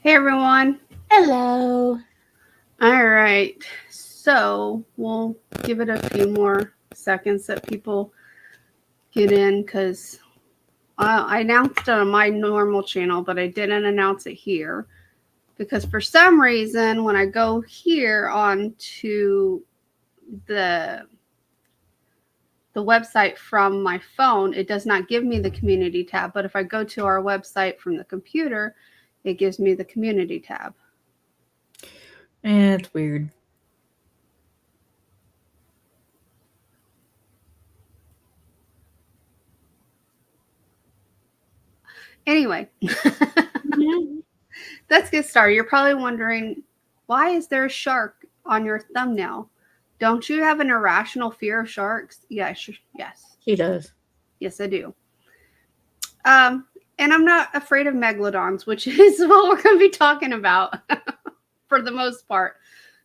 Hey everyone. Hello. All right. So we'll give it a few more seconds that people get in because I announced it on my normal channel, but I didn't announce it here because for some reason when I go here on to the the website from my phone, it does not give me the community tab. But if I go to our website from the computer, it gives me the community tab. It's weird. Anyway, let's get started. You're probably wondering, why is there a shark on your thumbnail? Don't you have an irrational fear of sharks? Yes, yes, She does. yes, I do. Um, and I'm not afraid of megalodons, which is what we're going to be talking about for the most part.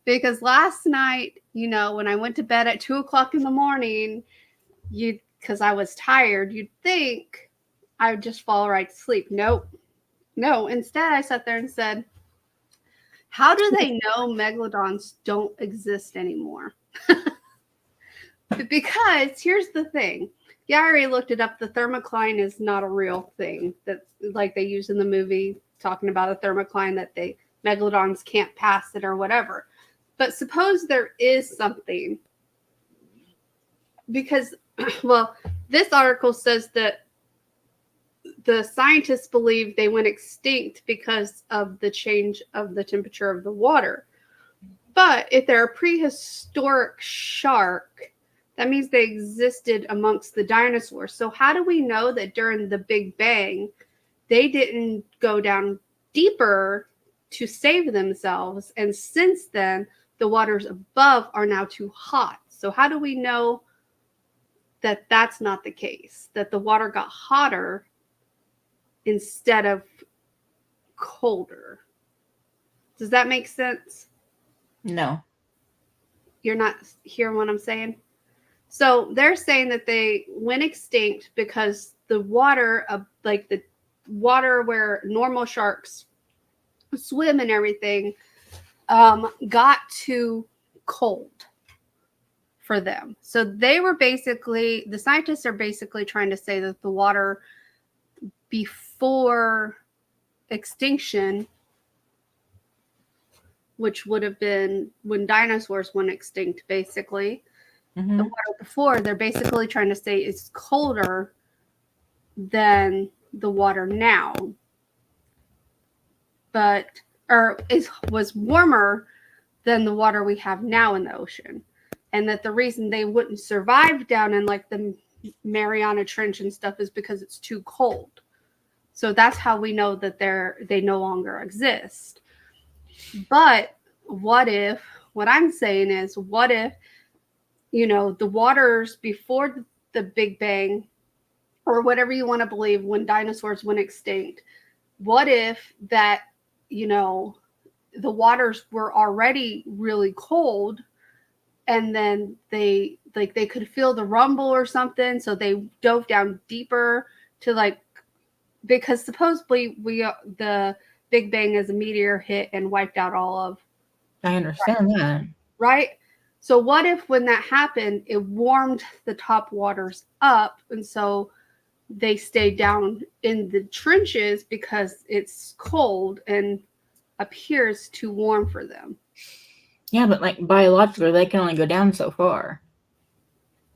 Because last night, when I went to bed at 2 o'clock in the morning, because I was tired, you'd think I would just fall right to sleep. Nope, no. Instead, I sat there and said, how do they know megalodons don't exist anymore? Because here's the thing. Yeah, I already looked it up. The thermocline is not a real thing that like they use in the movie talking about a thermocline that they megalodons can't pass it or whatever. But suppose there is something because well, this article says that the scientists believe they went extinct because of the change of the temperature of the water. But if they're a prehistoric shark, that means they existed amongst the dinosaurs. So, how do we know that during the Big Bang, they didn't go down deeper to save themselves? And since then, the waters above are now too hot. So, how do we know that that's not the case? That the water got hotter instead of colder? Does that make sense? No. You're not hearing what I'm saying? So they're saying that they went extinct because the water of like the water where normal sharks swim and everything got too cold for them. So they were basically the scientists are basically trying to say that the water before extinction, which would have been when dinosaurs went extinct, basically the Mm-hmm. water before, they're basically trying to say it's colder than the water now, but or is was warmer than the water we have now in the ocean, and that the reason they wouldn't survive down in like the Mariana Trench and stuff is because it's too cold. So that's how we know that they no longer exist. But what if what I'm saying is what if the waters before the Big Bang or whatever you want to believe when dinosaurs went extinct, what if that you know the waters were already really cold and then they could feel the rumble or something, so they dove down deeper to like because supposedly the Big Bang as a meteor hit and wiped out all of I understand that. right. So what if when that happened it warmed the top waters up, and so they stay down in the trenches because it's cold and appears too warm for them. Yeah, but like biologically, they can only go down so far.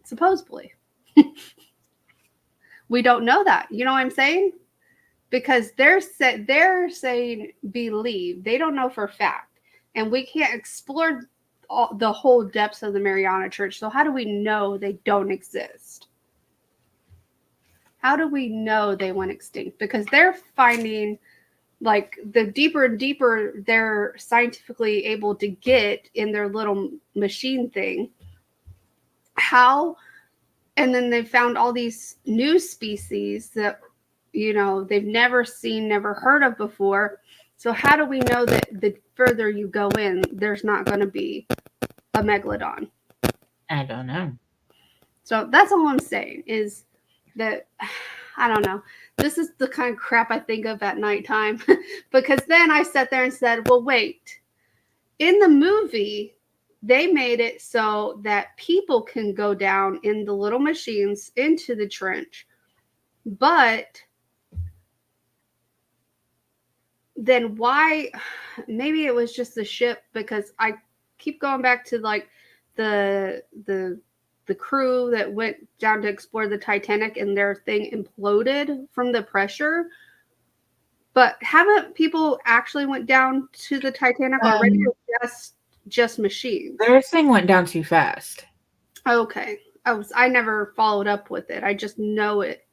Supposedly. We don't know that. You know what I'm saying? Because they're saying believe. They don't know for a fact. And we can't explore the whole depths of the Mariana Trench. So how do we know they don't exist? How do we know they went extinct? Because they're finding like the deeper and deeper they're scientifically able to get in their little machine thing, how and then they found all these new species that they've never seen, never heard of before. So how do we know that the further you go in there's not going to be a megalodon? I don't know. So that's all I'm saying is that I don't know. This is the kind of crap I think of at nighttime. Because then I sat there and said, well, wait. In the movie, they made it so that people can go down in the little machines into the trench. But then why? Maybe it was just the ship, because I keep going back to like the crew that went down to explore the Titanic and their thing imploded from the pressure. But haven't people actually went down to the Titanic already, or just machines? Their thing went down too fast. Okay. I never followed up with it. I just know it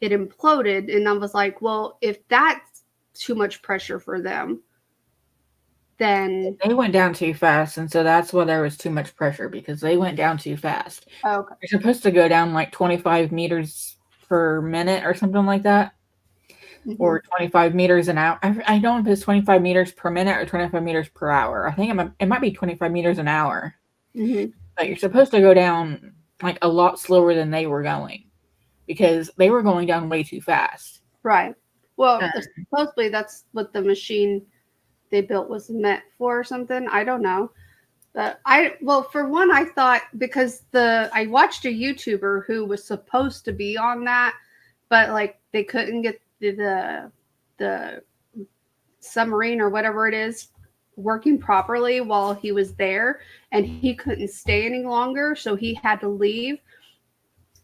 imploded, and I was like, well, if that's too much pressure for them, then they went down too fast, and so that's why there was too much pressure, because they went down too fast. Okay. You're supposed to go down like 25 meters per minute or something like that. Mm-hmm. Or 25 meters an hour. I don't know if it's 25 meters per minute or 25 meters per hour. I think it might be 25 meters an hour. Mm-hmm. But you're supposed to go down like a lot slower than they were going, because they were going down way too fast. Right. Well, supposedly that's what the machine they built was meant for, or something. I don't know. But for one, I thought, because I watched a YouTuber who was supposed to be on that, but like they couldn't get the submarine or whatever it is working properly while he was there, and he couldn't stay any longer, so he had to leave,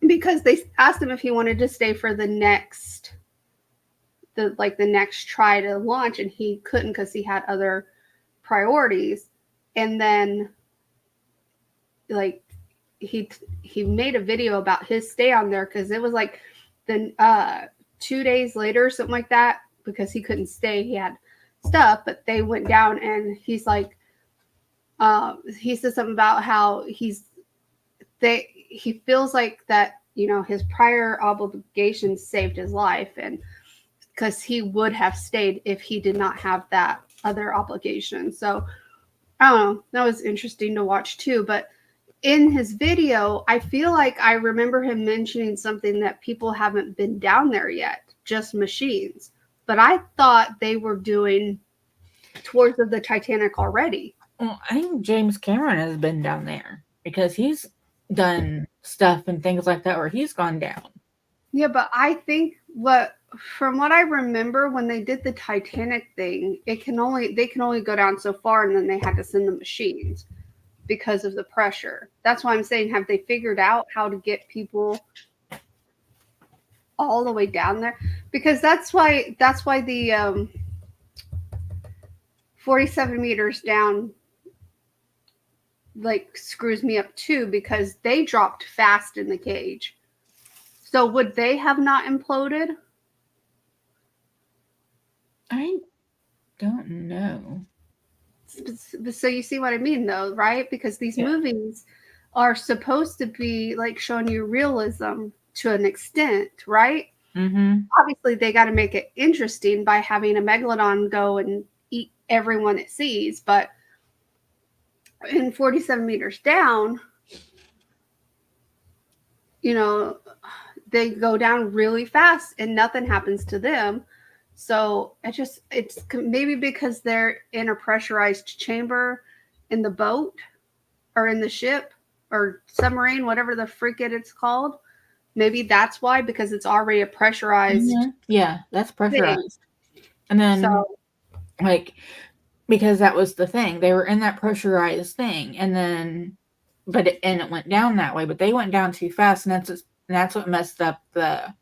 because they asked him if he wanted to stay for the next try to launch, and he couldn't because he had other priorities. And then like he made a video about his stay on there, because it was like the 2 days later, something like that, because he couldn't stay. He had stuff, but they went down, and he's like, he said something about how he feels like that, his prior obligations saved his life, and because he would have stayed if he did not have that other obligation. So I don't know. That was interesting to watch too. But in his video, I feel like I remember him mentioning something that people haven't been down there yet, just machines. But I thought they were doing tours of the Titanic already. Well, I think James Cameron has been down there, because he's done stuff and things like that where he's gone down. Yeah, but I think from what I remember, when they did the Titanic thing, they can only go down so far, and then they had to send the machines because of the pressure. That's why I'm saying, have they figured out how to get people all the way down there? Because that's why the 47 meters down like screws me up too, because they dropped fast in the cage. So would they have not imploded? I don't know. So you see what I mean, though, right? Because these movies are supposed to be like showing you realism to an extent, right? Mm-hmm. Obviously, they got to make it interesting by having a megalodon go and eat everyone it sees. But in 47 meters down, they go down really fast and nothing happens to them. So it's maybe because they're in a pressurized chamber in the boat or in the ship or submarine, whatever the freak it's called. Maybe that's why, because it's already a pressurized. Mm-hmm. Yeah, that's pressurized. Thing. And then, because that was the thing, they were in that pressurized thing, and then, it went down that way, but they went down too fast, and that's what messed up the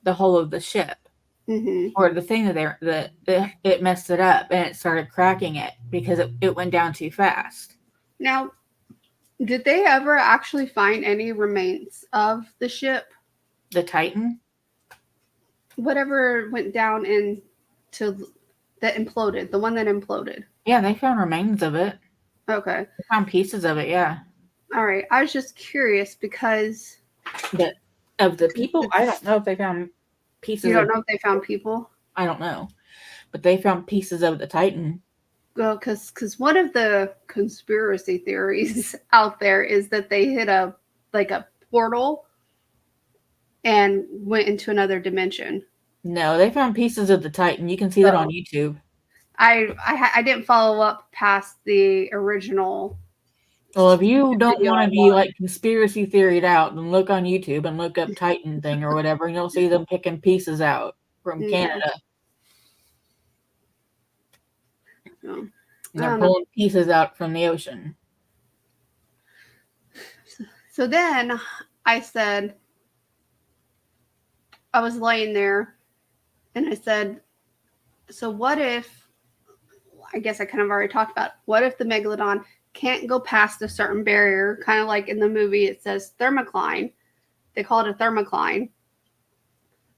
hull of the ship. Mm-hmm. Or the thing that it messed it up, and it started cracking it because it went down too fast. Now, did they ever actually find any remains of the ship? The Titan? Whatever went down that imploded, the one that imploded. Yeah, they found remains of it. Okay. They found pieces of it, yeah. All right. I was just curious because of the people, I don't know if they found pieces. You don't know if they found people? I don't know. But they found pieces of the Titan. Well, because one of the conspiracy theories out there is that they hit a portal and went into another dimension. No, they found pieces of the Titan. You can see that on YouTube. I didn't follow up past the original. Well, if you don't video want I to be watched. like conspiracy theoried out, then look on YouTube and look up Titan thing or whatever, and you'll see them picking pieces out from Yeah. Canada. So, And I they're don't know. pulling pieces out from the ocean. So then I said, I was laying there and I said, so what if, I guess I kind of already talked about, what if the megalodon can't go past a certain barrier, kind of like in the movie it says thermocline. They call it a thermocline.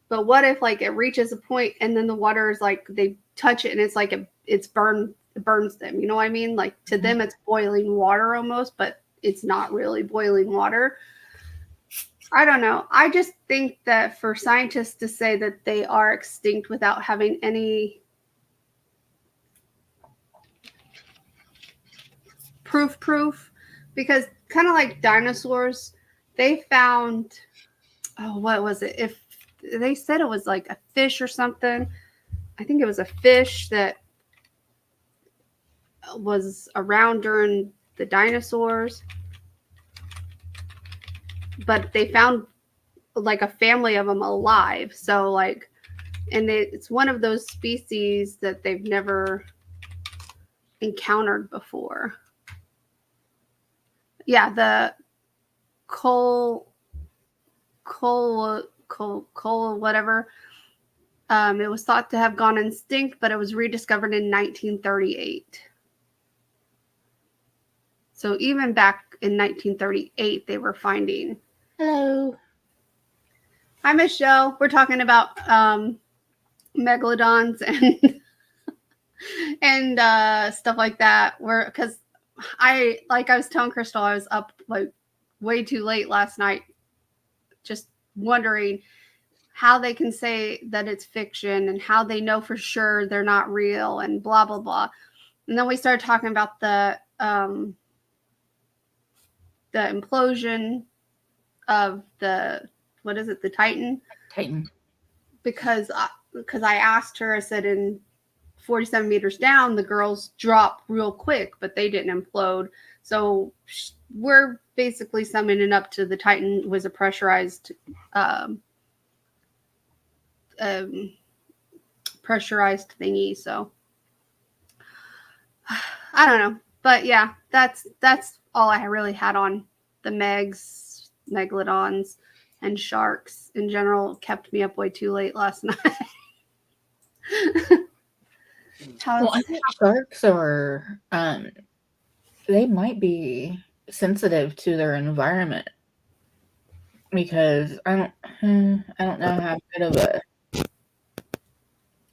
But what if like it reaches a point and then the water is like they touch it and it's like it burns them. You know what I mean? Like to them it's boiling water almost, but it's not really boiling water. I don't know. I just think that for scientists to say that they are extinct without having any proof, because kind of like dinosaurs, they found, oh, what was it? If they said it was like a fish or something, I think it was a fish that was around during the dinosaurs, but they found like a family of them alive. So like, and it's one of those species that they've never encountered before. Yeah, the coal, whatever. It was thought to have gone extinct, but it was rediscovered in 1938. So even back in 1938, they were finding. Hello. Hi, Michelle. We're talking about megalodons and stuff like that. Because I was telling Crystal, I was up like way too late last night, just wondering how they can say that it's fiction and how they know for sure they're not real and blah blah blah. And then we started talking about the implosion of the, what is it, the Titan? Because I asked her, I said in 47 meters down, the girls drop real quick, but they didn't implode. So we're basically summing it up to the Titan was a pressurized pressurized thingy. So I don't know, but yeah, that's all I really had on the megalodons, and sharks in general. Kept me up way too late last night. Well, I think sharks are, they might be sensitive to their environment because I don't know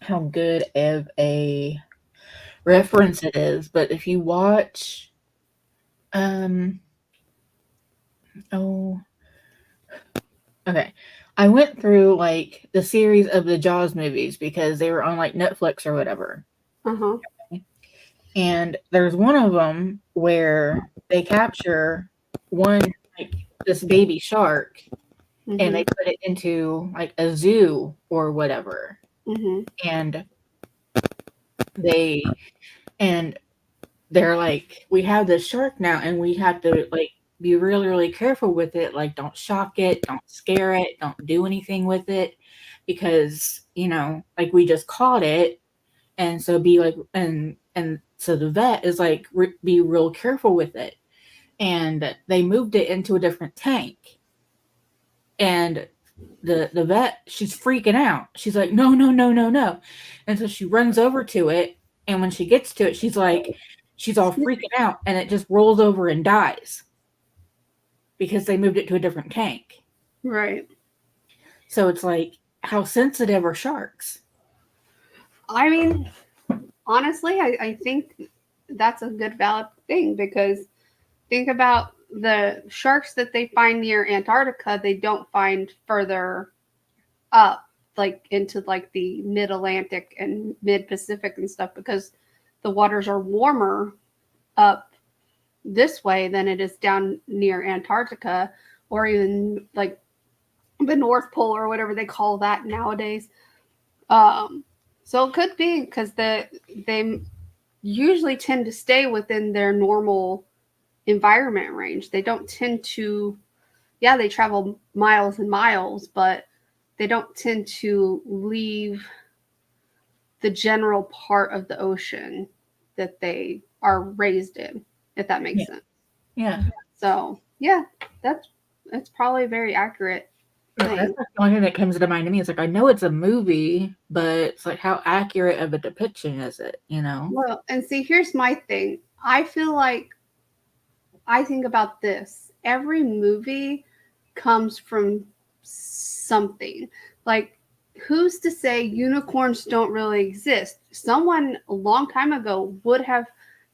how good of a reference it is, but if you watch, okay. I went through like the series of the Jaws movies because they were on like Netflix or whatever. Uh-huh. And there's one of them where they capture this baby shark, Mm-hmm. and they put it into like a zoo or whatever. Mm-hmm. And they're like, we have this shark now and we have to like be really, really careful with it. Like, don't shock it, don't scare it, don't do anything with it because, like we just caught it. And so be like, and so the vet is like, be real careful with it. And they moved it into a different tank. And the vet, she's freaking out. She's like, no. And so she runs over to it. And when she gets to it, she's all freaking out. And it just rolls over and dies because they moved it to a different tank. Right. So it's like, how sensitive are sharks? I mean, honestly, I think that's a good valid thing, because think about the sharks that they find near Antarctica, they don't find further up, like into like the mid-Atlantic and mid-Pacific and stuff, because the waters are warmer up this way than it is down near Antarctica, or even like the North Pole or whatever they call that nowadays. So it could be because they usually tend to stay within their normal environment range. They don't tend to, yeah, they travel miles and miles, but they don't tend to leave the general part of the ocean that they are raised in, if that makes sense. Yeah. So yeah, that's probably very accurate. That's the only thing that comes to mind to me. It's like, I know it's a movie, but it's like, how accurate of a depiction is it, you know? Well, and see, here's my thing. I feel like I think about this. Every movie comes from something. Like, who's to say unicorns don't really exist? Someone a long time ago would have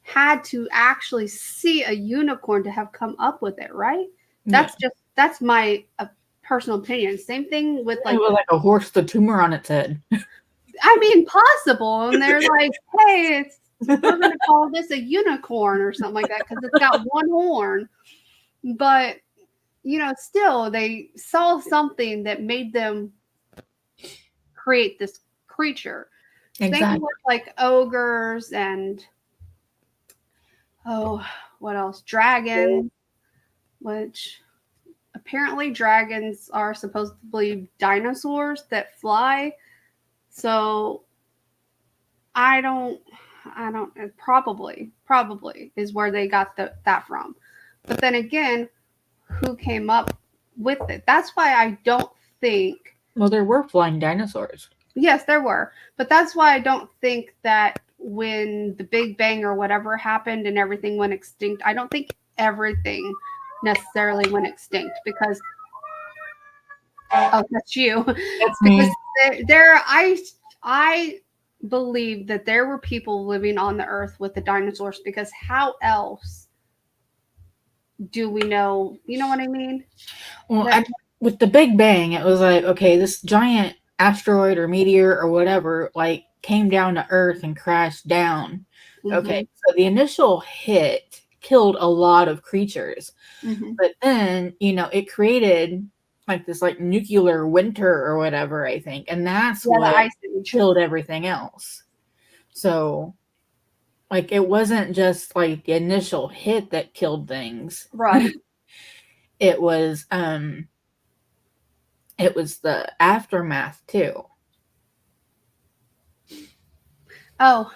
had to actually see a unicorn to have come up with it, right? That's my personal opinion. Same thing with like, it was like a horse with a tumor on its head. I mean, possible. And they're like, hey, we're going to call this a unicorn or something like that because it's got one horn. But, you know, still, they saw something that made them create this creature. Exactly. Same with like ogres and, what else? Dragons, which apparently dragons are supposedly dinosaurs that fly. So I don't probably is where they got that from. But then again, who came up with it? That's why I don't think. Well, there were flying dinosaurs. Yes, there were. But that's why I don't think that when the Big Bang or whatever happened and everything went extinct, I don't think everything necessarily went extinct because that's you. That's me. I believe that there were people living on the earth with the dinosaurs because how else do we know? You know what I mean? Well, with the Big Bang, it was like, okay, this giant asteroid or meteor or whatever, like, came down to Earth and crashed down. Mm-hmm. Okay, so the initial hit killed a lot of creatures. Mm-hmm. But then, you know, it created like this like nuclear winter or whatever, I think. And that's what killed everything else. So like it wasn't just like the initial hit that killed things. Right. It was the aftermath too. Oh,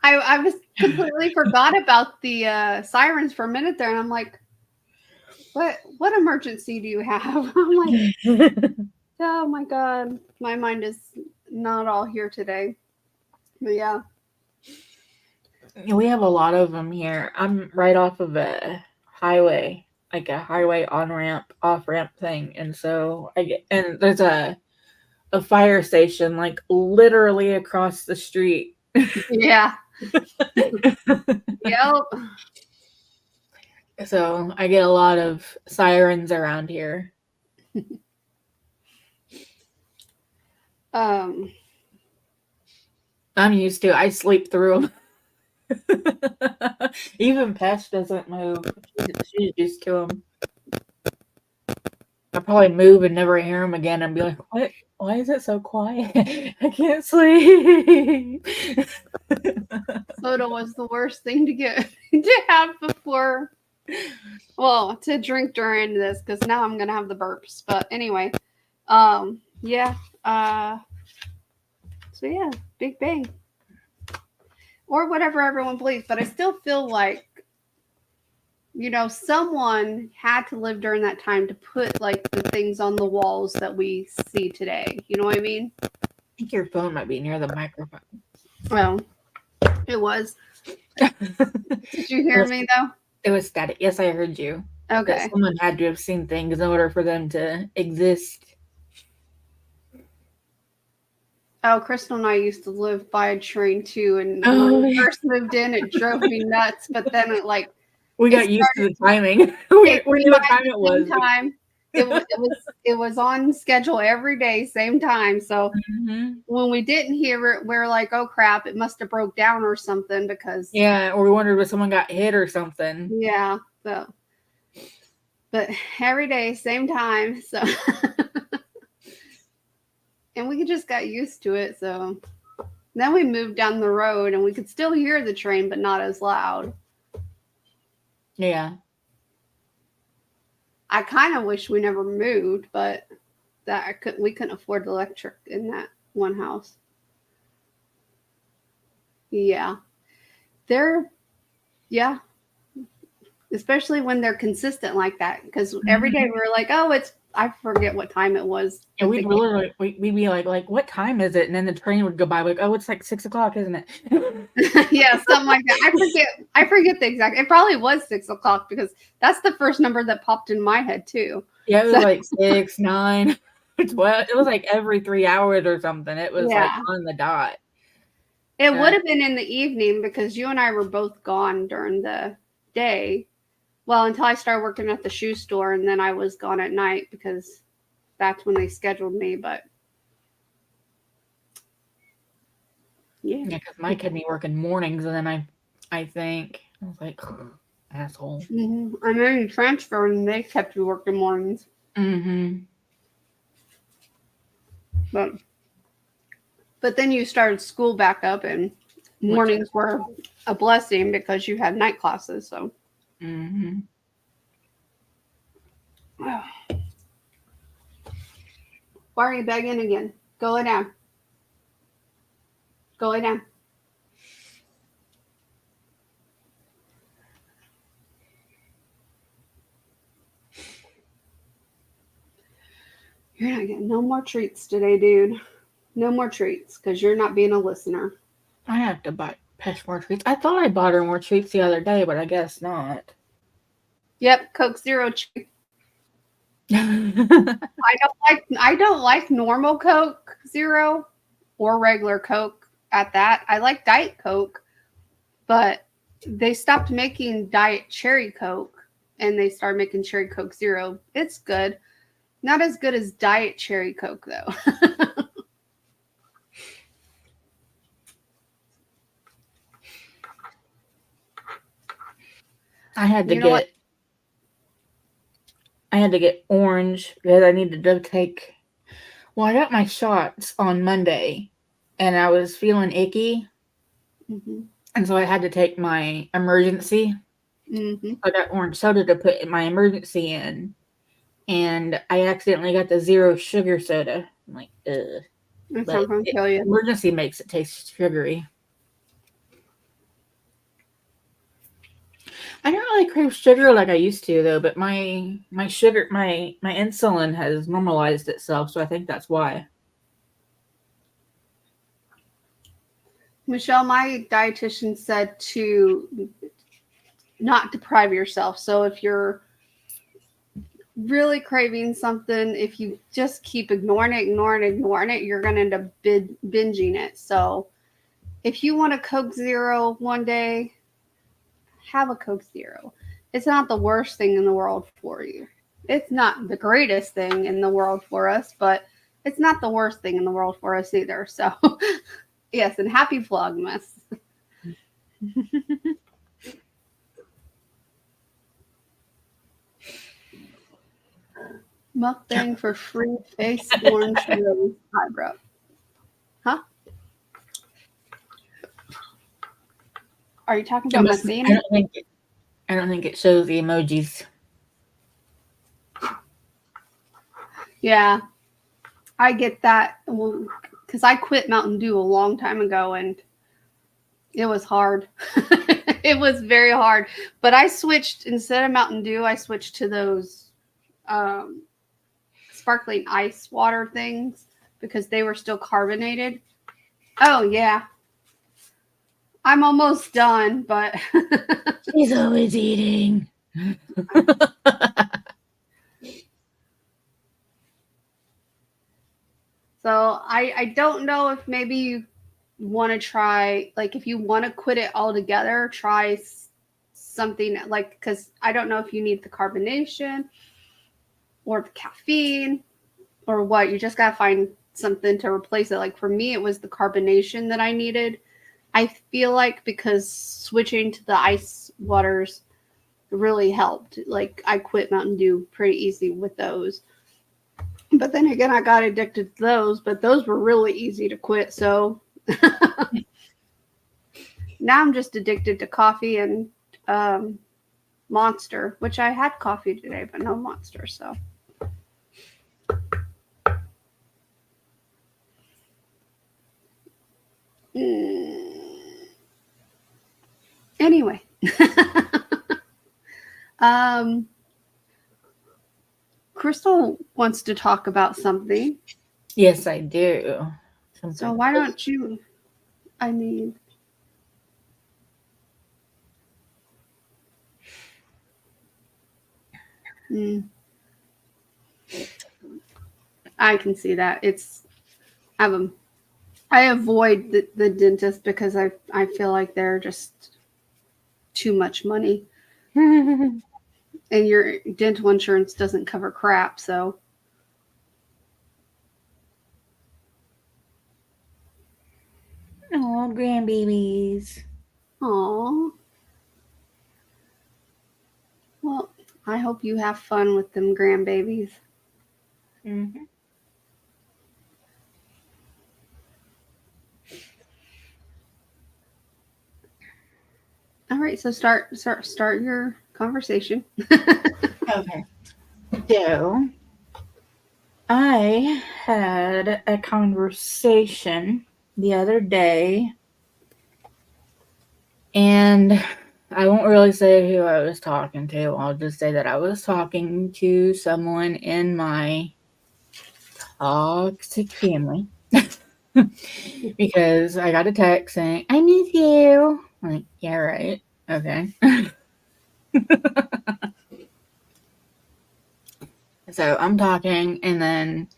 I was completely forgot about the sirens for a minute there, and I'm like, what emergency do you have? I'm like, oh my god, my mind is not all here today. But yeah. We have a lot of them here. I'm right off of a highway, like a highway on-ramp, off-ramp thing. And so and there's a fire station like literally across the street. Yeah. Yep. So I get a lot of sirens around here. I'm used to. I sleep through them. Even Pesh doesn't move. She's used to them. I'll probably move and never hear them again and be like, what? Why is it so quiet? I can't sleep. Soda was the worst thing to have before. Well, to drink during this because now I'm gonna have the burps. But anyway, yeah. So yeah, Big Bang or whatever everyone believes. But I still feel like, you know, someone had to live during that time to put like the things on the walls that we see today. You know what I mean? I think your phone might be near the microphone. Well, it was. Did you hear me though? It was static. Yes, I heard you. Okay. That someone had to have seen things in order for them to exist. Oh, Crystal and I used to live by a train too, and when we first moved in, it drove me nuts. But then we got used to the timing. we knew what time it was. It was on schedule every day, same time. So when we didn't hear it, we were like, "Oh crap! It must have broke down or something." Because or we wondered if someone got hit or something. Yeah. So, but every day, same time. So, and we just got used to it. So then we moved down the road, and we could still hear the train, but not as loud. Yeah. I kind of wish we never moved, but we couldn't afford electric in that one house. Yeah. Yeah. Especially when they're consistent like that. Because every day we were like, oh, I forget what time it was. Yeah, we'd be like, what time is it? And then the train would go by, like, oh, it's like 6 o'clock, isn't it? Yeah, something like that. I forget the exact. It probably was 6 o'clock because that's the first number that popped in my head too. Yeah, it was like 6, 9, 12. It was like every 3 hours or something. It was like on the dot. It would have been in the evening because you and I were both gone during the day. Well, until I started working at the shoe store, and then I was gone at night because that's when they scheduled me. But yeah, because Mike had me working mornings, and then I think I was like, asshole. Mm-hmm. And then you transferred, and they kept you working mornings. Mm-hmm. But then you started school back up, and mornings were a blessing because you had night classes. So. Mm-hmm. Why are you begging again? Go lay down. Go lay down. You're not getting no more treats today, dude. No more treats because you're not being a listener. I have to buy Pesh more treats. I thought I bought her more treats the other day, but I guess not. Yep, Coke Zero treat. I don't like normal Coke Zero or regular Coke at that. I like Diet Coke, but they stopped making Diet Cherry Coke and they started making Cherry Coke Zero. It's good. Not as good as Diet Cherry Coke though. I had to get orange because I needed to take. Well, I got my shots on Monday, and I was feeling icky, and so I had to take my emergency. I got orange soda to put my emergency in, and I accidentally got the zero sugar soda. I'm like, ugh. That's not gonna kill you. Emergency makes it taste sugary. I don't really crave sugar like I used to though, but my sugar my insulin has normalized itself, so I think that's why. Michelle, my dietitian said to not deprive yourself. So if you're really craving something, if you just keep ignoring it, you're going to end up binging it. So if you want a Coke Zero one day, have a Coke Zero. It's not the worst thing in the world for you. It's not the greatest thing in the world for us, but it's not the worst thing in the world for us either. So yes, and happy Vlogmas. Mukbang for free face orange rose eyebrow. Huh? Are you talking about my scene? I don't think it shows the emojis. Yeah, I get that because I quit Mountain Dew a long time ago and it was hard. It was very hard. But I switched, instead of Mountain Dew, I switched to those sparkling ice water things because they were still carbonated. Oh, yeah. I'm almost done, but she's always eating. So I don't know if maybe you want to try, like if you want to quit it altogether, try something like, because I don't know if you need the carbonation or the caffeine or what. You just got to find something to replace it. Like for me, it was the carbonation that I needed. I feel like because switching to the ice waters really helped. Like I quit Mountain Dew pretty easy with those. But then again, I got addicted to those, but those were really easy to quit. So now I'm just addicted to coffee and Monster, which I had coffee today, but no Monster. So anyway, Crystal wants to talk about something. Yes, I do. So why don't you? I mean, I can see that. I avoid the dentist because I feel like they're just too much money, and your dental insurance doesn't cover crap. So oh, grandbabies. Aw. Well, I hope you have fun with them grandbabies. Mm-hmm. All right, so start your conversation. Okay. So I had a conversation the other day, and I won't really say who I was talking to. I'll just say that I was talking to someone in my toxic family. Because I got a text saying, I miss you. I'm like, yeah, right. Okay. So I'm talking, and then,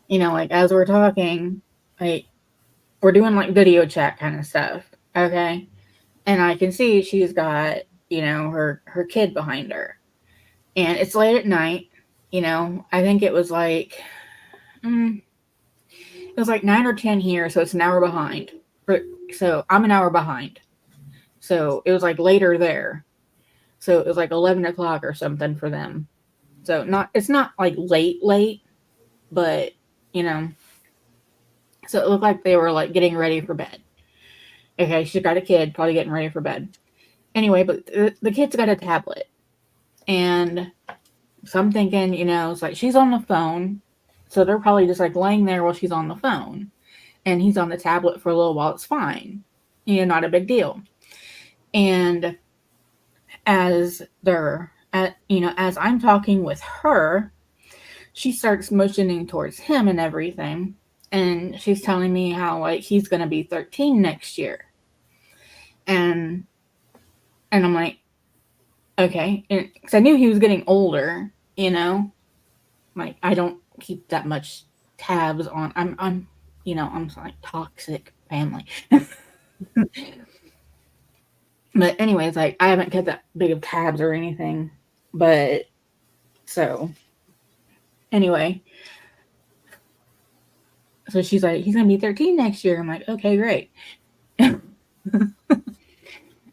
like, as we're talking, like, we're doing, like, video chat kind of stuff. Okay. And I can see she's got, her kid behind her. And it's late at night. I think it was like, it was like 9 or 10 here, so it's an hour behind. So I'm an hour behind. So it was like later there. So it was like 11 o'clock or something for them. So it's not like late, but so it looked like they were like getting ready for bed. Okay, she's got a kid, probably getting ready for bed. Anyway, but the kid's got a tablet. And so I'm thinking, it's like she's on the phone. So they're probably just like laying there while she's on the phone. And he's on the tablet for a little while. It's fine. Not a big deal. And as as I'm talking with her, she starts motioning towards him and everything. And she's telling me how like he's going to be 13 next year. And I'm like, okay. Because I knew he was getting older, Like, I don't keep that much tabs on. I'm like toxic family. But anyways, like I haven't kept that big of tabs or anything. But so anyway, so she's like, he's gonna be 13 next year. I'm like, okay, great.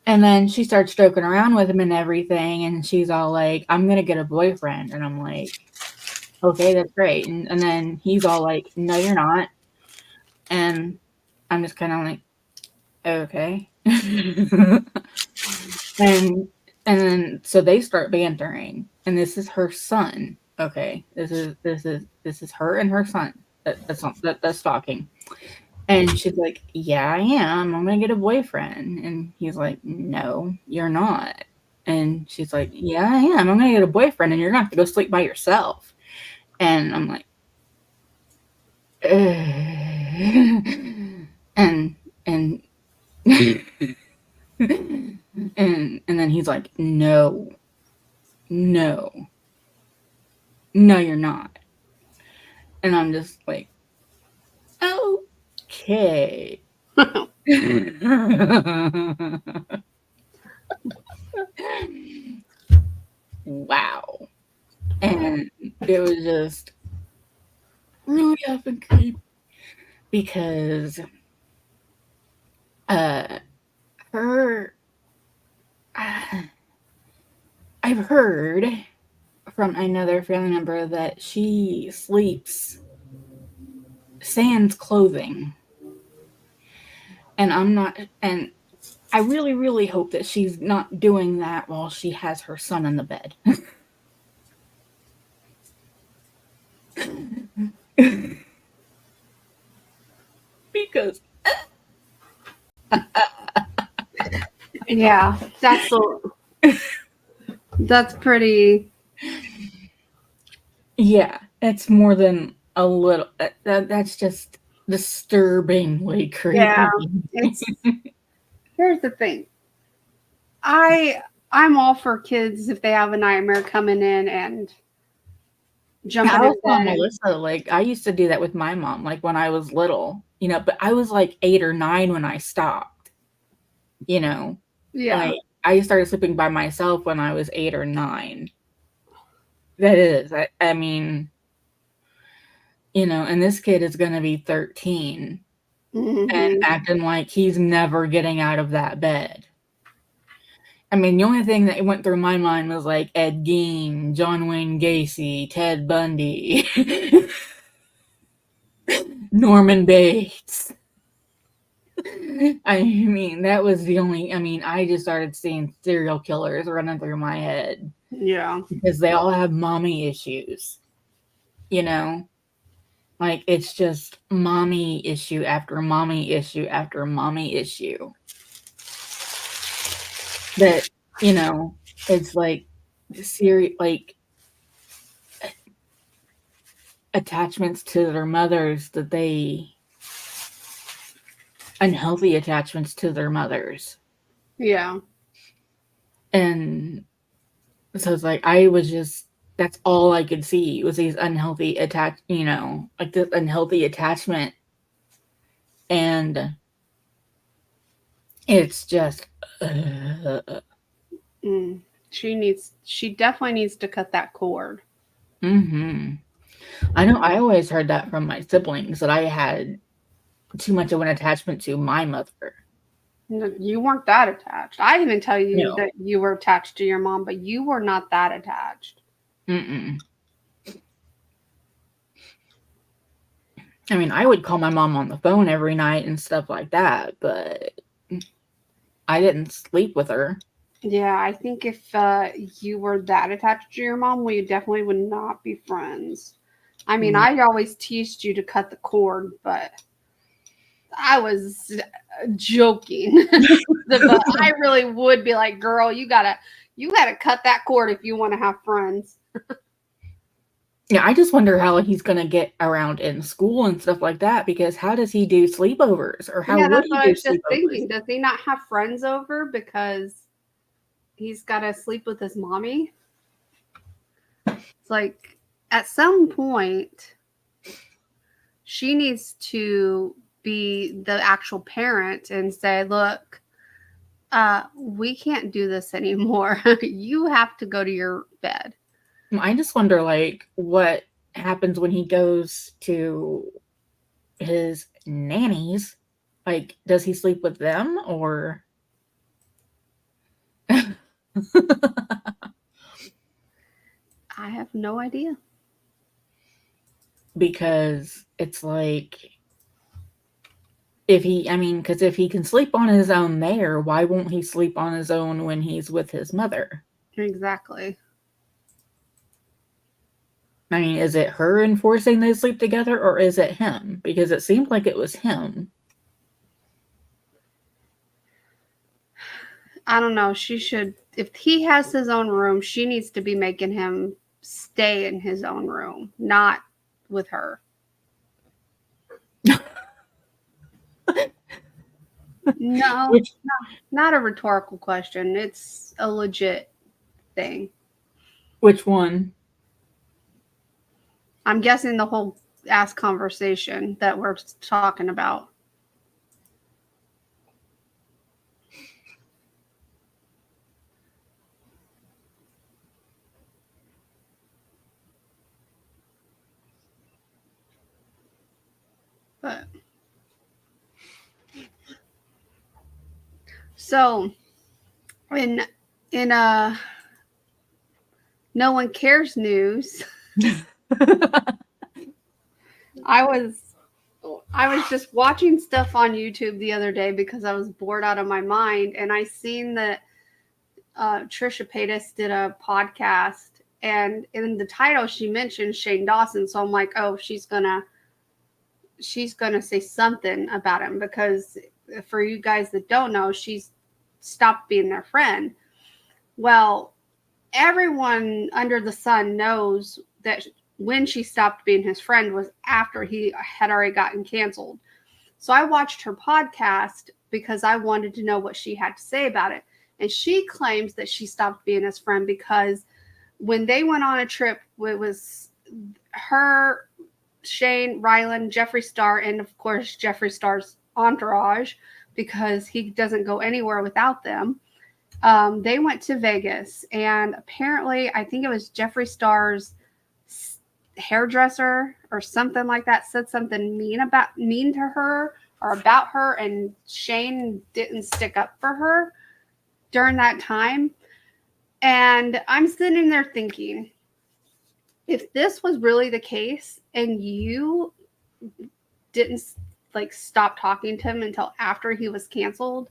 And then she starts joking around with him and everything, and she's all like, I'm gonna get a boyfriend. And I'm like, okay, that's great. And then he's all like, no, you're not. And I'm just kind of like, okay. and then so they start bantering, and this is her son. Okay, this is her and her son that's talking. And she's like, yeah, I am. I'm gonna get a boyfriend. And he's like, no, you're not. And she's like, yeah, I am. I'm gonna get a boyfriend, and you're gonna have to go sleep by yourself. And I'm like, and and then he's like, no, you're not. And I'm just like, okay. Wow. And it was just really effing creepy because her I've heard from another family member that she sleeps sans clothing. And I really, really hope that she's not doing that while she has her son in the bed. Because Yeah, that's pretty. yeah, it's more than a little. That's just disturbingly Yeah, creepy. it's. Here's the thing. I'm all for kids if they have a nightmare coming in and jumping I in was telling bed. Melissa, like, I used to do that with my mom, like when I was little, but I was like 8 or 9 when I stopped, you know, Yeah. like I started sleeping by myself when I was 8 or 9. That is, I mean, and this kid is going to be 13 and Hmm. acting like he's never getting out of that bed. I mean, the only thing that went through my mind was like Ed Gein, John Wayne Gacy, Ted Bundy, Norman Bates. I mean, that was the only. I mean, I just started seeing serial killers running through my head Yeah. because they all have mommy issues, you know? Like, it's just mommy issue after mommy issue after mommy issue. That, it's like like attachments to their mothers unhealthy attachments to their mothers. Yeah. And so it's like that's all I could see was these unhealthy like this unhealthy attachment. And it's just Mm. She definitely needs to cut that cord. I know I always heard that from my siblings that I had too much of an attachment to my mother. No, you weren't that attached. I didn't even tell you No. that you were attached to your mom, but you were not that attached. Mm-mm. I mean, I would call my mom on the phone every night and stuff like that, but I didn't sleep with her. Yeah, I think if you were that attached to your mom, we definitely would not be friends. I mean, No. I always teased you to cut the cord, but I was joking. But I really would be like, "Girl, you gotta cut that cord if you want to have friends." Yeah, I just wonder how he's gonna get around in school and stuff like that, because how does he do sleepovers, or how Yeah, would that's he what I do was just sleepovers? thinking. Does he not have friends over because he's got to sleep with his mommy? It's like at some point she needs to be the actual parent and say, "Look, we can't do this anymore. You have to go to your bed." I just wonder, like, what happens when he goes to his nannies. Like, does he sleep with them, or I have no idea. because it's like because if he can sleep on his own there, why won't he sleep on his own when he's with his mother? Exactly. I mean, is it her enforcing they sleep together, or is it him? Because it seemed like it was him. I don't know. She should, if he has his own room, she needs to be making him stay in his own room, not with her. No, Which not a rhetorical question. It's a legit thing. which one? I'm guessing the whole ass conversation that we're talking about. But so in in No one cares news. I was just watching stuff on YouTube the other day because I was bored out of my mind, and I seen that Trisha Paytas did a podcast, and in the title she mentioned Shane Dawson. So I'm like, oh, she's gonna say something about him, because for you guys that don't know, she's stopped being their friend. Well, everyone under the sun knows that when she stopped being his friend was after he had already gotten canceled. So I watched her podcast because I wanted to know what she had to say about it. And she claims that she stopped being his friend because when they went on a trip, it was her, Shane, Ryland, Jeffree Star, and of course Jeffree Star's entourage, because he doesn't go anywhere without them. They went to Vegas, and apparently, I think it was Jeffree Star's hairdresser or something like that said something mean to her or about her, and Shane didn't stick up for her during that time. And I'm sitting there thinking, if this was really the case and you didn't like stop talking to him until after he was canceled,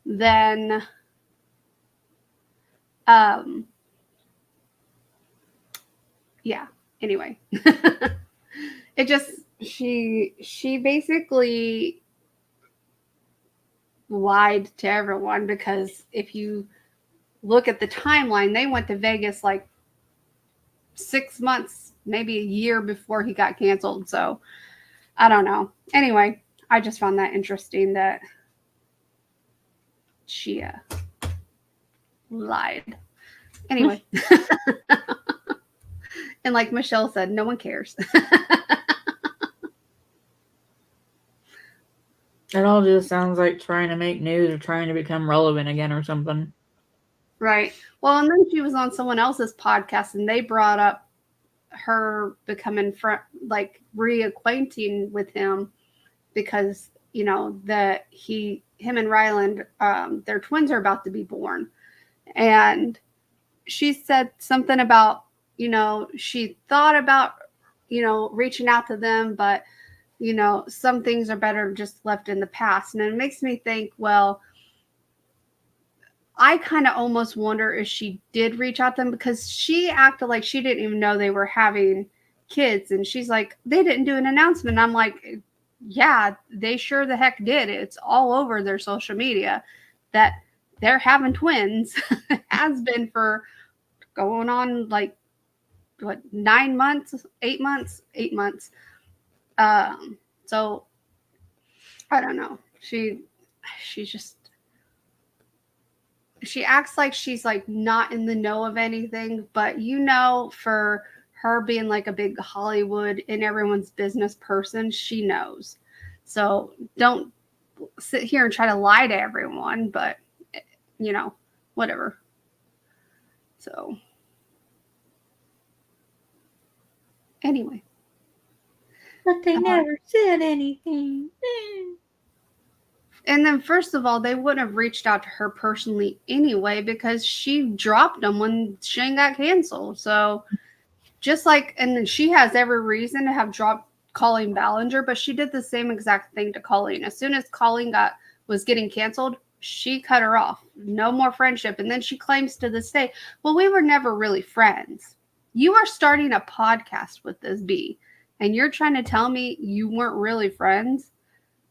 then yeah, anyway. It just, she basically lied to everyone, because if you look at the timeline, they went to Vegas like 6 months, maybe a year before he got canceled. So I don't know. Anyway, I just found that interesting that she lied. Anyway. And like Michelle said, no one cares. It all just sounds like trying to make news or trying to become relevant again or something. Right. Well, and then she was on someone else's podcast, and they brought up her becoming like reacquainting with him, because you know that him and Ryland, their twins are about to be born, and she said something about, you know, she thought about, you know, reaching out to them, but you know, some things are better just left in the past. And it makes me think, well, I kind of almost wonder if she did reach out to them, because she acted like she didn't even know they were having kids. And she's like, they didn't do an announcement. I'm like, yeah, they sure the heck did. It's all over their social media that they're having twins. Has been for going on like, what, 9 months, 8 months, 8 months. So I don't know. She acts like she's like not in the know of anything, but you know, for her being like a big Hollywood in everyone's business person, she knows. So don't sit here and try to lie to everyone, but you know, whatever. So anyway. But they never said anything. And then, first of all, they wouldn't have reached out to her personally anyway, because she dropped them when Shane got canceled. So, just like, and then she has every reason to have dropped Colleen Ballinger, but she did the same exact thing to Colleen. As soon as Colleen was getting canceled, she cut her off. No more friendship. And then she claims to this day, well, we were never really friends. You are starting a podcast with this B, and you're trying to tell me you weren't really friends?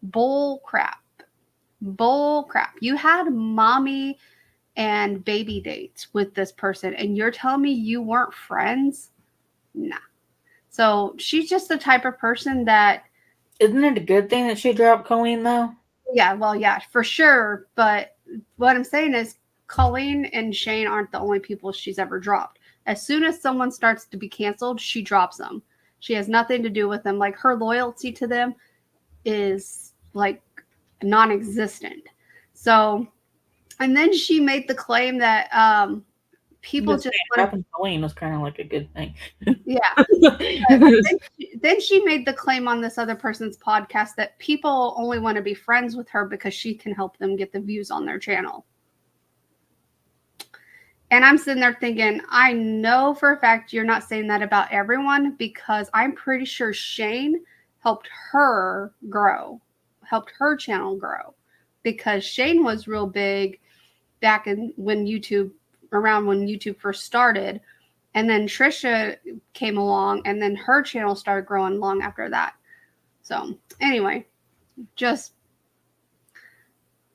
Bull crap. Bull crap. You had mommy and baby dates with this person, and you're telling me you weren't friends? Nah. So she's just the type of person that... Isn't it a good thing that she dropped Colleen, though? Yeah, well, yeah, for sure. But what I'm saying is Colleen and Shane aren't the only people she's ever dropped. As soon as someone starts to be canceled, she drops them. She has nothing to do with them. Like, her loyalty to them is like non-existent. So, and then she made the claim that people just happened to Colleen was kind of like a good thing. Yeah. then she made the claim on this other person's podcast that people only want to be friends with her because she can help them get the views on their channel. And I'm sitting there thinking, I know for a fact you're not saying that about everyone, because I'm pretty sure Shane helped her channel grow, because Shane was real big back in when YouTube first started. And then Trisha came along, and then her channel started growing long after that. So anyway,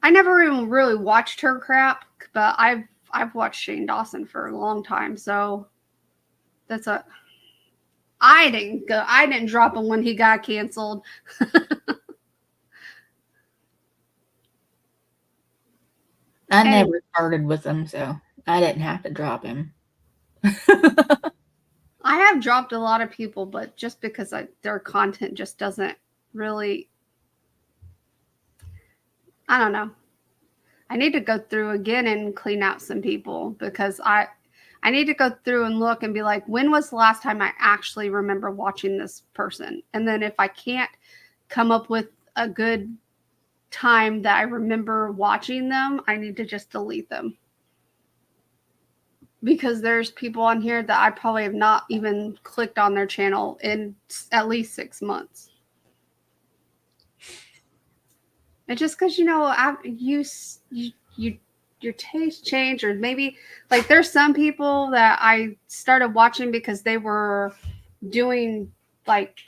I never even really watched her crap, but I've watched Shane Dawson for a long time, so I didn't drop him when he got canceled. I never started with him, so I didn't have to drop him. I have dropped a lot of people, but just because their content just doesn't really, I don't know. I need to go through again and clean out some people, because I need to go through and look and be like, when was the last time I actually remember watching this person? And then if I can't come up with a good time that I remember watching them, I need to just delete them. Because there's people on here that I probably have not even clicked on their channel in at least 6 months. And just because, your taste change, or maybe like there's some people that I started watching because they were doing like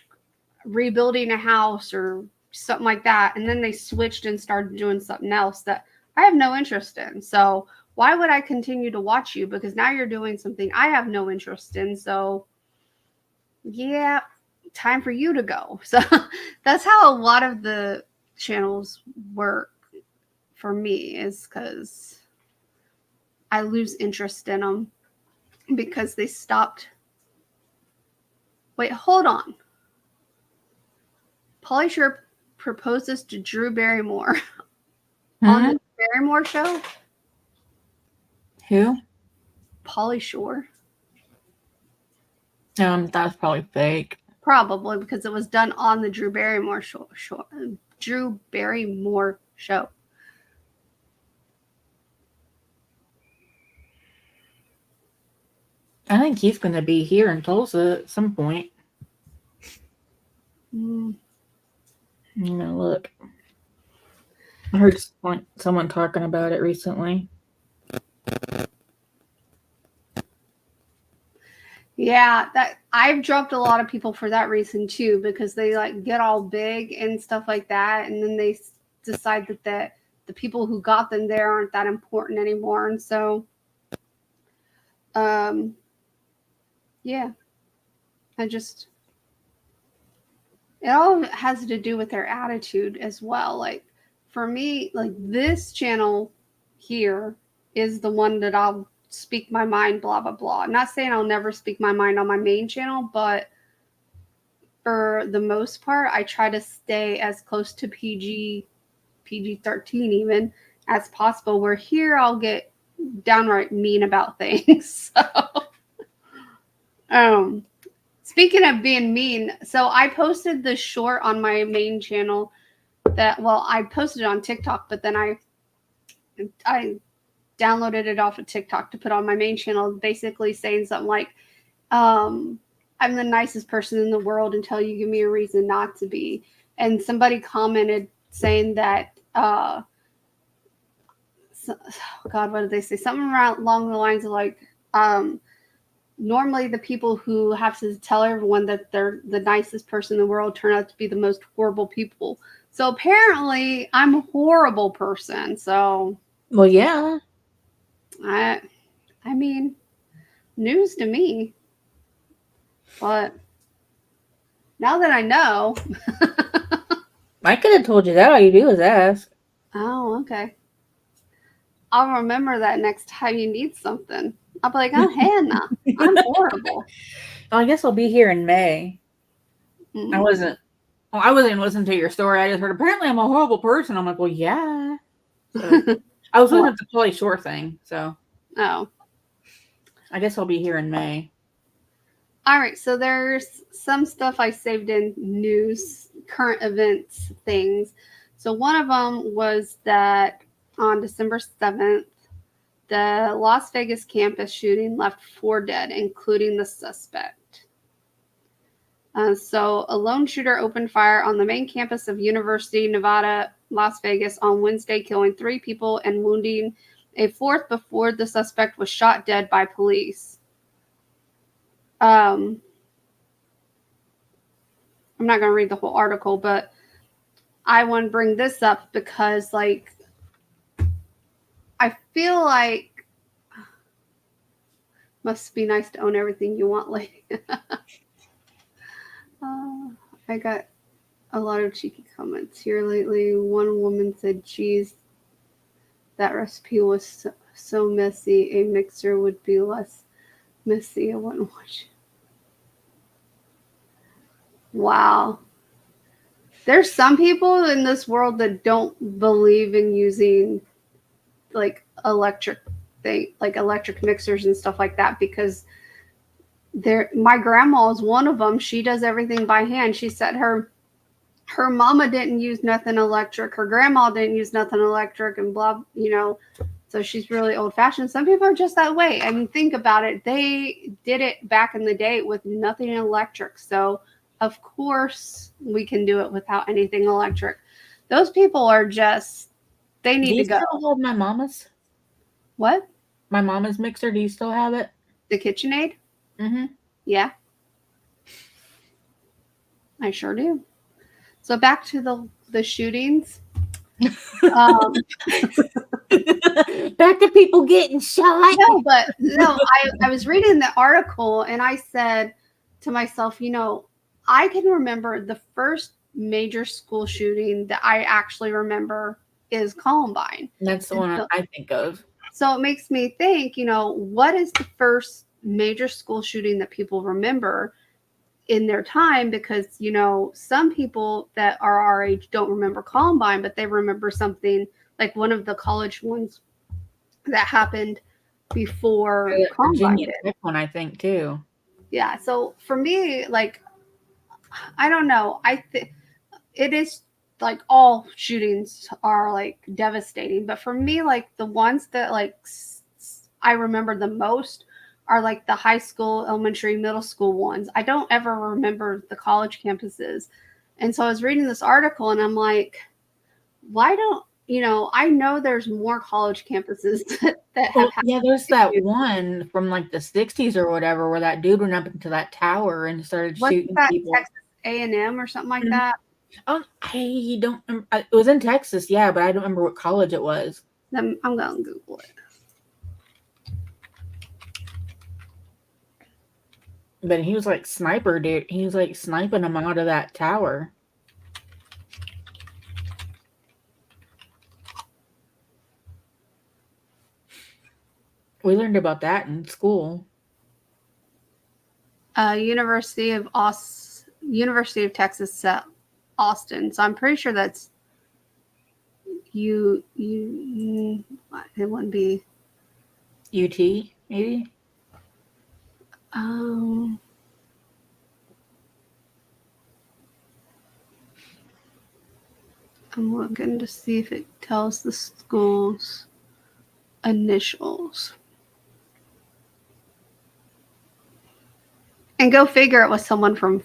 rebuilding a house or something like that, and then they switched and started doing something else that I have no interest in. So why would I continue to watch you? Because now you're doing something I have no interest in. So yeah, time for you to go. So that's how a lot of the channels work for me, is because I lose interest in them because they stopped. Wait, hold on. Pauly Shore proposes to Drew Barrymore on the Barrymore show. Who? Pauly Shore. That's probably fake. Probably, because it was done on the Drew Barrymore show. Drew Barrymore show. I think he's going to be here in Tulsa at some point. Look. I heard someone talking about it recently. Yeah, that I've dropped a lot of people for that reason too, because they like get all big and stuff like that, and then they decide that the people who got them there aren't that important anymore, and so, yeah, it all has to do with their attitude as well. Like for me, like this channel here is the one that I'll speak my mind, blah blah blah. I'm not saying I'll never speak my mind on my main channel, but for the most part, I try to stay as close to PG-13 even as possible, where here I'll get downright mean about things. So speaking of being mean, so I posted the short on my main channel I posted it on TikTok, but then I downloaded it off of TikTok to put on my main channel, basically saying something like, I'm the nicest person in the world until you give me a reason not to be. And somebody commented saying that, God, what did they say? Something along the lines of like, normally the people who have to tell everyone that they're the nicest person in the world turn out to be the most horrible people. So apparently I'm a horrible person. So, well, yeah. I mean, news to me. But now that I know. I could have told you that. All you do is ask. Oh, okay. I'll remember that next time you need something. I'll be like, oh, Hannah, I'm horrible. I guess I'll be here in May. Mm-hmm. I wasn't listening to your story. I just heard, apparently I'm a horrible person. I'm like, well, yeah. So, I was looking at the Pauly Shore thing, so. Oh. I guess I'll be here in May. All right, so there's some stuff I saved in news, current events things. So one of them was that on December 7th, The Las Vegas campus shooting left 4 dead, including the suspect. So a lone shooter opened fire on the main campus of University of Nevada, Las Vegas on Wednesday, killing 3 people and wounding a 4th before the suspect was shot dead by police. I'm not going to read the whole article, but I want to bring this up because, like, I feel like must be nice to own everything you want, lady. I got a lot of cheeky comments here lately. One woman said, geez, that recipe was so messy. A mixer would be less messy. I wouldn't watch it. Wow. There's some people in this world that don't believe in using like electric mixers and stuff like that, because my grandma is one of them. She does everything by hand. She said her mama didn't use nothing electric. Her grandma didn't use nothing electric and blah, so she's really old fashioned. Some people are just that way. I mean, think about it. They did it back in the day with nothing electric. So of course we can do it without anything electric. Those people are just, they need to go. Do you still have my mama's? What? My mama's mixer. Do you still have it? The KitchenAid? Mm-hmm. Yeah. I sure do. So back to the shootings. Back to people getting shot. No, I was reading the article and I said to myself, I can remember the first major school shooting that I actually remember is Columbine. That's the one I think of. So it makes me think, what is the first major school shooting that people remember in their time? Because, some people that are our age don't remember Columbine, but they remember something like one of the college ones that happened before Columbine. Virginia Tech one, I think, too. Yeah. So for me, like, I don't know. I think it is like all shootings are like devastating, but for me, like the ones that like I remember the most are like the high school, elementary, middle school ones. I don't ever remember the college campuses. And so I was reading this article and I'm like, why don't, I know there's more college campuses that have. Yeah, there's that one from like the 60s or whatever where that dude went up into that tower and started shooting people. Texas A&M or something like that? I don't remember. It was in Texas, yeah, but I don't remember what college it was. I'm going to Google it. But he was like sniper, dude. He was like sniping them out of that tower. We learned about that in school. University of Texas at Austin. So I'm pretty sure that's it wouldn't be UT, maybe. I'm looking to see if it tells the school's initials. And go figure, it was someone from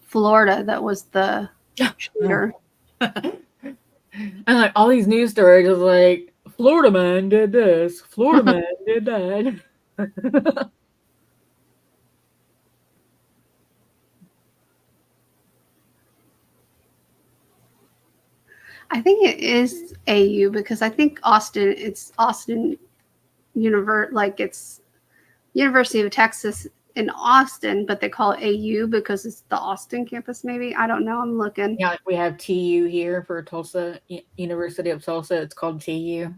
Florida that was the shooter. And like all these news stories is like, Florida man did this, Florida man did that. I think it is AU because I think Austin, it's Austin it's University of Texas in Austin, but they call it AU because it's the Austin campus, maybe. I don't know. I'm looking. Yeah, like we have TU here for Tulsa, University of Tulsa. It's called TU.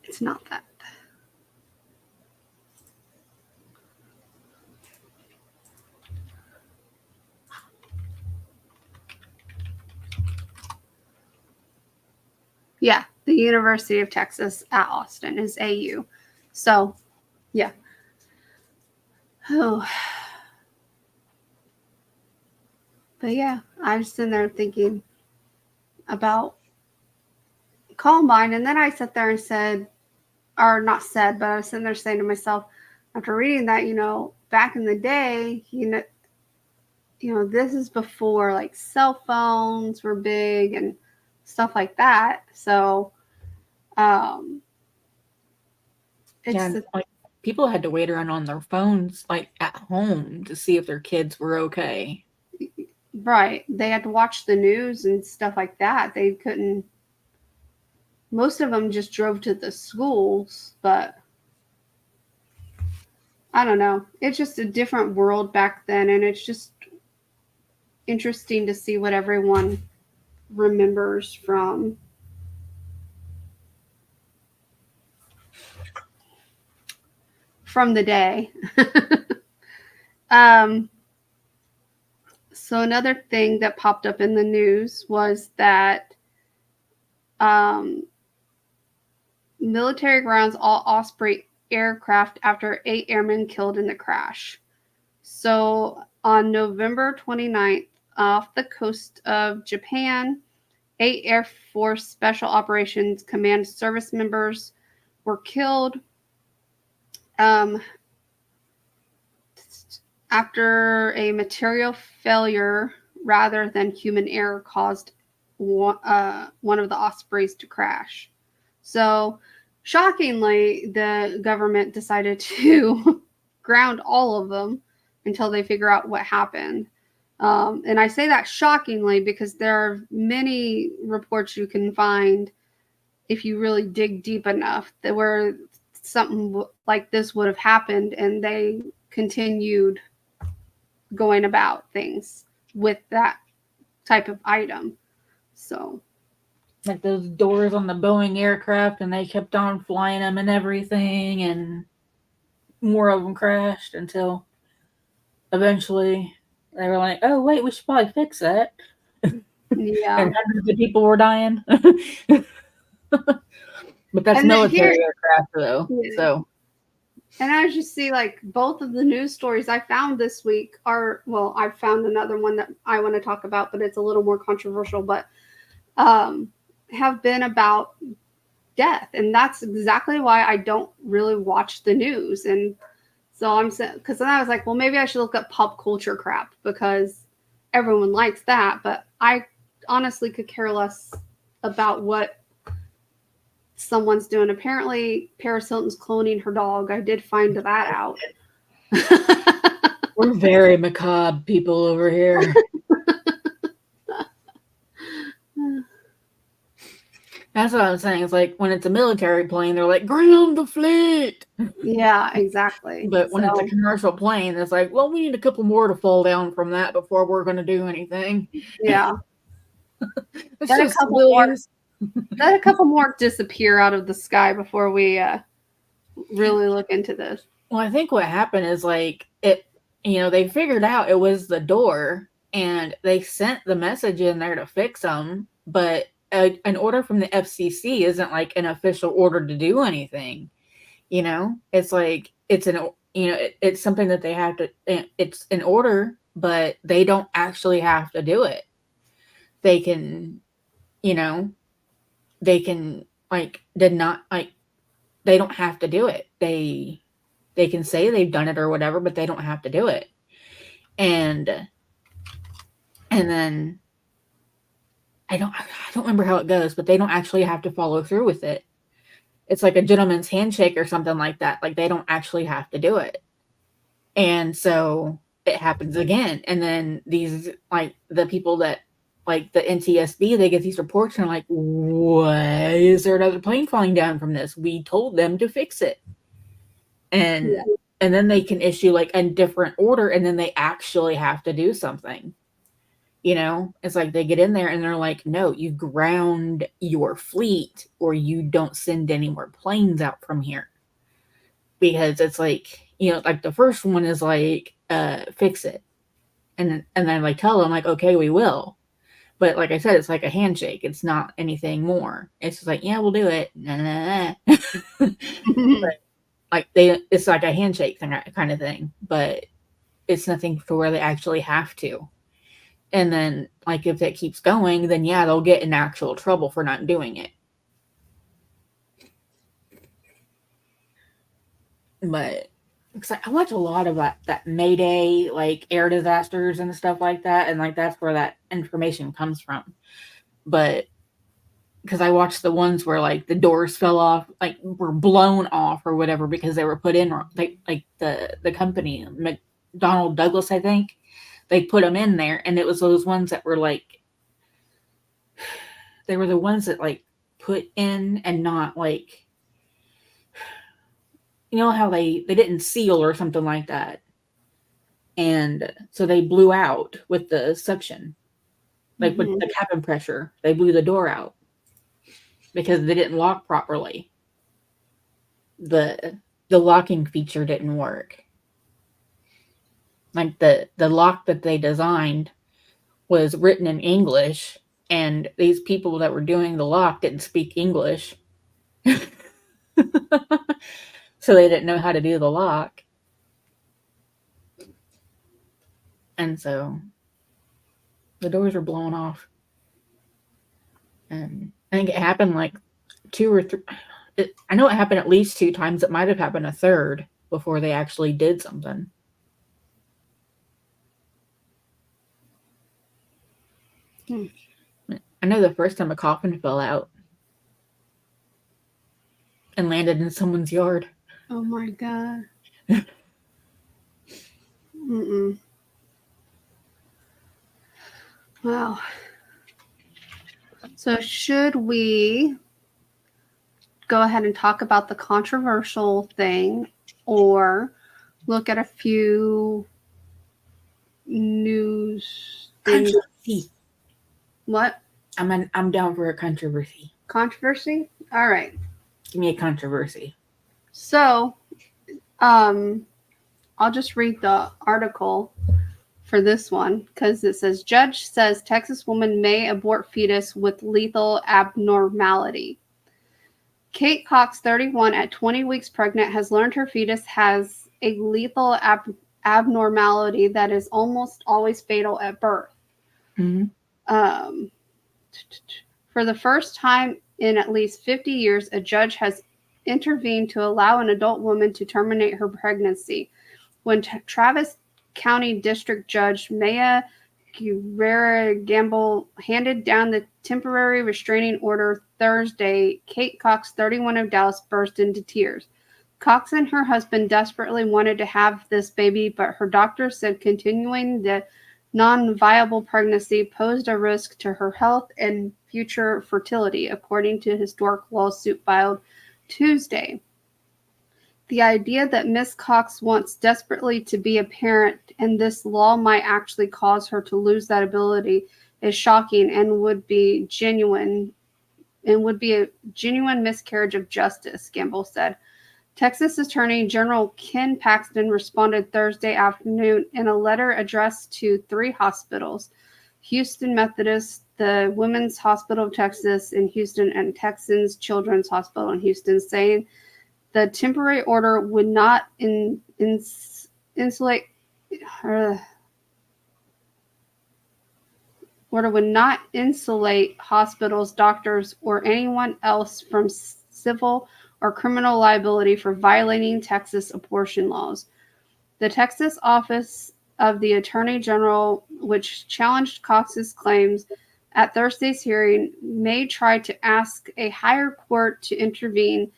It's not that. Yeah, the University of Texas at Austin is AU. So, yeah. Oh. But yeah, I was sitting there thinking about Columbine, and then I sat there and said, or not said, but I was sitting there saying to myself, after reading that, back in the day, this is before like cell phones were big and stuff like that. So, like people had to wait around on their phones, like at home, to see if their kids were okay. Right. They had to watch the news and stuff like that. They couldn't. Most of them just drove to the schools, but I don't know. It's just a different world back then, and it's just interesting to see what everyone remembers from the day. So another thing that popped up in the news was that military grounds all Osprey aircraft after 8 airmen killed in the crash. So on November 29th, off the coast of Japan, 8 Air Force Special Operations Command service members were killed after a material failure rather than human error caused one of the Ospreys to crash. So, shockingly, the government decided to ground all of them until they figure out what happened. And I say that shockingly because there are many reports you can find if you really dig deep enough that where something like this would have happened and they continued going about things with that type of item. So, like those doors on the Boeing aircraft, and they kept on flying them and everything, and more of them crashed until eventually they were like, "Oh wait, we should probably fix that." Yeah, and hundreds of people were dying. But that's military aircraft, though. Yeah. So, and as you see, like both of the news stories I found this week are, well, I found another one that I want to talk about, but it's a little more controversial, but have been about death. And that's exactly why I don't really watch the news. And so I'm saying, because then I was like, well, maybe I should look up pop culture crap because everyone likes that. But I honestly could care less about what someone's doing. Apparently, Paris Hilton's cloning her dog. I did find that out. We're very macabre people over here. That's what I'm saying. It's like when it's a military plane, they're like, ground the fleet. Yeah, exactly. But when it's a commercial plane, it's like, well, we need a couple more to fall down from that before we're going to do anything. Yeah. It's just civilians. Let a couple more disappear out of the sky before we really look into this. Well, I think what happened is like they figured out it was the door and they sent the message in there to fix them. But an order from the FCC isn't like an official order to do anything. It's like it's it's something that they have to. It's an order, but they don't actually have to do it. They can, they can they don't have to do it. They can say they've done it or whatever, but they don't have to do it. And then I don't remember how it goes, but they don't actually have to follow through with it. It's like a gentleman's handshake or something like that. Like they don't actually have to do it. And so it happens again. And then these, like the people that, like the NTSB, they get these reports and are like, why is there another plane falling down from this? We told them to fix it. And then they can issue like a different order and then they actually have to do something. It's like they get in there and they're like, no, you ground your fleet or you don't send any more planes out from here. Because it's like, like the first one is like, fix it. And then like tell them like, okay, we will. But like I said, it's like a handshake. It's not anything more. It's just like, yeah, we'll do it. Nah, nah, nah. But like it's like a handshake thing, kind of thing. But it's nothing for where they actually have to. And then, like, if it keeps going, then yeah, they'll get in actual trouble for not doing it. But because I watch a lot of that Mayday, like air disasters and stuff like that, and like that's where that information comes from. But because I watched the ones where like the doors fell off, like were blown off or whatever because they were put in wrong. Like the company McDonnell Douglas, I think, they put them in there, and it was those ones that were like they were the ones that like put in and not like, you know how they didn't seal or something like that, and so they blew out with the suction, like with the cabin pressure, they blew the door out because they didn't lock properly. The locking feature didn't work. Like the lock that they designed was written in English, and these people that were doing the lock didn't speak English. So they didn't know how to do the lock. And so the doors were blown off. And I think it happened like 2 or 3. I know it happened at least 2 times. It might have happened a third before they actually did something. I know the first time a coffin fell out and landed in someone's yard. Oh my God. Wow. So should we go ahead and talk about the controversial thing or look at a few news things? Controversy. What? I'm down for a controversy. Controversy? All right. Give me a controversy. So, I'll just read the article for this one because it says judge says Texas woman may abort fetus with lethal abnormality. Kate Cox, 31, at 20 weeks pregnant, has learned her fetus has a lethal abnormality that is almost always fatal at birth. Mm-hmm. For the first time in at least 50 years, a judge has intervened to allow an adult woman to terminate her pregnancy. When Travis County District Judge Maya Guerrera-Gamble handed down the temporary restraining order Thursday, Kate Cox, 31, of Dallas, burst into tears. Cox and her husband desperately wanted to have this baby, but her doctor said continuing the non-viable pregnancy posed a risk to her health and future fertility, according to a historic lawsuit filed Tuesday. The idea that Miss Cox wants desperately to be a parent and this law might actually cause her to lose that ability is shocking and would be a genuine miscarriage of justice, Gamble said. Texas Attorney General Ken Paxton responded Thursday afternoon in a letter addressed to 3 hospitals, Houston Methodist, the Women's Hospital of Texas in Houston, and Texans Children's Hospital in Houston, saying the temporary order would not insulate hospitals, doctors, or anyone else from civil or criminal liability for violating Texas abortion laws. The Texas Office of the Attorney General, which challenged Cox's claims at Thursday's hearing, may try to ask a higher court to intervene,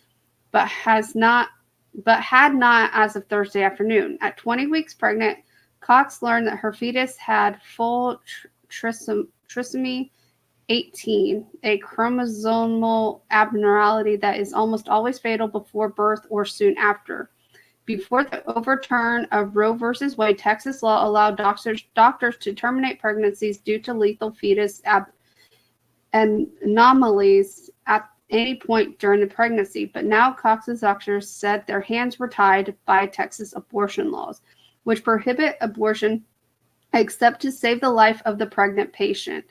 but had not as of Thursday afternoon. At 20 weeks pregnant, Cox learned that her fetus had full trisomy 18, a chromosomal abnormality that is almost always fatal before birth or soon after. Before the overturn of Roe v. Wade, Texas law allowed doctors to terminate pregnancies due to lethal fetus anomalies at any point during the pregnancy. But now Cox's doctors said their hands were tied by Texas abortion laws, which prohibit abortion except to save the life of the pregnant patient.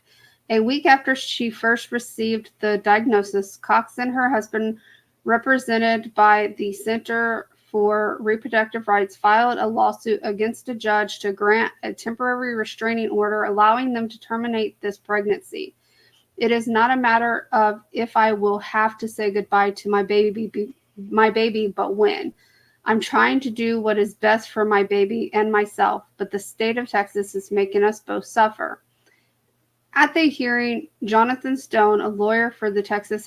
A week after she first received the diagnosis, Cox and her husband, represented by the Center for Reproductive Rights, filed a lawsuit against a judge to grant a temporary restraining order allowing them to terminate this pregnancy. It is not a matter of if I will have to say goodbye to my baby, but when. I'm trying to do what is best for my baby and myself, but the state of Texas is making us both suffer. At the hearing, Jonathan Stone, a lawyer for the Texas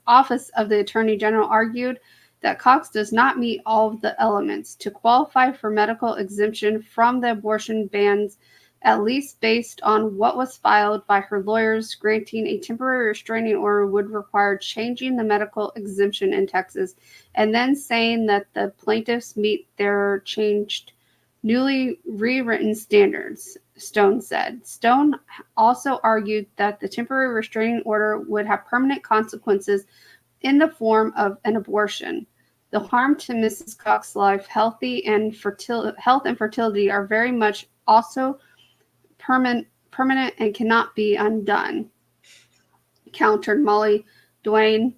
Office of the Attorney General, argued that Cox does not meet all of the elements to qualify for medical exemption from the abortion bans, at least based on what was filed by her lawyers. Granting a temporary restraining order would require changing the medical exemption in Texas, and then saying that the plaintiffs meet their changed, newly rewritten standards, Stone said. Stone also argued that the temporary restraining order would have permanent consequences in the form of an abortion. The harm to Mrs. Cox's life, health and fertility are very much also permanent and cannot be undone, countered Molly Duane,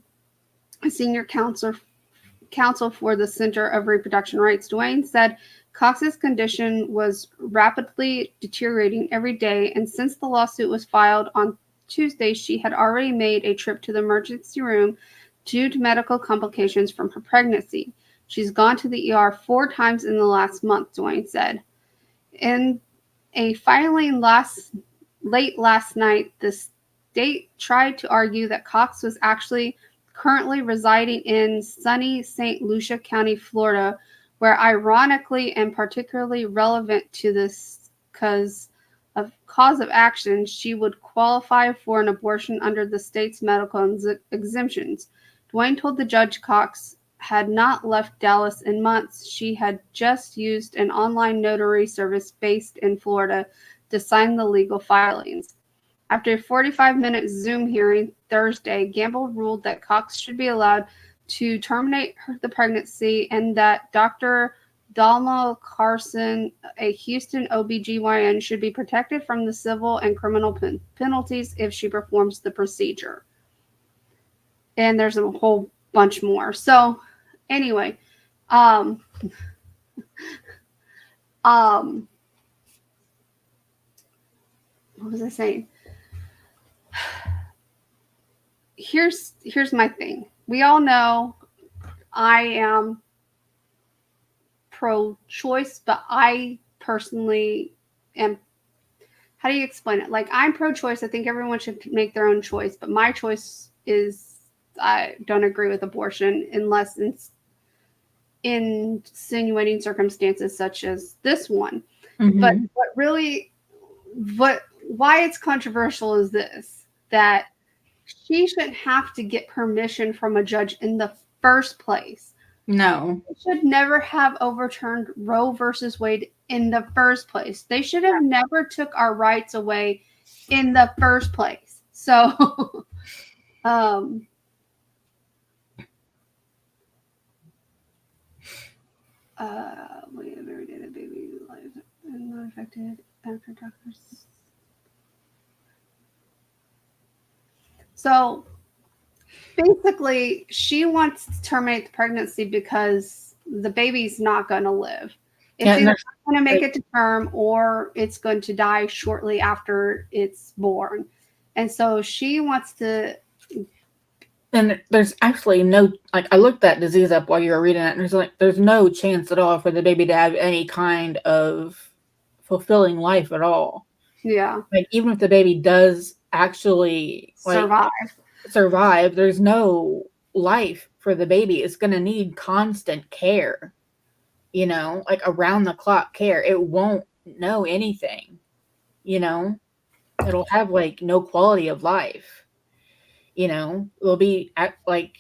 a senior counsel for the Center of Reproduction Rights. Duane said Cox's condition was rapidly deteriorating every day, and since the lawsuit was filed on Tuesday, she had already made a trip to the emergency room due to medical complications from her pregnancy. She's gone to the ER 4 times in the last month, Duane said. In a filing late last night, the state tried to argue that Cox was actually currently residing in sunny St. Lucia County, Florida, where ironically and particularly relevant to this cause of action, she would qualify for an abortion under the state's medical exemptions. Duane told the judge Cox had not left Dallas in months. She had just used an online notary service based in Florida to sign the legal filings. After a 45-minute Zoom hearing Thursday, Gamble ruled that Cox should be allowed to terminate the pregnancy and that Dr. Dalma Carson, a Houston OBGYN, should be protected from the civil and criminal penalties if she performs the procedure. And there's a whole bunch more. So anyway, what was I saying? Here's my thing. We all know I am pro-choice, but I personally am, how do you explain it? Like, I'm pro-choice. I think everyone should make their own choice, but my choice is I don't agree with abortion unless it's insinuating circumstances such as this one. Mm-hmm. But why it's controversial is this, that she shouldn't have to get permission from a judge in the first place. No. They should never have overturned Roe versus Wade in the first place. They should have never took our rights away in the first place. So, we have every day that baby life is not affected after doctors. So basically, she wants to terminate the pregnancy because the baby's not going to live. It's either not going to make it to term or it's going to die shortly after it's born. And so she wants to. And there's actually no, like, I looked that disease up while you were reading it, and there's no chance at all for the baby to have any kind of fulfilling life at all. Yeah. Like, even if the baby does actually survive, there's no life for the baby. It's going to need constant care, like around the clock care. It won't know anything, it'll have like no quality of life. It'll be like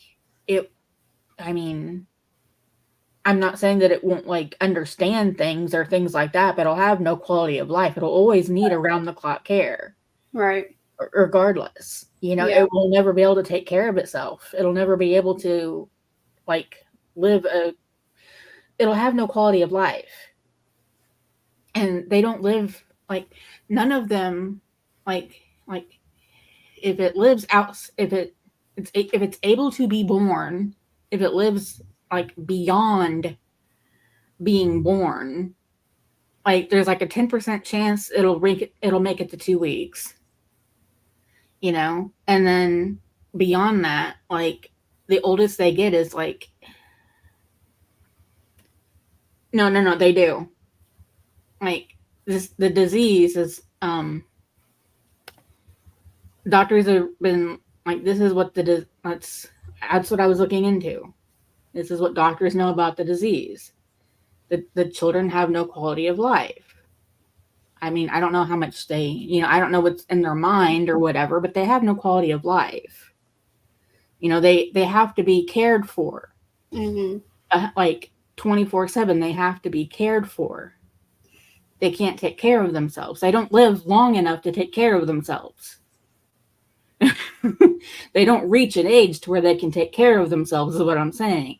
it. I mean, I'm not saying that it won't like understand things or things like that, but it'll have no quality of life. It'll always need around the clock care. Right. Regardless, It will never be able to take care of itself. It'll never be able to like it'll have no quality of life. And they don't live, like, none of them like if it lives out, if it's able to be born, if it lives like beyond being born, like there's like a 10% chance it'll make it to 2 weeks, and then beyond that, like the oldest they get is like no, they do. Like the disease is doctors have been like, this is what that's what I was looking into. This is what doctors know about the disease. The children have no quality of life. I mean, I don't know how much I don't know what's in their mind or whatever, but they have no quality of life. They have to be cared for. Mm-hmm. Like 24/7, they have to be cared for. They can't take care of themselves. They don't live long enough to take care of themselves. They don't reach an age to where they can take care of themselves, is what I'm saying.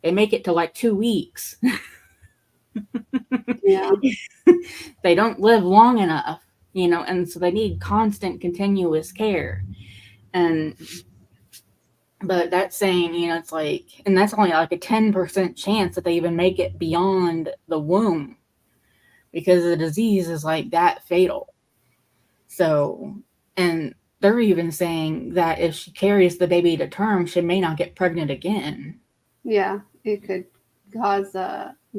They make it to like 2 weeks. Yeah. They don't live long enough, and so they need constant, continuous care. But that's saying, it's like, and that's only like a 10% chance that they even make it beyond the womb, because the disease is like that fatal. So, and they're even saying that if she carries the baby to term, she may not get pregnant again. Yeah, it could cause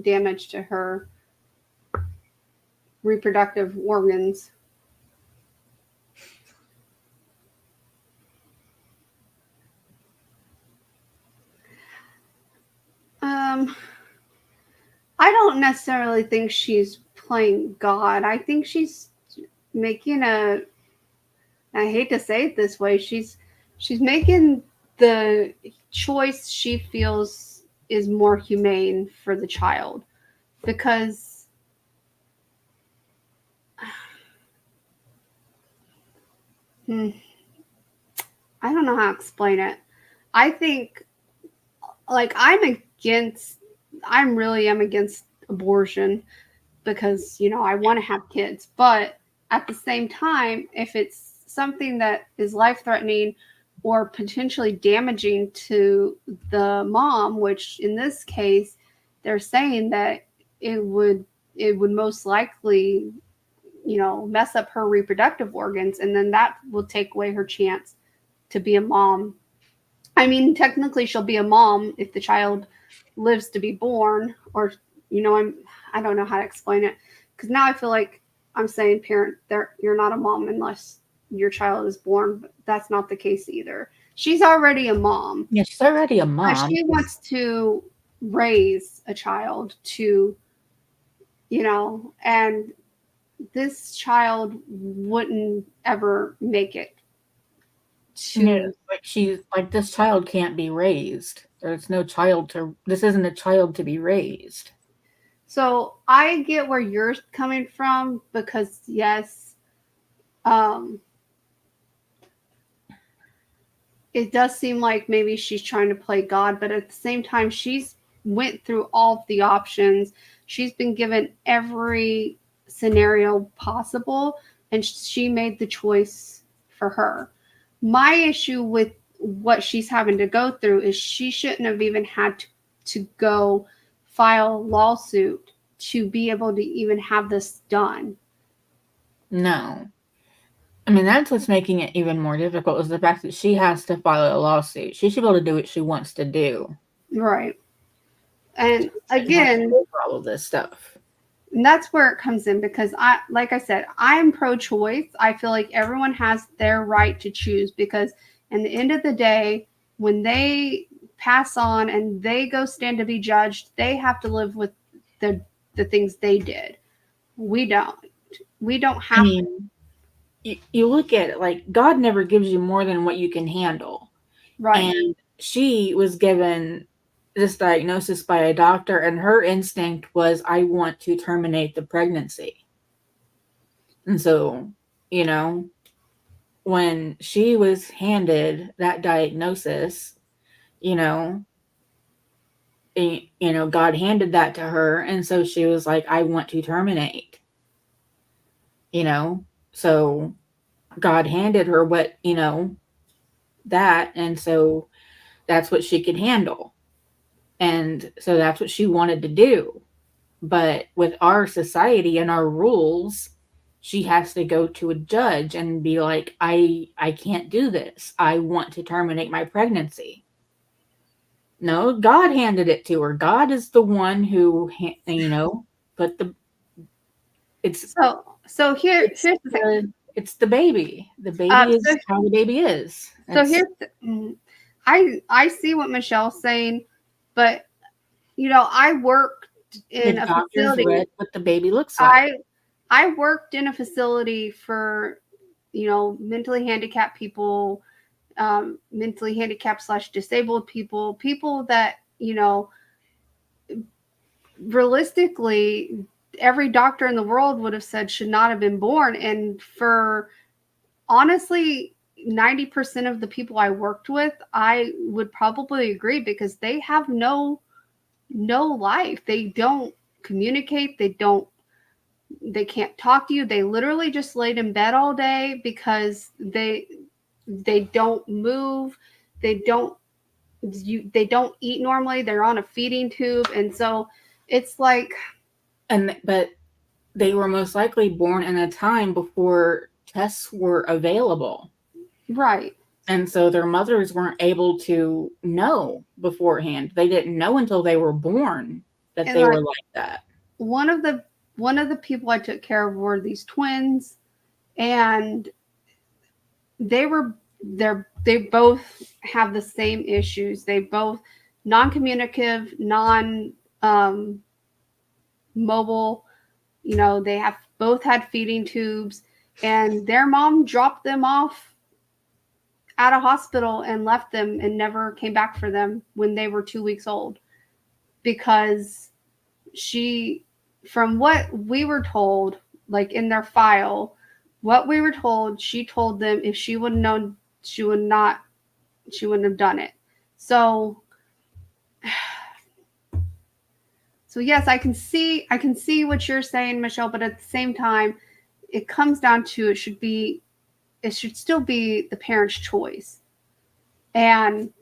damage to her reproductive organs. I don't necessarily think she's playing God. I think she's making I hate to say it this way, she's making the choice she feels is more humane for the child, because I don't know how to explain it. I think, like, I really am against abortion, because I want to have kids, but at the same time, if it's something that is life threatening or potentially damaging to the mom, which in this case they're saying that it would most likely mess up her reproductive organs, and then that will take away her chance to be a mom. I mean, technically she'll be a mom if the child lives to be born, or I don't know how to explain it, because now I feel like I'm saying parent there, you're not a mom unless your child is born, but that's not the case either. She's already a mom. Yeah, she's already a But mom. she wants to raise a child to, and this child wouldn't ever make it to. Yeah, like this child can't be raised. This isn't a child to be raised. So I get where you're coming from, because yes, it does seem like maybe she's trying to play God, but at the same time, she's went through all of the options. She's been given every scenario possible, and she made the choice for her. My issue with what she's having to go through is she shouldn't have even had to go file a lawsuit to be able to even have this done. No. I mean, that's what's making it even more difficult, is the fact that she has to file a lawsuit. She should be able to do what she wants to do. Right. And again, for all of this stuff. And that's where it comes in, because like I said, I am pro-choice. I feel like everyone has their right to choose, because in the end of the day, when they pass on and they go stand to be judged, they have to live with the things they did. We don't have to. You look at it like, God never gives you more than what you can handle. Right. And she was given this diagnosis by a doctor, and her instinct was, I want to terminate the pregnancy. And so, when she was handed that diagnosis, God handed that to her, and so she was like, I want to terminate. So God handed her what, that, and so that's what she could handle. And so that's what she wanted to do. But with our society and our rules, she has to go to a judge and be like, I can't do this. I want to terminate my pregnancy. No, God handed it to her. God is the one who, but it's Here's the thing. It's the baby. The baby is how the baby is. I see what Michelle's saying, but I worked in a facility. Read what the baby looks like. I worked in a facility for mentally handicapped people, mentally handicapped / disabled people that realistically every doctor in the world would have said should not have been born. And for honestly 90% of the people I worked with, I would probably agree, because they have no life. They don't communicate. They can't talk to you. They literally just laid in bed all day because they don't move. They don't eat normally. They're on a feeding tube. And so it's like, but they were most likely born in a time before tests were available. Right. And so their mothers weren't able to know beforehand. They didn't know until they were born that they were like that. One of the people I took care of were these twins, and they both have the same issues. They both non-communicative, mobile. They both had feeding tubes, and their mom dropped them off at a hospital and left them and never came back for them when they were 2 weeks old, because from what we were told, like in their file, what we were told, she told them if she would have known, she wouldn't have done it. So yes, I can see what you're saying, Michelle, but at the same time, it comes down to it should still be the parent's choice. And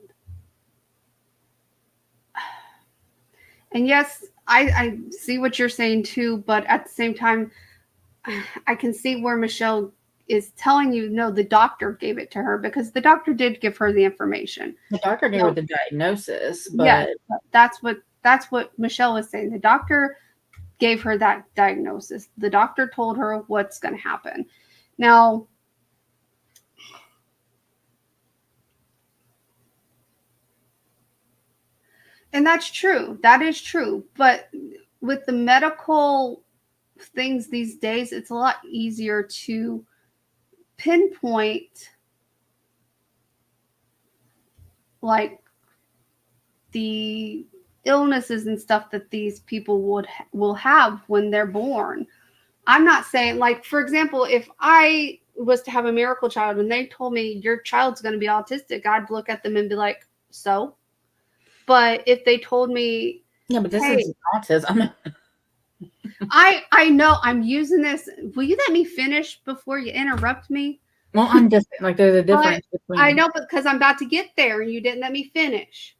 yes, I see what you're saying too, but at the same time, I can see where Michelle is telling you, no, the doctor gave it to her, because the doctor did give her the information. The doctor gave her the diagnosis, but yeah, that's what Michelle was saying. The doctor gave her that diagnosis. The doctor told her what's going to happen. Now, and that's true. That is true. But with the medical things these days, it's a lot easier to pinpoint like the illnesses and stuff that these people will have when they're born. I'm not saying, like, for example, if I was to have a miracle child and they told me your child's going to be autistic, I'd look at them and be like, so? But if they told me, yeah, but this is autism. I know, I'm using this. Will you let me finish before you interrupt me? Well, I'm just like, there's a difference between. I know, because I'm about to get there and you didn't let me finish.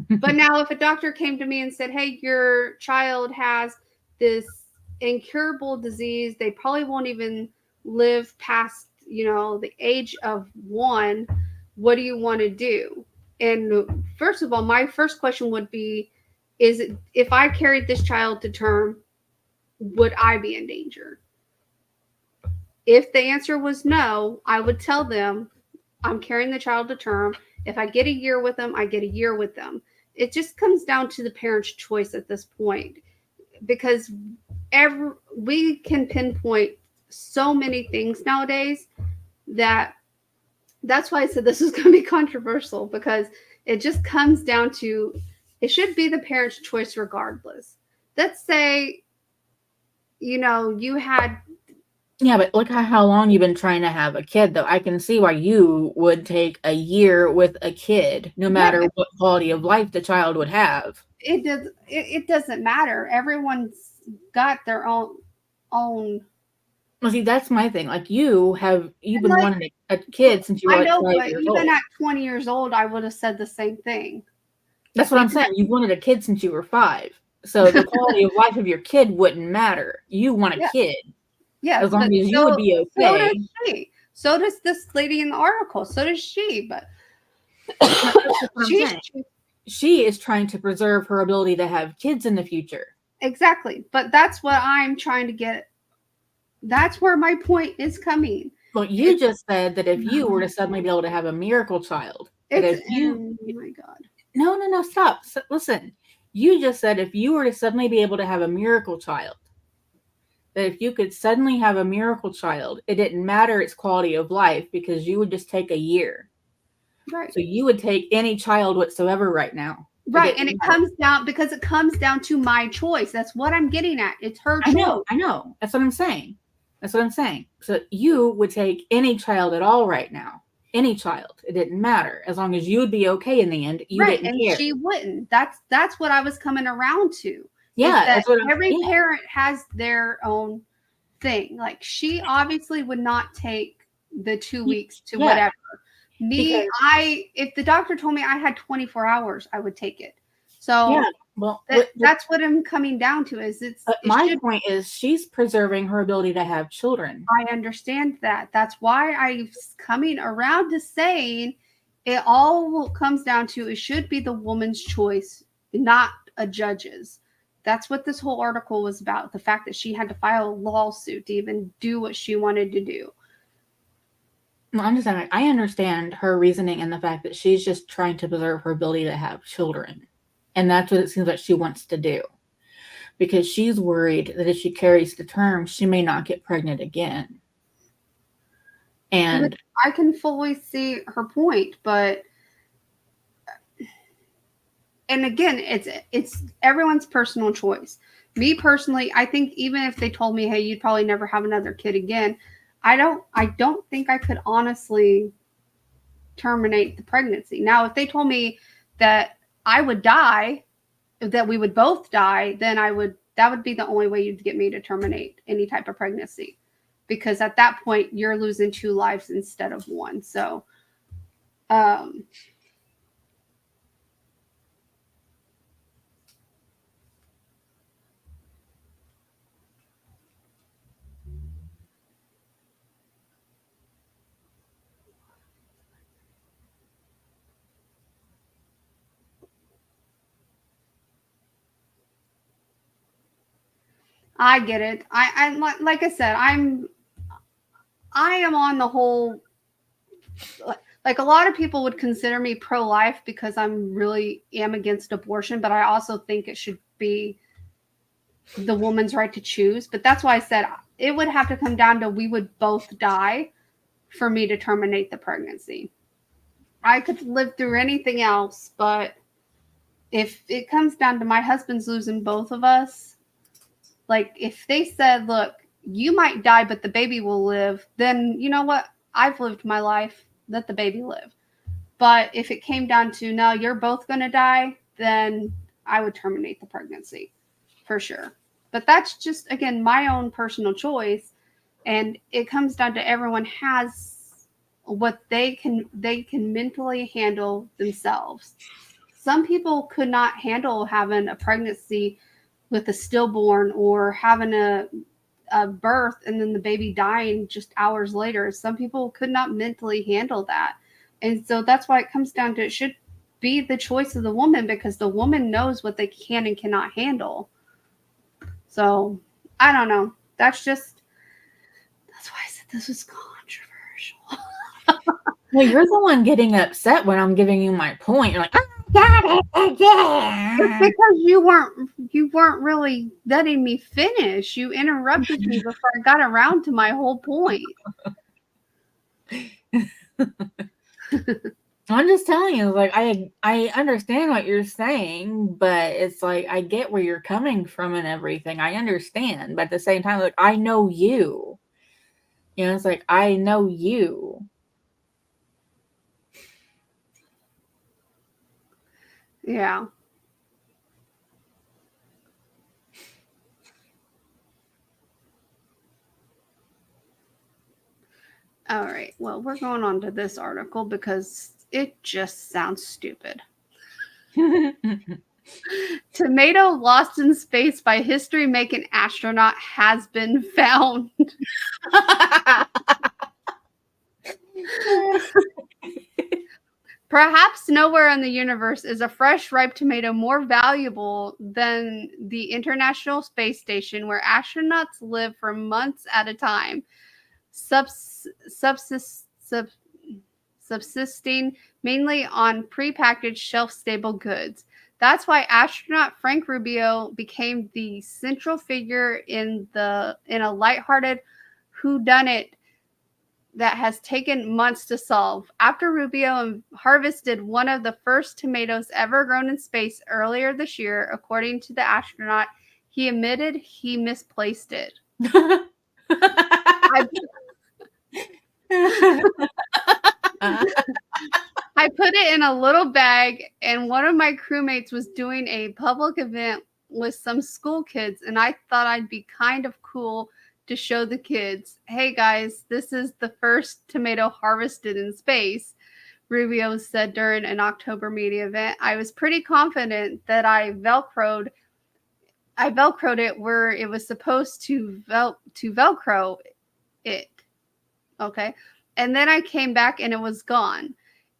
But now if a doctor came to me and said, hey, your child has this incurable disease, they probably won't even live past, the age of 1. What do you want to do? And first of all, my first question would be, if I carried this child to term, would I be in danger? If the answer was no, I would tell them I'm carrying the child to term. If I get a year with them, I get a year with them. It just comes down to the parent's choice at this point, because we can pinpoint so many things nowadays that's why I said this is going to be controversial, because it just comes down to, it should be the parent's choice regardless. Let's say, you had. Yeah, but look at how long you've been trying to have a kid, though. I can see why you would take a year with a kid, no matter what quality of life the child would have. It doesn't matter. Everyone's got their own Well, see, that's my thing. Like you've been Like, wanting a kid since you were I like know, 5 but years even old. at 20 years old, I would have said the same thing. That's what I'm saying. You've wanted a kid since you were 5. So the quality of life of your kid wouldn't matter. You want a Yeah. kid. Yes, As long but as you would be so does okay. she. So does this lady in the article. So does she. But That's what I'm she's saying. She is trying to preserve her ability to have kids in the future. exactly. But that's what I'm trying to get. That's where my point is coming. Well, you just said that if you were to suddenly be able to have a miracle child, that It's if you oh my god. no, stop. Listen. You just said if you were to suddenly be able to have a miracle child, that if you could suddenly have a miracle child, it didn't matter its quality of life because you would just take a year. Right. So you would take any child whatsoever right now. Right. And it comes down to my choice. That's what I'm getting at. It's her choice. I know. That's what I'm saying. So you would take any child at all right now. Any child. It didn't matter. As long as you would be okay in the end, you Right. didn't And care. she wouldn't. That's what I was coming around to. Yeah, Is that that's what every parent has their own thing. Like she obviously would not take the 2 weeks to whatever. Me, if the doctor told me I had 24 hours, I would take it. So well, that's what I'm coming down to is my point is she's preserving her ability to have children. I understand that. That's why I'm coming around to saying it all comes down to it should be the woman's choice, not a judge's. That's what this whole article was about. The fact that she had to file a lawsuit to even do what she wanted to do. Well, I'm just saying, I understand her reasoning and the fact that she's just trying to preserve her ability to have children. And that's what it seems like she wants to do. Because she's worried that if she carries to term, she may not get pregnant again. And I can fully see her point, but and again, it's everyone's personal choice. Me personally, I think even if they told me, "Hey, you'd probably never have another kid again," I don't think I could honestly terminate the pregnancy. Now, if they told me that I would die, that we would both die, then that would be the only way you'd get me to terminate any type of pregnancy. Because at that point you're losing 2 lives instead of 1. So I get it. I like I said, I am on the whole, like a lot of people would consider me pro-life because I'm really am against abortion, but I also think it should be the woman's right to choose. But that's why I said it would have to come down to we would both die for me to terminate the pregnancy. I could live through anything else, but if it comes down to my husband's losing both of us, like if they said, look, you might die, but the baby will live, then you know what? I've lived my life. Let the baby live. But if it came down to, no, you're both going to die, then I would terminate the pregnancy for sure. But that's just, again, my own personal choice. And it comes down to everyone has what they can mentally handle themselves. Some people could not handle having a pregnancy with a stillborn or having a birth and then the baby dying just hours later. Some people could not mentally handle that. And so that's why it comes down to it should be the choice of the woman because the woman knows what they can and cannot handle. So I don't know. That's why I said this was controversial. well, you're the one getting upset when I'm giving you my point. You're like, I got it again. It's because you weren't really letting me finish. You interrupted me before I got around to my whole point. I'm just telling you, like I understand what you're saying, but it's like I get where you're coming from and everything. I understand, but at the same time, like I know you. You know, it's like I know you. Yeah. All right. Well, we're going on to this article because it just sounds stupid. Tomato lost in space by history-making astronaut has been found. Perhaps nowhere in the universe is a fresh, ripe tomato more valuable than the International Space Station, where astronauts live for months at a time, subsisting mainly on prepackaged, shelf-stable goods. That's why astronaut Frank Rubio became the central figure in a lighthearted whodunit that has taken months to solve. After Rubio harvested one of the first tomatoes ever grown in space earlier this year, according to the astronaut, he admitted he misplaced it. I put it in a little bag, and one of my crewmates was doing a public event with some school kids, and I thought I'd be kind of cool to show the kids, hey guys, this is the first tomato harvested in space, Rubio said during an October media event. I was pretty confident that I velcroed it where it was supposed to velcro it. Okay. And then I came back and it was gone.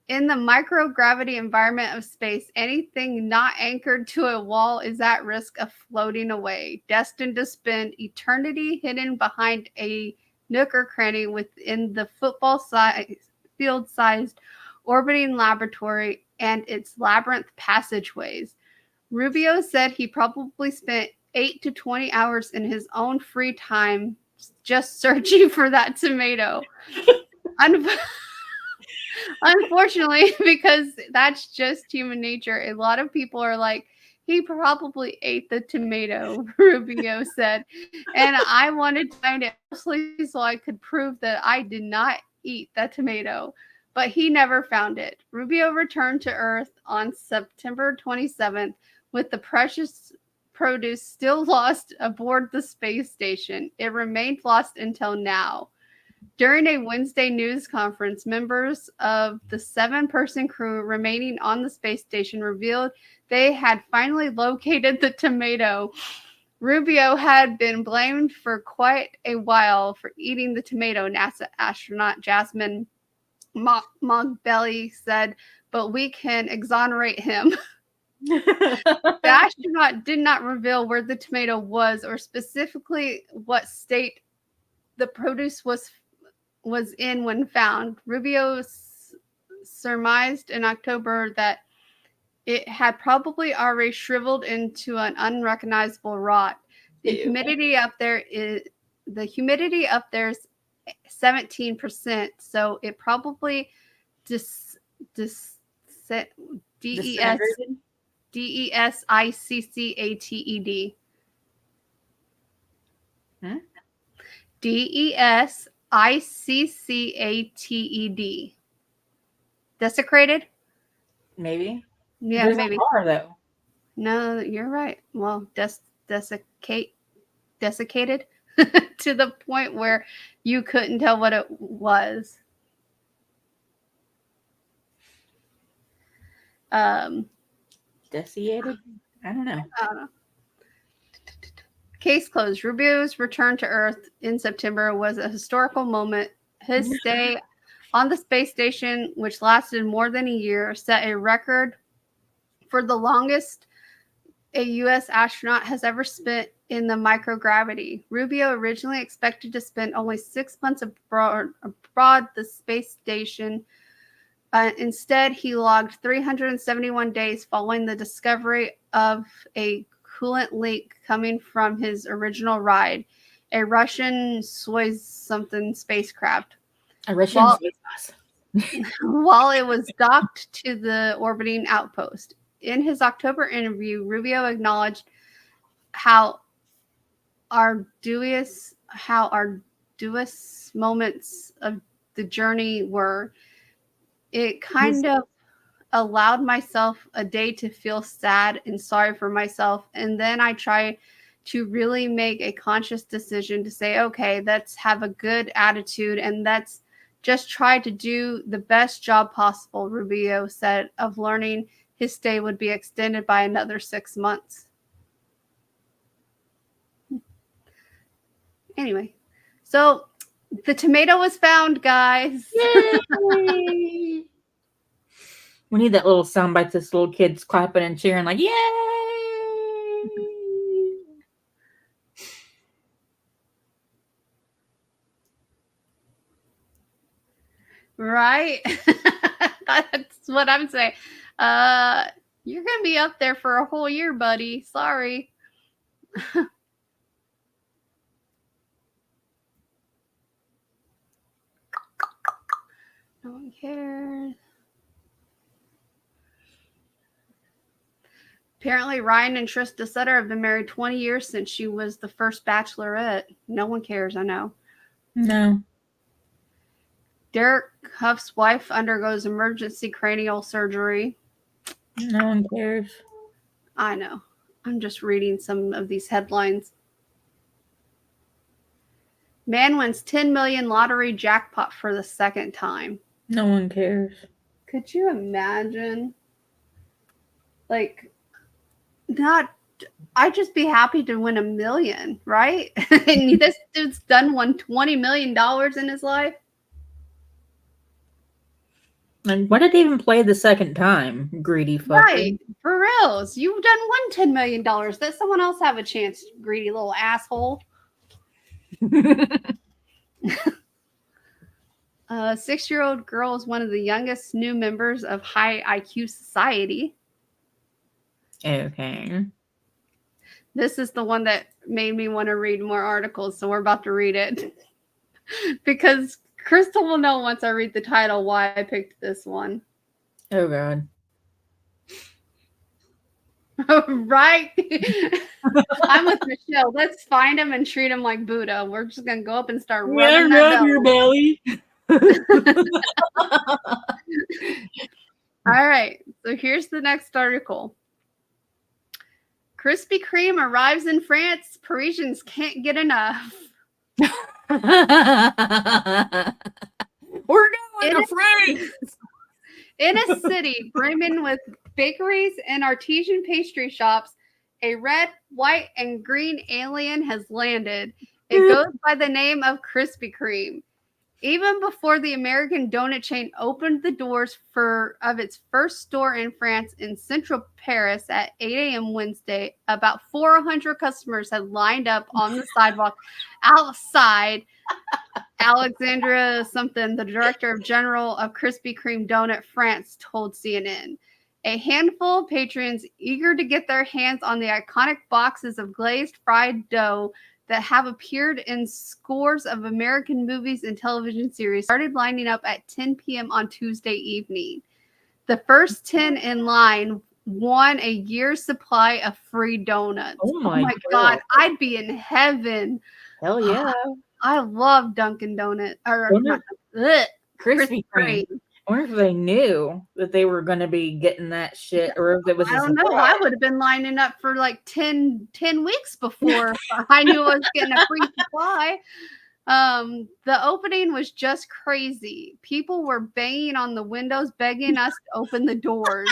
In the microgravity environment of space, anything not anchored to a wall is at risk of floating away, destined to spend eternity hidden behind a nook or cranny within the field-sized orbiting laboratory and its labyrinth passageways. Rubio said he probably spent 8 to 20 hours in his own free time just searching for that tomato. Unfortunately, because that's just human nature, a lot of people are like, he probably ate the tomato, Rubio said. And I wanted to find it mostly so I could prove that I did not eat that tomato. But he never found it. Rubio returned to Earth on September 27th with the precious produce still lost aboard the space station. It remained lost until now. During a Wednesday news conference, members of the 7-person crew remaining on the space station revealed they had finally located the tomato. Rubio had been blamed for quite a while for eating the tomato, NASA astronaut Jasmine Mogbelli said, but we can exonerate him. The astronaut did not reveal where the tomato was or specifically what state the produce was in when found. Rubio surmised in October that it had probably already shriveled into an unrecognizable rot. The humidity up there is 17%, so it probably DESICCATED. DESICCATED. Desecrated? Maybe. Yeah, there's maybe. No R, though. No, you're right. Well, desiccated to the point where you couldn't tell what it was. Desiccated? I don't know. Case closed. Rubio's return to Earth in September was a historical moment. His stay on the space station, which lasted more than a year, set a record for the longest a U.S. astronaut has ever spent in the microgravity. Rubio originally expected to spend only 6 months abroad the space station. Instead, he logged 371 days following the discovery of a coolant leak coming from his original ride, a Russian Soyuz something spacecraft. A Russian Soyuz. While it was docked to the orbiting outpost. In his October interview, Rubio acknowledged how arduous moments of the journey were. It kind of allowed myself a day to feel sad and sorry for myself. And then I try to really make a conscious decision to say, okay, let's have a good attitude and let's Just tried to do the best job possible, Rubio said of learning his stay would be extended by another 6 months. Anyway, so the tomato was found, guys. Yay! We need that little soundbite, this little kid's clapping and cheering like, yay! Right? That's what I'm saying. You're going to be up there for a whole year, buddy. Sorry. No one cares. Apparently, Ryan and Trista Sutter have been married 20 years since she was the first bachelorette. No one cares, I know. No. Derek Huff's wife undergoes emergency cranial surgery. No one cares. I know. I'm just reading some of these headlines. Man wins 10 million lottery jackpot for the second time. No one cares. Could you imagine? Like, I'd just be happy to win $1 million, right? And this dude's won $20 million in his life. And why did they even play the second time? Greedy fucker. Right, for reals. You've won $10 million. Let someone else have a chance, greedy little asshole. A 6-year-old girl is one of the youngest new members of High IQ Society. Okay. This is the one that made me want to read more articles, so we're about to read it. Because Crystal will know once I read the title why I picked this one. Oh, God. Right? I'm with Michelle. Let's find him and treat him like Buddha. We're just going to go up and start rubbing that belly. Your belly. All right. So here's the next article. Krispy Kreme arrives in France. Parisians can't get enough. We're going to France. In a city brimming with bakeries and artisan pastry shops, a red, white, and green alien has landed. It goes by the name of Krispy Kreme. Even before the American donut chain opened the doors of its first store in France in central Paris at 8 a.m. Wednesday, about 400 customers had lined up on the sidewalk outside. Alexandra something, the director general of Krispy Kreme Donut France, told CNN. A handful of patrons eager to get their hands on the iconic boxes of glazed fried dough that have appeared in scores of American movies and television series started lining up at 10 p.m. on Tuesday evening. The first 10 in line won a year's supply of free donuts. Oh my God. I'd be in heaven. Hell yeah. I love Dunkin' Donuts. Krispy Kreme. I wonder if they knew that they were going to be getting that shit, or if it was. I don't know. I would have been lining up for like 10 weeks before I knew I was getting a free supply. The opening was just crazy. People were banging on the windows, begging us to open the doors.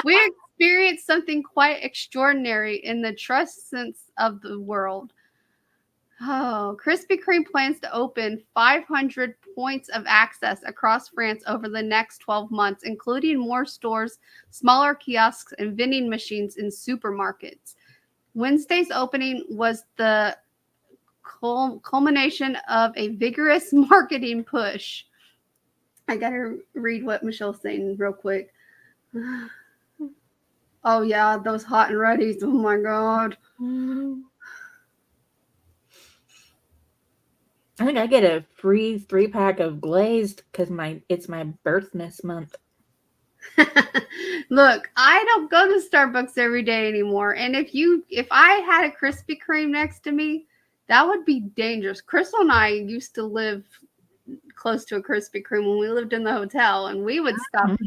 We experienced something quite extraordinary in the trust sense of the world. Oh, Krispy Kreme plans to open 500 points of access across France over the next 12 months, including more stores, smaller kiosks, and vending machines in supermarkets. Wednesday's opening was the culmination of a vigorous marketing push. I gotta read what Michelle's saying real quick. Oh, yeah, those hot and readies. Oh, my God. I think I get a free 3-pack of glazed because it's my birthmas month. Look, I don't go to Starbucks every day anymore. And if I had a Krispy Kreme next to me, that would be dangerous. Crystal and I used to live close to a Krispy Kreme when we lived in the hotel, and we would stop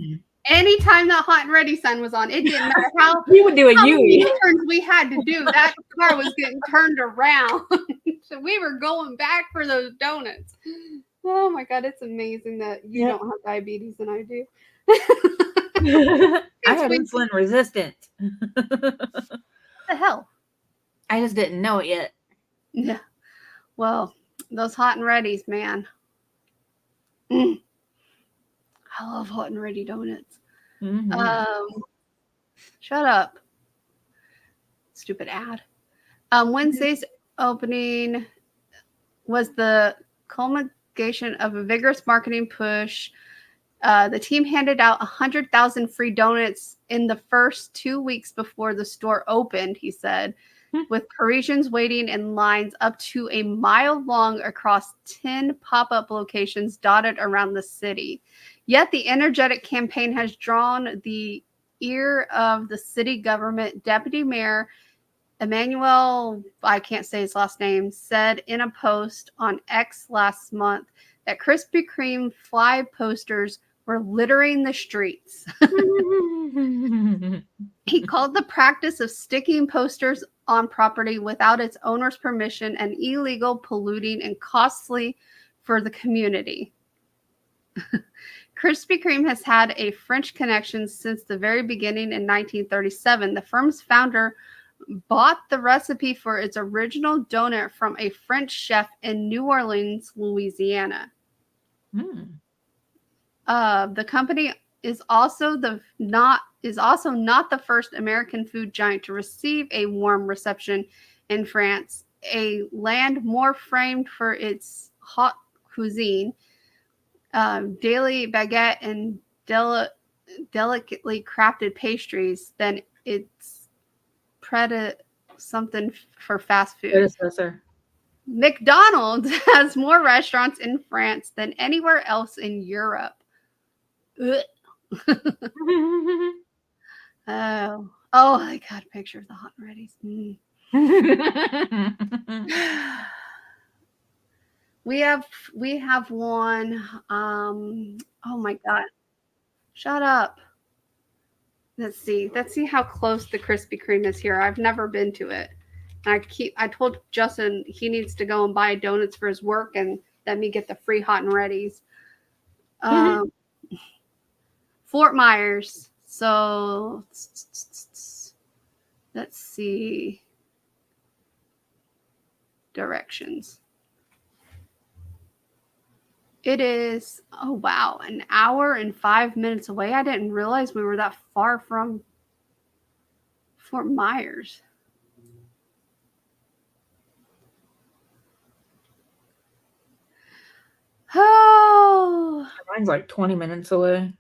anytime that hot and ready sign was on. It didn't matter how we would do a U turns we had to do. That car was getting turned around. So we were going back for those donuts. Oh my god, it's amazing that you Yep. don't have diabetes and I do. I have weird. insulin resistant. What the hell? I just didn't know it yet. Yeah. Well, those hot and readies, man. Mm. I love hot and ready donuts. Mm-hmm. Shut up. Stupid ad. Wednesday's opening was the culmination of a vigorous marketing push. The team handed out 100,000 free donuts in the first 2 weeks before the store opened, he said, with Parisians waiting in lines up to a mile long across 10 pop-up locations dotted around the city. Yet the energetic campaign has drawn the ear of the city government. Deputy Mayor Emmanuel, I can't say his last name, said in a post on X last month that Krispy Kreme fly posters were littering the streets. He called the practice of sticking posters on property without its owner's permission an illegal, polluting, and costly for the community. Krispy Kreme has had a French connection since the very beginning in 1937. The firm's founder bought the recipe for its original donut from a French chef in New Orleans, Louisiana. The company is also not the first American food giant to receive a warm reception in France, a land more famed for its hot cuisine, daily baguette, and delicately crafted pastries than its something for fast food. Predecessor. McDonald's has more restaurants in France than anywhere else in Europe. Oh, I got a picture of the hot and ready's. We have one. Oh my god, shut up. Let's see how close the Krispy Kreme is here. I've never been to it. I told Justin he needs to go and buy donuts for his work and let me get the free hot and ready's. Fort Myers. So let's see. Directions. It is, oh wow, an hour and 5 minutes away. I didn't realize we were that far from Fort Myers. Oh, mine's like 20 minutes away.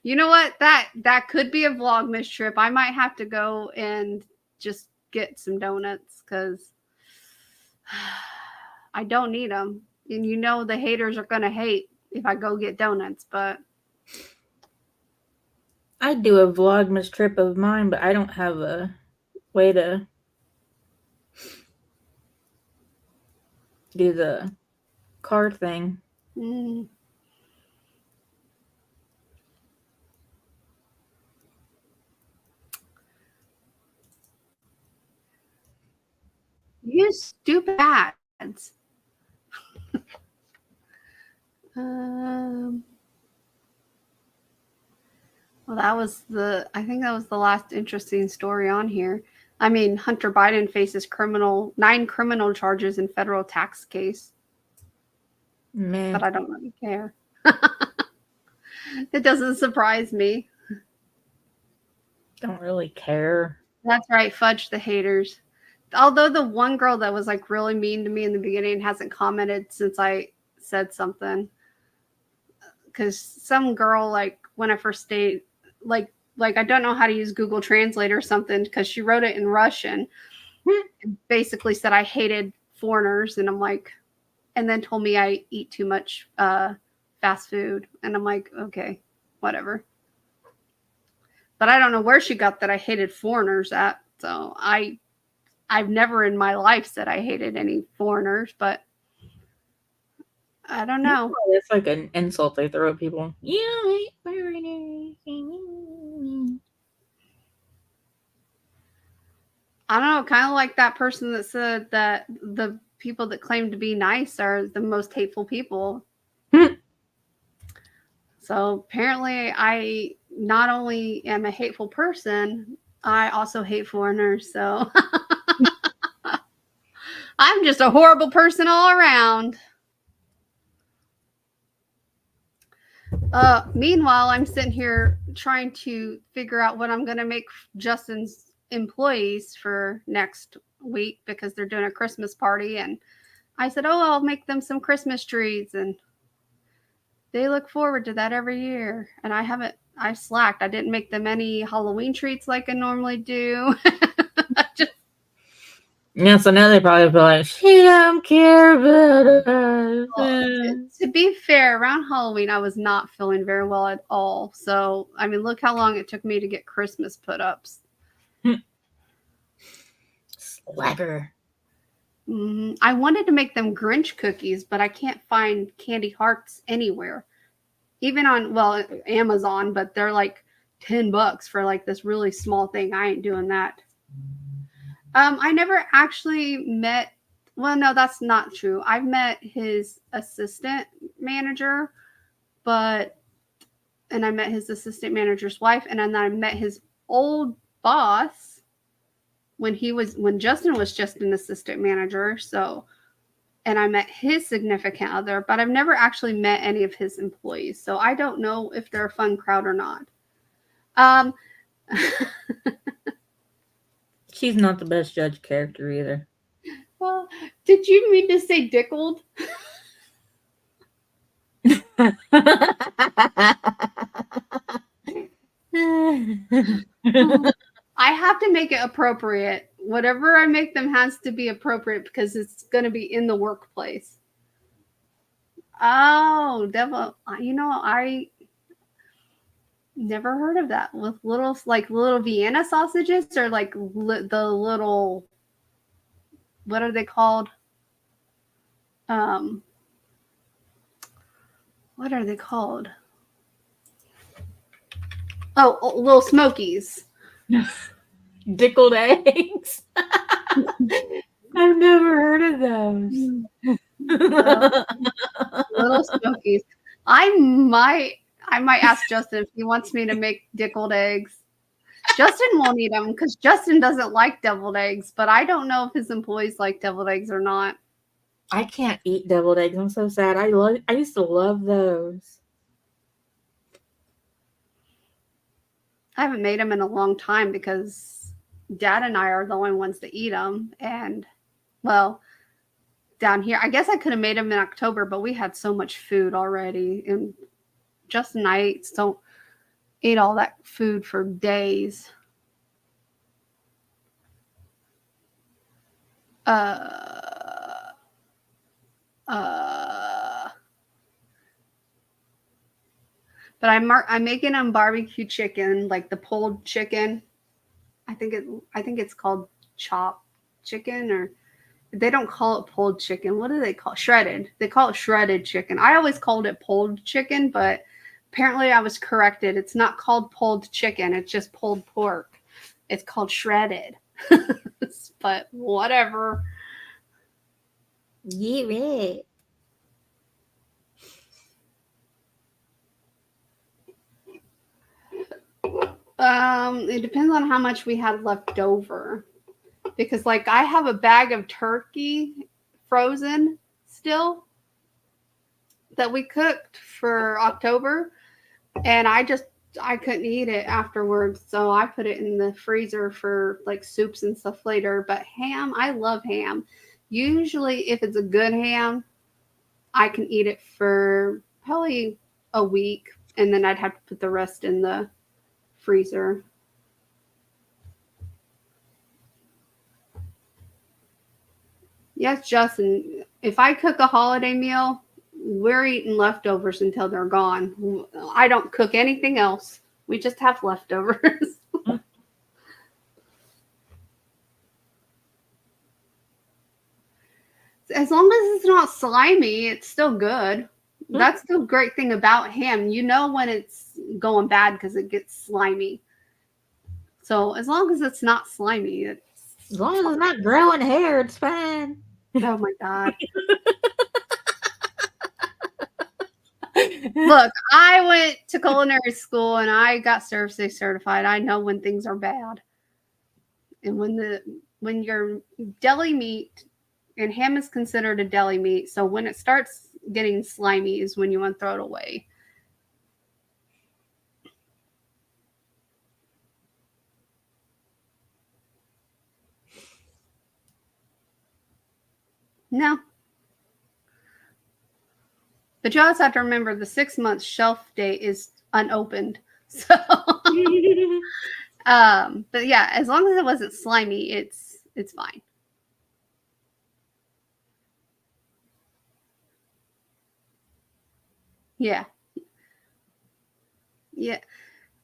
You know what? That could be a Vlogmas trip. I might have to go and just get some donuts because I don't need them. And you know the haters are going to hate if I go get donuts, but I'd do a Vlogmas trip of mine, but I don't have a way to do the car thing. You stupid ads. Well, I think that was the last interesting story on here. I mean, Hunter Biden faces 9 criminal charges in federal tax case. Man. But I don't really care. It doesn't surprise me. Don't really care. That's right, fudge the haters. Although the one girl that was like really mean to me in the beginning hasn't commented since I said something. Because some girl, like when I first stayed, like I don't know how to use Google Translate or something because she wrote it in Russian. And basically said I hated foreigners, and I'm like, and then told me I eat too much fast food, and I'm like, okay, whatever. But I don't know where she got that I hated foreigners at. So I've never in my life said I hated any foreigners, but I don't know. It's like an insult they throw at people. You hate foreigners. I don't know, kind of like that person that said that people that claim to be nice are the most hateful people. So apparently I not only am a hateful person, I also hate foreigners. So I'm just a horrible person all around. Meanwhile, I'm sitting here trying to figure out what I'm going to make Justin's employees for next week because they're doing a Christmas party. And I said, oh, I'll make them some Christmas trees. And they look forward to that every year. And I slacked. I didn't make them any Halloween treats like I normally do. Yeah, so now they probably feel like, she don't care about us. Well, to be fair, around Halloween, I was not feeling very well at all. So, I mean, look how long it took me to get Christmas put-ups. Slacker. I wanted to make them Grinch cookies, but I can't find candy hearts anywhere. Even on, well, Amazon, but they're like $10 for like this really small thing. I ain't doing that. I never actually met, well, no, that's not true. I've met his assistant manager, and I met his assistant manager's wife, and then I met his old boss when Justin was just an assistant manager. So, and I met his significant other, but I've never actually met any of his employees. So I don't know if they're a fun crowd or not. She's not the best judge character either. Well, did you mean to say dickled? I have to make it appropriate. Whatever I make them has to be appropriate because it's going to be in the workplace. Oh, devil. I never heard of that. With little Vienna sausages or like the little, what are they called? What are they called? Oh, little Smokies. Dickled eggs. I've never heard of those. Little Smokies. I might ask Justin if he wants me to make dickled eggs. Justin won't eat them because Justin doesn't like deviled eggs, but I don't know if his employees like deviled eggs or not. I can't eat deviled eggs. I'm so sad. I used to love those. I haven't made them in a long time because Dad and I are the only ones that eat them. And, well, down here, I guess I could have made them in October, but we had so much food already. And Justin and I ate all that food for days. But I'm making them barbecue chicken, like the pulled chicken. I think it's called chopped chicken, or they don't call it pulled chicken. What do they call it? Shredded? They call it shredded chicken. I always called it pulled chicken, but apparently I was corrected. It's not called pulled chicken. It's just pulled pork. It's called shredded. But whatever. Yeah, right. It depends on how much we had left over. Because like I have a bag of turkey frozen still that we cooked for October, and I couldn't eat it afterwards, so I put it in the freezer for like soups and stuff later. But ham, I love ham. Usually if it's a good ham, I can eat it for probably a week, and then I'd have to put the rest in the freezer. Yes, Justin, if I cook a holiday meal, we're eating leftovers until they're gone. I don't cook anything else. We just have leftovers. As long as it's not slimy, it's still good. That's the great thing about ham. You know when it's going bad because it gets slimy. So as long as it's not slimy, as long as it's not growing hair, it's fine. Oh my God. Look, I went to culinary school and I got CervSafe certified. I know when things are bad. And when your deli meat, and ham is considered a deli meat, so when it starts getting slimy is when you want to throw it away. No. But you also have to remember the 6 month shelf date is unopened. So but yeah, as long as it wasn't slimy, it's fine. Yeah. Yeah.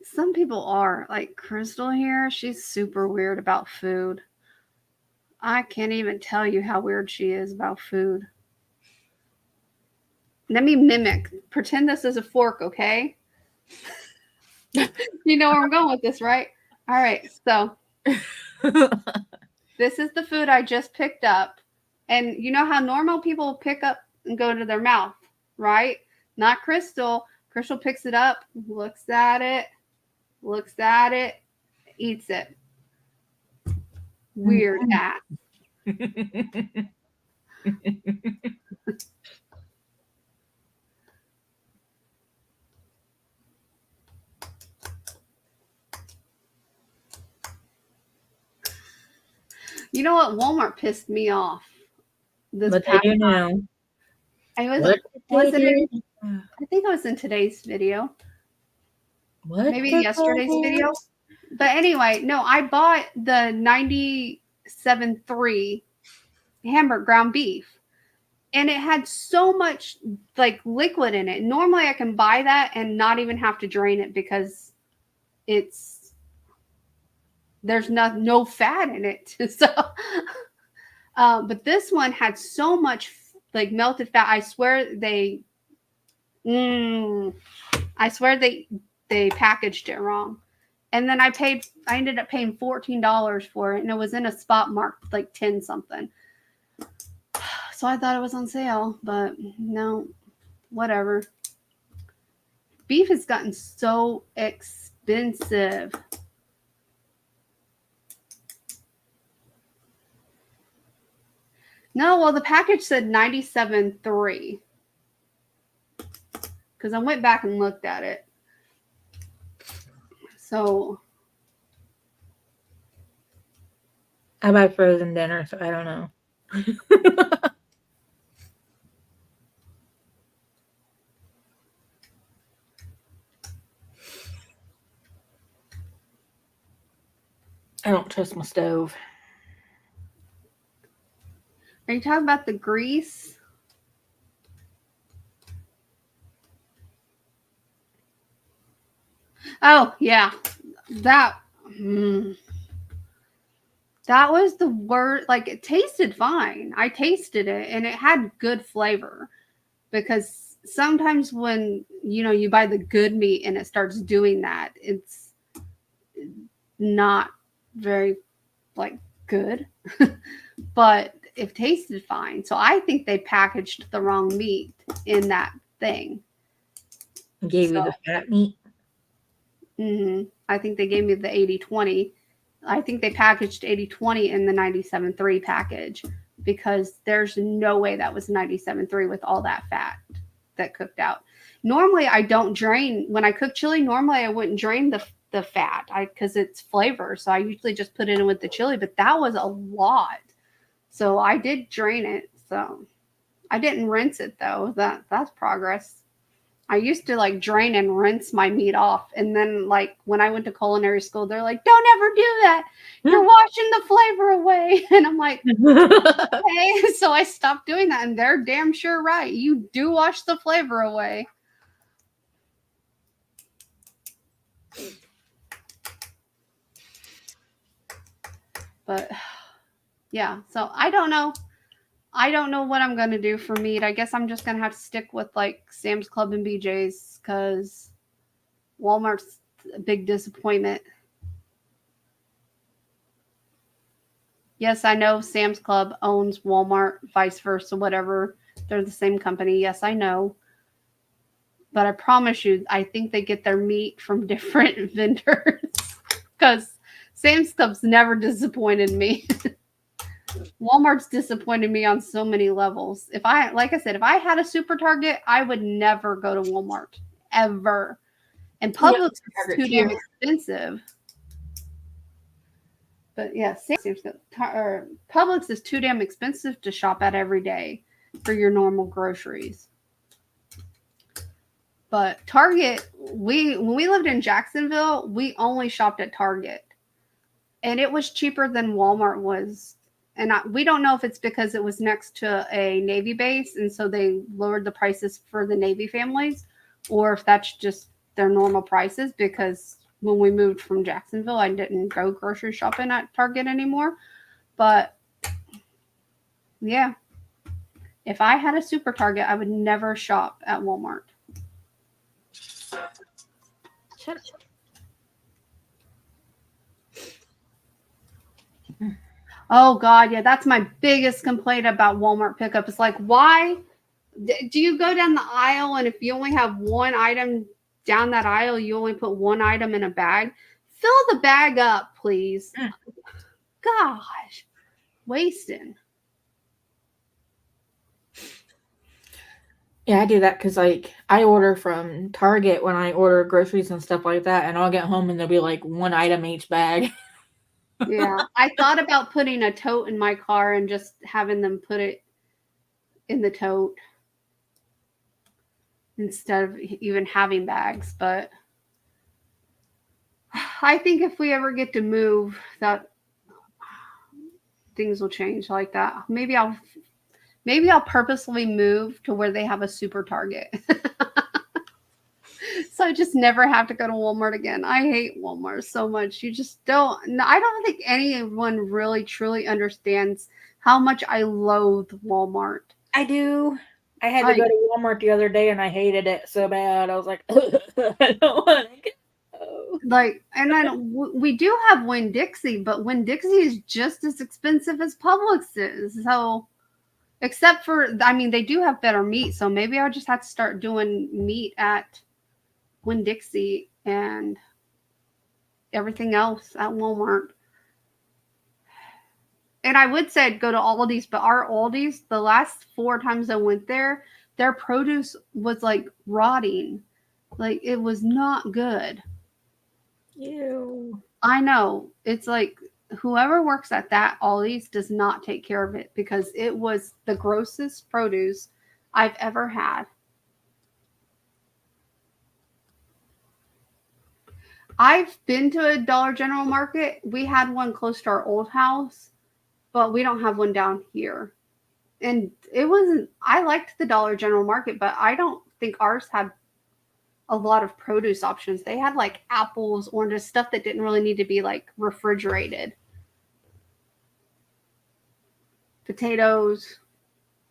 Some people are like Crystal here. She's super weird about food. I can't even tell you how weird she is about food. Let me mimic. Pretend this is a fork, okay? You know where I'm going with this, right? All right. So this is the food I just picked up. And you know how normal people pick up and go to their mouth, right? Not Crystal. Crystal picks it up, looks at it, eats it. Weird ass. You know what? Walmart pissed me off. What they do now? I think it was in today's video. Maybe yesterday's video. But anyway, no, I bought the 97.3 hamburger ground beef. And it had so much like liquid in it. Normally I can buy that and not even have to drain it because there's no fat in it. So but this one had so much like melted fat. I swear they packaged it wrong. And then I ended up paying $14 for it, and it was in a spot marked like 10 something. So I thought it was on sale, but no, whatever. Beef has gotten so expensive. No, well, the package said 97.3. Because I went back and looked at it. So I buy frozen dinner, so I don't know. I don't trust my stove. Are you talking about the grease? Oh, yeah. That was the worst. Like, it tasted fine. I tasted it, and it had good flavor. Because sometimes when, you buy the good meat and it starts doing that, it's not very, like, good. But it tasted fine. So I think they packaged the wrong meat in that thing. Gave you the fat meat? Mm-hmm. I think they gave me the 80/20. I think they packaged 80/20 in the 97.3 package because there's no way that was 97.3 with all that fat that cooked out. Normally, I don't drain. When I cook chili, normally I wouldn't drain the fat because it's flavor. So I usually just put it in with the chili, but that was a lot. So I did drain it. So I didn't rinse it though. That's progress. I used to like drain and rinse my meat off. And then like when I went to culinary school, they're like, don't ever do that. You're washing the flavor away. And I'm like, okay. So I stopped doing that. And they're damn sure right. You do wash the flavor away. But yeah, so I don't know. I don't know what I'm going to do for meat. I guess I'm just going to have to stick with like Sam's Club and BJ's because Walmart's a big disappointment. Yes, I know Sam's Club owns Walmart, vice versa, whatever. They're the same company. Yes, I know. But I promise you, I think they get their meat from different vendors. Because Sam's Club's never disappointed me. Walmart's disappointed me on so many levels. Like I said, if I had a super Target, I would never go to Walmart. Ever. And Publix is too damn expensive. But yeah, Publix is too damn expensive to shop at every day for your normal groceries. But Target, when we lived in Jacksonville, we only shopped at Target. And it was cheaper than Walmart was. And we don't know if it's because it was next to a Navy base, and so they lowered the prices for the Navy families, or if that's just their normal prices, because when we moved from Jacksonville, I didn't go grocery shopping at Target anymore. But yeah, if I had a super Target, I would never shop at Walmart. Shut up. Oh God, yeah, that's my biggest complaint about Walmart pickup. It's like, why do you go down the aisle, and if you only have one item down that aisle, you only put one item in a bag? Fill the bag up, please. Gosh, wasting. Yeah, I do that because, like, I order from Target when I order groceries and stuff like that, and I'll get home and there'll be like one item each bag. Yeah, I thought about putting a tote in my car and just having them put it in the tote instead of even having bags. But I think if we ever get to move, that things will change like that. Maybe I'll purposely move to where they have a super Target. So I just never have to go to Walmart again. I hate Walmart so much. You just don't. I don't think anyone really truly understands how much I loathe Walmart. I do. I had to go to Walmart the other day and I hated it so bad. I was like, I don't want to go. Like, and then we do have Winn-Dixie, but Winn-Dixie is just as expensive as Publix is. So, except for, I mean, they do have better meat. So maybe I'll just have to start doing meat at Winn-Dixie and everything else at Walmart. And I would say I'd go to Aldi's, but our Aldi's, the last 4 times I went there, their produce was like rotting. Like, it was not good. Ew. I know. It's like whoever works at that Aldi's does not take care of it, because it was the grossest produce I've ever had. I've been to a Dollar General market. We had one close to our old house, but we don't have one down here. And it wasn't, I liked the Dollar General market, but I don't think ours had a lot of produce options. They had like apples, oranges, stuff that didn't really need to be like refrigerated. Potatoes,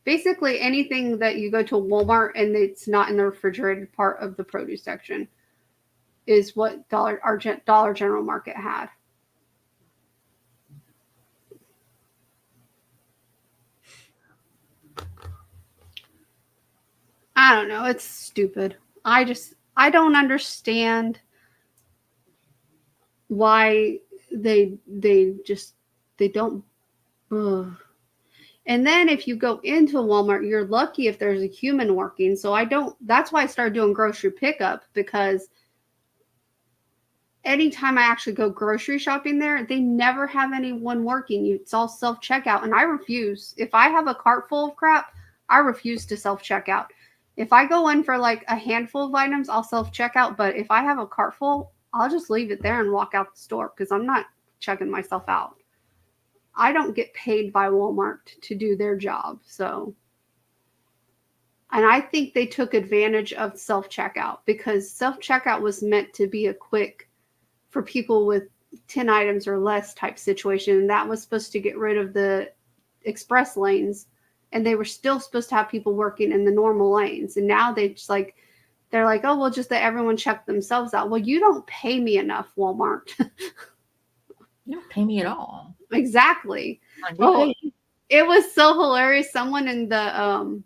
basically anything that you go to Walmart and it's not in the refrigerated part of the produce section is what our Dollar General market had. I don't know. It's stupid. I don't understand why they don't. Ugh. And then if you go into Walmart, you're lucky if there's a human working. So that's why I started doing grocery pickup, because anytime I actually go grocery shopping there, they never have anyone working. It's all self-checkout. And I refuse. If I have a cart full of crap, I refuse to self-checkout. If I go in for like a handful of items, I'll self-checkout. But if I have a cart full, I'll just leave it there and walk out the store, because I'm not checking myself out. I don't get paid by Walmart to do their job. So, and I think they took advantage of self-checkout, because self-checkout was meant to be a quick for people with 10 items or less type situation. And that was supposed to get rid of the express lanes. And they were still supposed to have people working in the normal lanes. And now they're like, oh, well, just let everyone check themselves out. Well, you don't pay me enough, Walmart. You don't pay me at all. Exactly. Like, Oh, it was so hilarious. Someone in the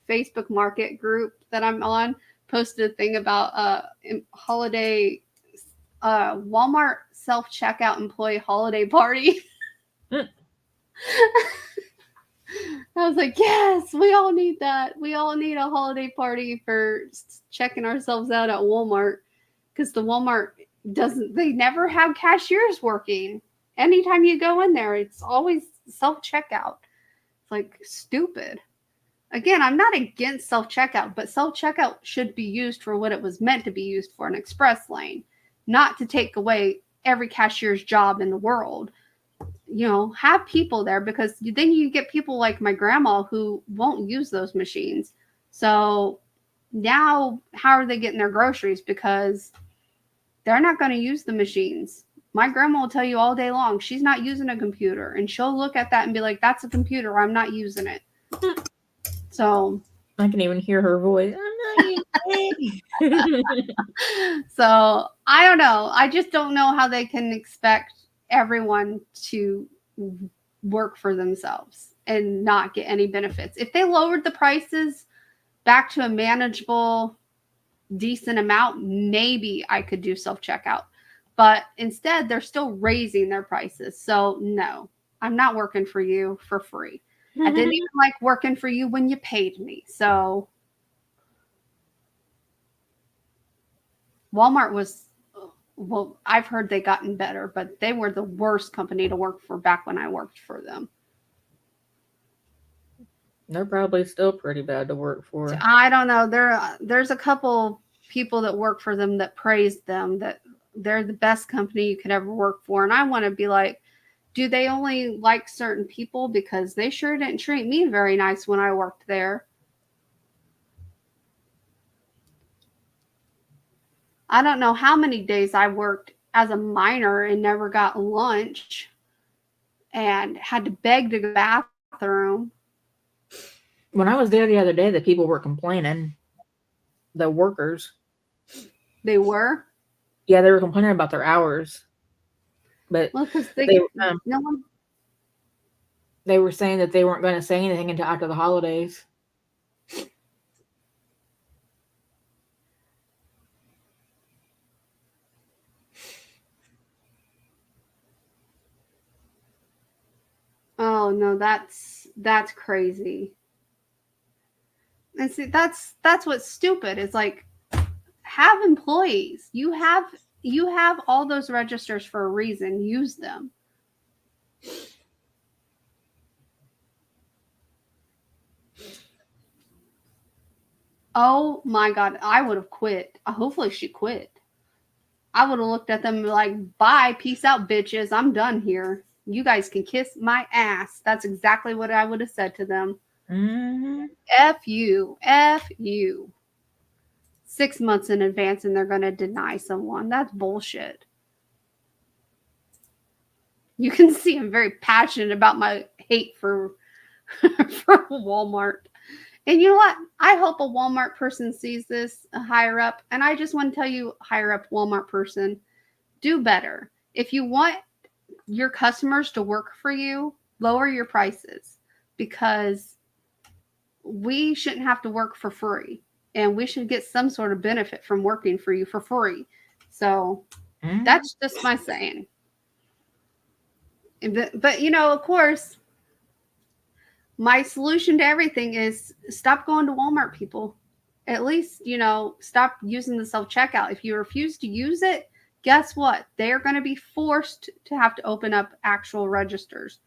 Facebook Market group that I'm on posted a thing about holiday Walmart self-checkout employee holiday party. Mm. I was like, yes, we all need that. We all need a holiday party for checking ourselves out at Walmart, because the Walmart they never have cashiers working. Anytime you go in there, it's always self-checkout. It's like stupid. Again, I'm not against self-checkout, but self-checkout should be used for what it was meant to be used for, an express lane, not to take away every cashier's job in the world. Have people there, because then you get people like my grandma who won't use those machines. So now how are they getting their groceries? Because they're not going to use the machines. My grandma will tell you all day long she's not using a computer, and she'll look at that and be like, that's a computer, I'm not using it. So I can even hear her voice. I'm not using so I don't know. I just don't know how they can expect everyone to work for themselves and not get any benefits. If they lowered the prices back to a manageable, decent amount, maybe I could do self-checkout. But instead, they're still raising their prices. So no, I'm not working for you for free. I didn't even like working for you when you paid me. So Walmart was, well, I've heard they gotten better, but they were the worst company to work for back when I worked for them. They're probably still pretty bad to work for. I don't know. There's a couple people that work for them that praised them, that they're the best company you could ever work for. And I want to be like, do they only like certain people? Because they sure didn't treat me very nice when I worked there. I don't know how many days I worked as a minor and never got lunch and had to beg to go to the bathroom. When I was there the other day, the people were complaining. The workers. They were? Yeah, they were complaining about their hours. But well, because no one. They were saying that they weren't going to say anything until after the holidays. Oh no, that's crazy. And see, that's what's stupid. It's like, have employees. You have all those registers for a reason. Use them. Oh my God, I would have quit. Hopefully she quit. I would have looked at them and be like, bye, peace out, bitches. I'm done here. You guys can kiss my ass. That's exactly what I would have said to them. Mm-hmm. F you. F you. 6 months in advance and they're going to deny someone. That's bullshit. You can see I'm very passionate about my hate for Walmart. And you know what? I hope a Walmart person sees this, a higher up. And I just want to tell you, higher up Walmart person, do better. If you want your customers to work for you, lower your prices, because we shouldn't have to work for free. And we should get some sort of benefit from working for you for free. So that's just my saying. But of course, my solution to everything is stop going to Walmart, people. At least, stop using the self-checkout. If you refuse to use it, guess what? They are going to be forced to have to open up actual registers.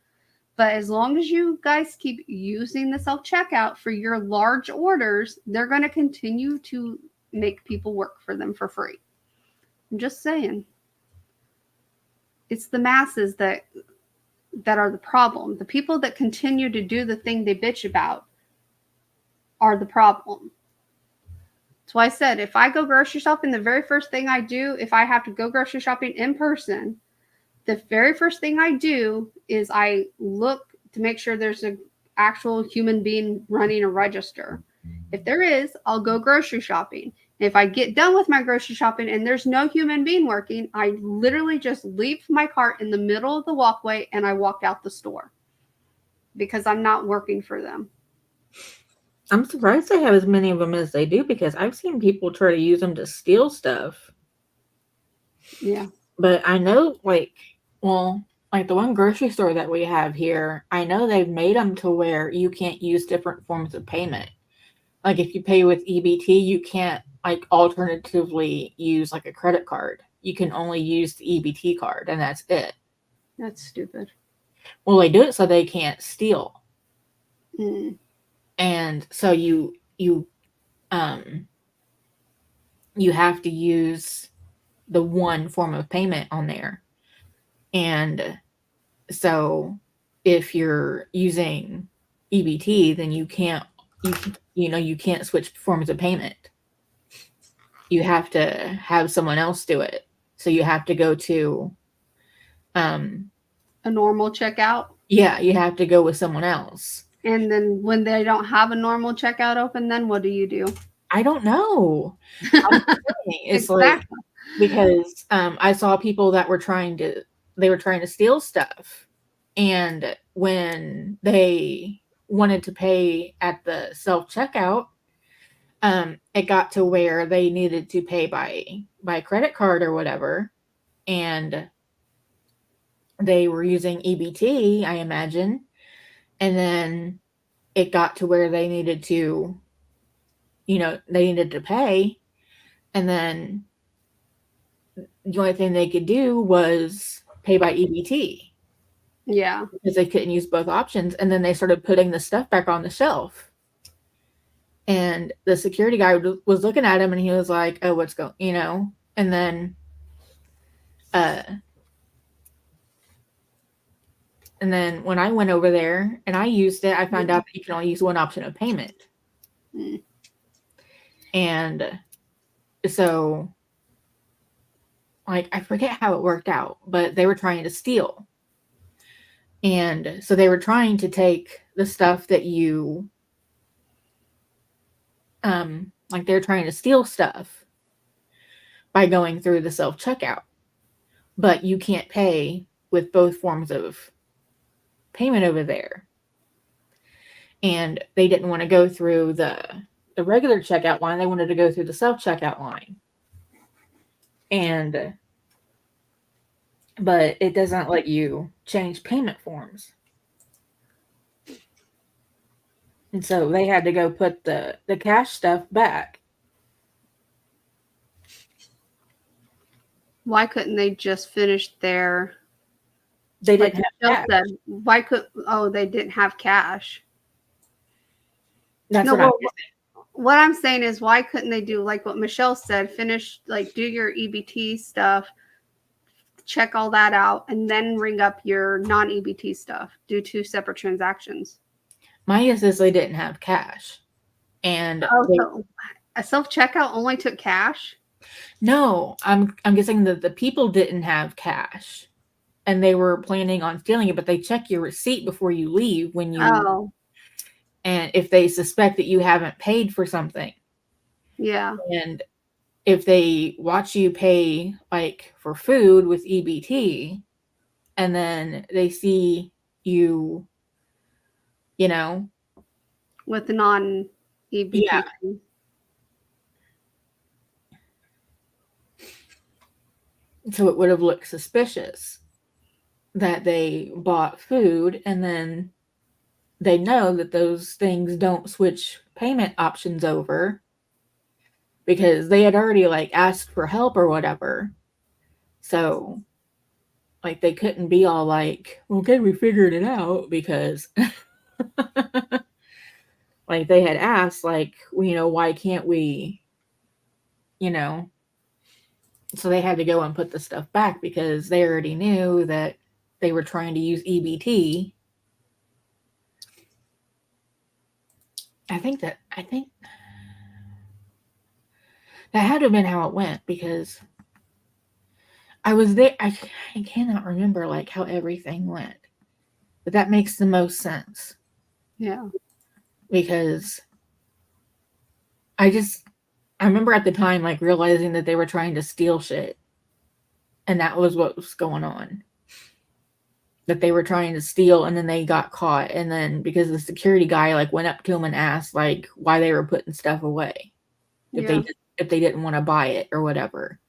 But as long as you guys keep using the self-checkout for your large orders, they're going to continue to make people work for them for free. I'm just saying. It's the masses that are the problem. The people that continue to do the thing they bitch about are the problem. That's why I said, if I go grocery shopping, the very first thing I do, if I have to go grocery shopping in person, the very first thing I do is I look to make sure there's an actual human being running a register. If there is, I'll go grocery shopping. If I get done with my grocery shopping and there's no human being working, I literally just leave my cart in the middle of the walkway and I walk out the store because I'm not working for them. I'm surprised they have as many of them as they do because I've seen people try to use them to steal stuff. Yeah. But I know, like the one grocery store that we have here, I know they've made them to where you can't use different forms of payment. Like if you pay with EBT, you can't like alternatively use like a credit card. You can only use the EBT card and that's it. That's stupid. Well, they do it so they can't steal. Mm. And so you have to use the one form of payment on there. And so if you're using EBT, then you can't switch forms of payment. You have to have someone else do it. So you have to go to a normal checkout. Yeah, you have to go with someone else. And then when they don't have a normal checkout open, then what do you do? I don't know. It's exactly. Like because I saw people that were trying to steal stuff, and when they wanted to pay at the self-checkout, it got to where they needed to pay by credit card or whatever, and they were using EBT, I imagine, and then it got to where they needed to pay, and then the only thing they could do was pay by EBT. Yeah. Because they couldn't use both options. And then they started putting the stuff back on the shelf. And the security guy was looking at him and he was like, oh, what's going, and then, when I went over there and I used it, I found out that you can only use one option of payment. Mm. And so, like, I forget how it worked out, but they were trying to steal. And so they were trying to take the stuff that you, they're trying to steal stuff by going through the self-checkout. But you can't pay with both forms of payment over there. And they didn't want to go through the regular checkout line. They wanted to go through the self-checkout line. But it doesn't let you change payment forms. And so they had to go put the cash stuff back. Why couldn't they just finish their... They didn't have cash. Why they didn't have cash? That's what I'm saying is, why couldn't they do like what Michelle said, finish, like, do your EBT stuff, check all that out, and then ring up your non-EBT stuff, do 2 separate transactions? My guess is they didn't have cash. And so a self-checkout only took cash? No, I'm guessing that the people didn't have cash and they were planning on stealing it, but they check your receipt before you leave when you and if they suspect that you haven't paid for something. Yeah. And if they watch you pay like for food with EBT and then they see you, with non-EBT. Yeah. So it would have looked suspicious that they bought food and then they know that those things don't switch payment options over because they had already like asked for help or whatever. So like they couldn't be all like, okay, we figured it out, because like they had asked like, why can't we, so they had to go and put the stuff back because they already knew that they were trying to use EBT. I think that had to have been how it went because I was there. I cannot remember like how everything went, but that makes the most sense. Yeah. Because I just, I remember at the time, like, realizing that they were trying to steal shit. And that was what was going on. That they were trying to steal, and then they got caught. And then because the security guy, like, went up to them and asked, like, why they were putting stuff away. If they didn't want to buy it or whatever.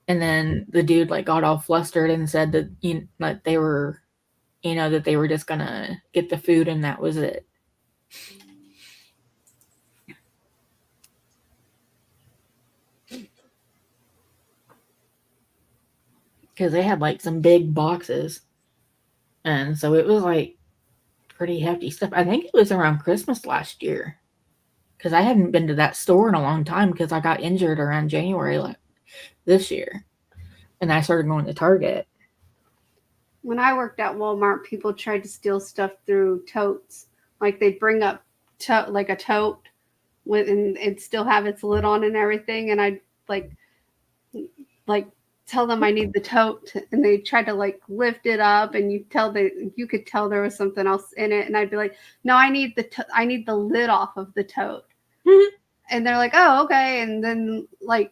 And then the dude, like, got all flustered and said that, that they were, that they were just gonna get the food and that was it. Because they had, like, some big boxes. And so it was, like, pretty hefty stuff. I think it was around Christmas last year. Because I hadn't been to that store in a long time because I got injured around January this year. And I started going to Target. When I worked at Walmart, people tried to steal stuff through totes. Like, they'd bring up like a tote and it'd still have its lid on and everything. And I'd like tell them I need the tote, and they tried to like lift it up, and you could tell there was something else in it, and I'd be like, no, I need the lid off of the tote. And they're like, oh, okay. And then like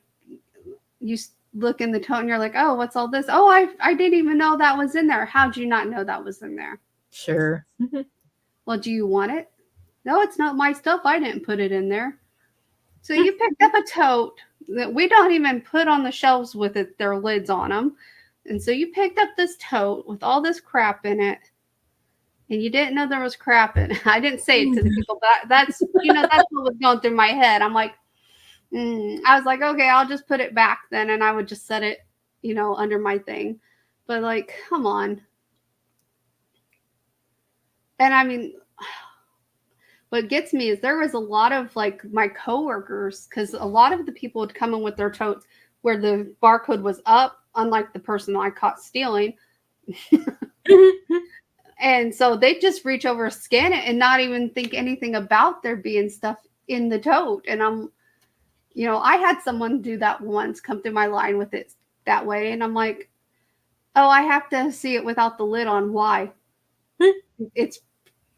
you look in the tote and you're like, oh, what's all this? Oh, I didn't even know that was in there. How'd you not know that was in there? Sure. Well, do you want it? No, it's not my stuff. I didn't put it in there. So you picked up a tote that we don't even put on the shelves with their lids on them. And so you picked up this tote with all this crap in it, and you didn't know there was crap in it. I didn't say it to the people, but that's what was going through my head. I'm like, I was like, okay, I'll just put it back then, and I would just set it, under my thing. But like, come on. And I mean, what gets me is there was a lot of like my coworkers, because a lot of the people would come in with their totes where the barcode was up, unlike the person I caught stealing. And so they just reach over, scan it, and not even think anything about there being stuff in the tote. And I had someone do that once, come through my line with it that way. And I'm like, oh, I have to see it without the lid on. Why? It's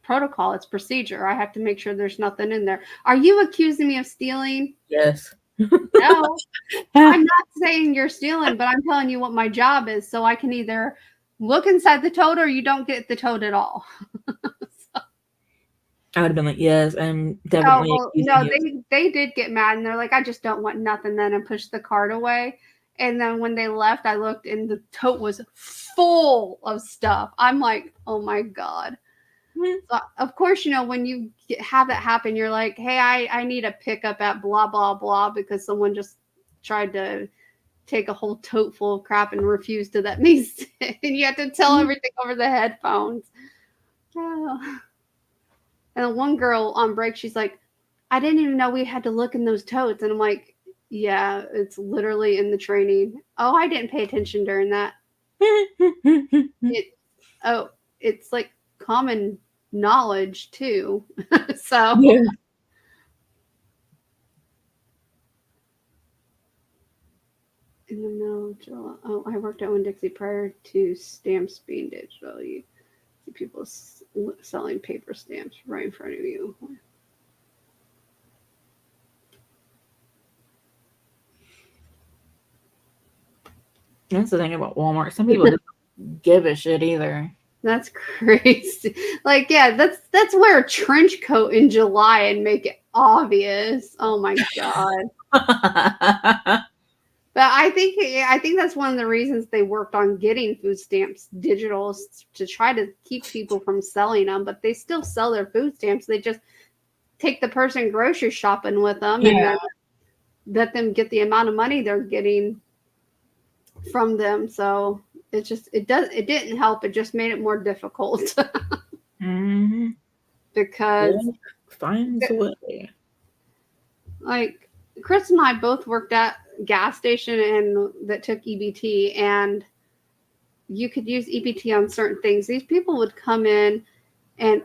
protocol. It's procedure. I have to make sure there's nothing in there. Are you accusing me of stealing? Yes. No, I'm not saying you're stealing, but I'm telling you what my job is. So I can either look inside the tote or you don't get the tote at all. I would have been like, yes, I'm definitely. They did get mad, and they're like, I just don't want nothing then, and push the cart away. And then when they left, I looked, and the tote was full of stuff. I'm like, oh my God. So, of course, when you have that happen, you're like, hey, I need a pickup at blah, blah, blah, because someone just tried to take a whole tote full of crap and refused to let me sit. And you have to tell everything over the headphones. Oh. And one girl on break, she's like, I didn't even know we had to look in those totes. And I'm like, yeah, it's literally in the training. Oh, I didn't pay attention during that. It's like common knowledge too. So yeah. In the middle, I worked at Winn-Dixie prior to stamps being digital. You see people selling paper stamps right in front of you. That's the thing about Walmart. Some people don't give a shit either. That's crazy. Like, yeah, that's wear a trench coat in July and make it obvious. Oh my God. But I think that's one of the reasons they worked on getting food stamps digital, to try to keep people from selling them. But they still sell their food stamps. They just take the person grocery shopping with them and then let them get the amount of money they're getting from them. So it didn't help. It just made it more difficult. Mm-hmm. Because finds a way. Like Chris and I both worked at gas station and that took EBT, and you could use EBT on certain things. These people would come in and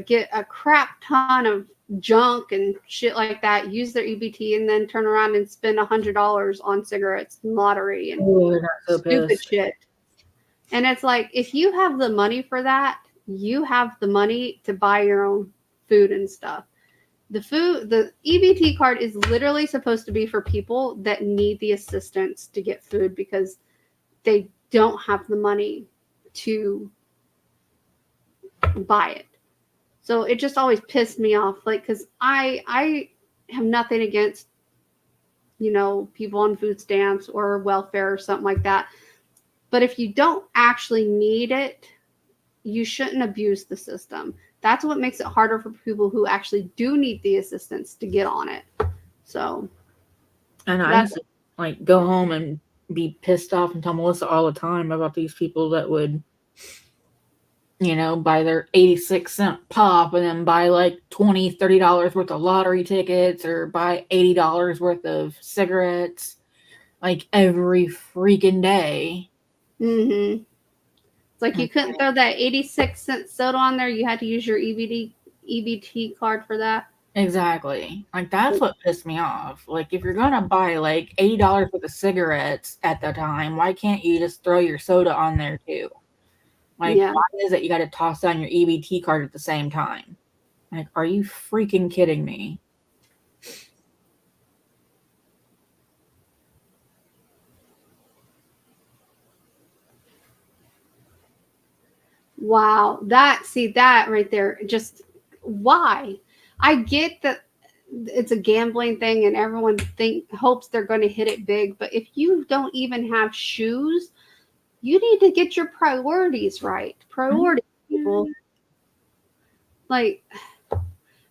get a crap ton of junk and shit like that, use their EBT, and then turn around and spend $100 on cigarettes and lottery and stupid shit. And it's like, if you have the money for that, you have the money to buy your own food and stuff. the EBT card is literally supposed to be for people that need the assistance to get food because they don't have the money to buy it. So it just always pissed me off, like, because I have nothing against, people on food stamps or welfare or something like that. But if you don't actually need it, you shouldn't abuse the system. That's what makes it harder for people who actually do need the assistance to get on it. So, and I used to go home and be pissed off and tell Melissa all the time about these people that would, buy their 86-cent pop and then buy like $20, $30 worth of lottery tickets or buy $80 worth of cigarettes like every freaking day. Mm-hmm. It's like you couldn't throw that 86-cent soda on there. You had to use your EBT card for that. Exactly. Like, that's what pissed me off. Like, if you're gonna buy like $80 worth of cigarettes at the time, why can't you just throw your soda on there too? Like, why is it you got to toss down your EBT card at the same time? Like, are you freaking kidding me? Wow. That right there, just why? I get that it's a gambling thing and everyone hopes they're going to hit it big, but if you don't even have shoes, you need to get your priorities right. Priorities, people. Like,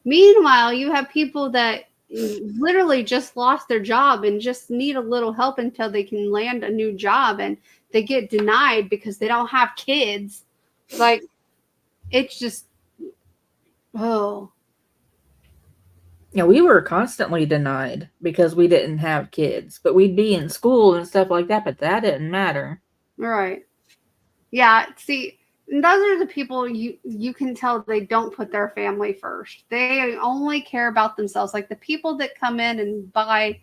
meanwhile, you have people that literally just lost their job and just need a little help until they can land a new job, and they get denied because they don't have kids. Like, it's just, oh. Yeah, we were constantly denied because we didn't have kids, but we'd be in school and stuff like that, but that didn't matter. Right. Yeah, see, those are the people you can tell they don't put their family first. They only care about themselves. Like the people that come in and buy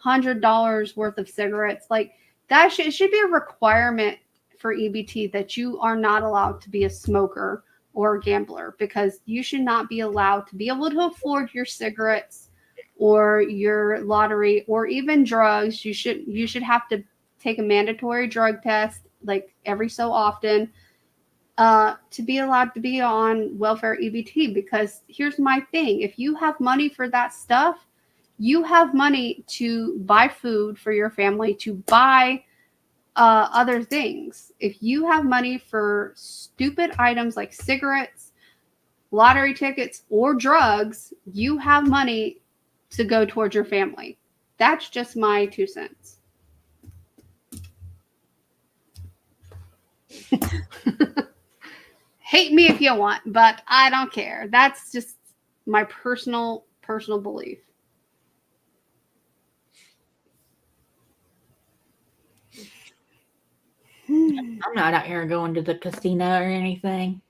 $100 worth of cigarettes, like that should be a requirement for EBT that you are not allowed to be a smoker or a gambler, because you should not be allowed to be able to afford your cigarettes or your lottery or even drugs. You should have to take a mandatory drug test like every so often to be allowed to be on welfare EBT. Because here's my thing: if you have money for that stuff, you have money to buy food for your family, to buy other things. If you have money for stupid items like cigarettes, lottery tickets, or drugs, you have money to go towards your family. That's just my 2 cents. Hate me if you want, but I don't care. That's just my personal belief. I'm not out here going to the casino or anything.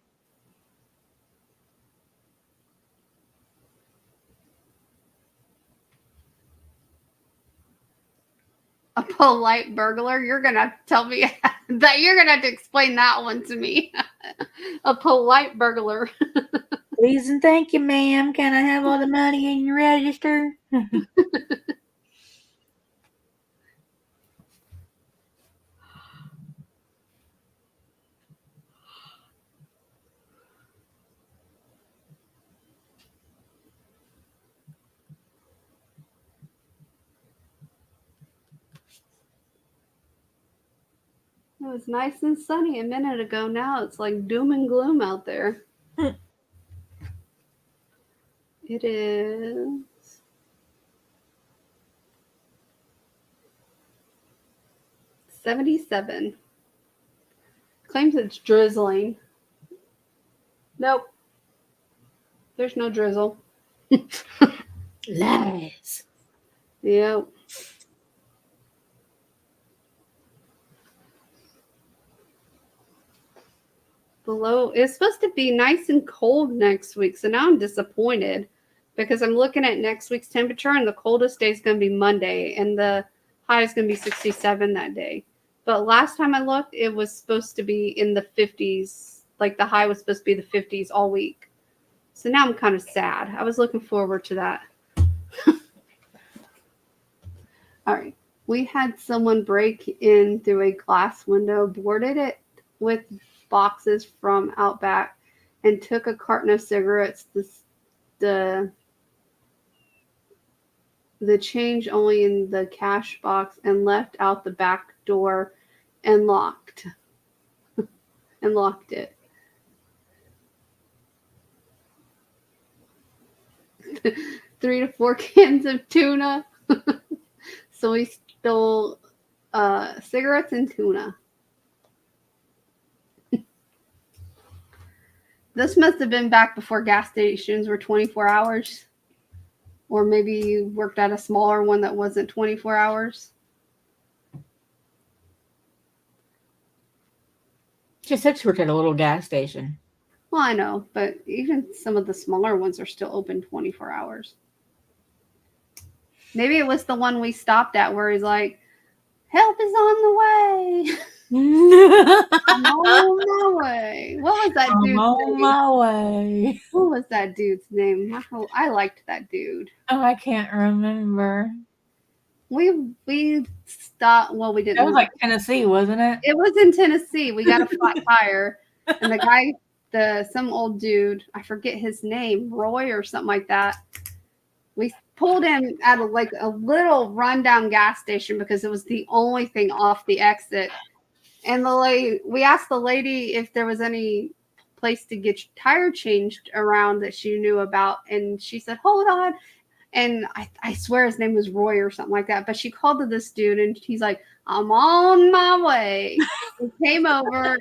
A polite burglar? You're going to tell me that you're going to have to explain that one to me. A polite burglar. Please and thank you, ma'am. Can I have all the money in your register? It was nice and sunny a minute ago. Now it's like doom and gloom out there. It is 77. Claims it's drizzling. Nope. There's no drizzle. Lies. Yep. Below, it's supposed to be nice and cold next week, so now I'm disappointed because I'm looking at next week's temperature, and the coldest day is going to be Monday, and the high is going to be 67 that day. But last time I looked, it was supposed to be in the 50s. Like the high was supposed to be the 50s all week. So now I'm kind of sad. I was looking forward to that. All right. We had someone break in through a glass window, boarded it with boxes from Outback, and took a carton of cigarettes, the change only in the cash box, and left out the back door and locked it. 3 to 4 cans of tuna. So we stole cigarettes and tuna. This must have been back before gas stations were 24 hours. Or maybe you worked at a smaller one that wasn't 24 hours. She said she worked at a little gas station. Well, I know, but even some of the smaller ones are still open 24 hours. Maybe it was the one we stopped at where he's like, help is on the way. I'm on my way. What was that dude's name? My way. What was that dude's name? I liked that dude. Oh, I can't remember. We stopped. Well, we didn't. That was like Tennessee, wasn't it? It was in Tennessee. We got a flat tire, and the guy, some old dude, I forget his name, Roy or something like that. We pulled in at a little rundown gas station because it was the only thing off the exit. And we asked the lady if there was any place to get your tire changed around that she knew about, and she said, "Hold on." And I swear his name was Roy or something like that. But she called to this dude, and he's like, "I'm on my way." He came over.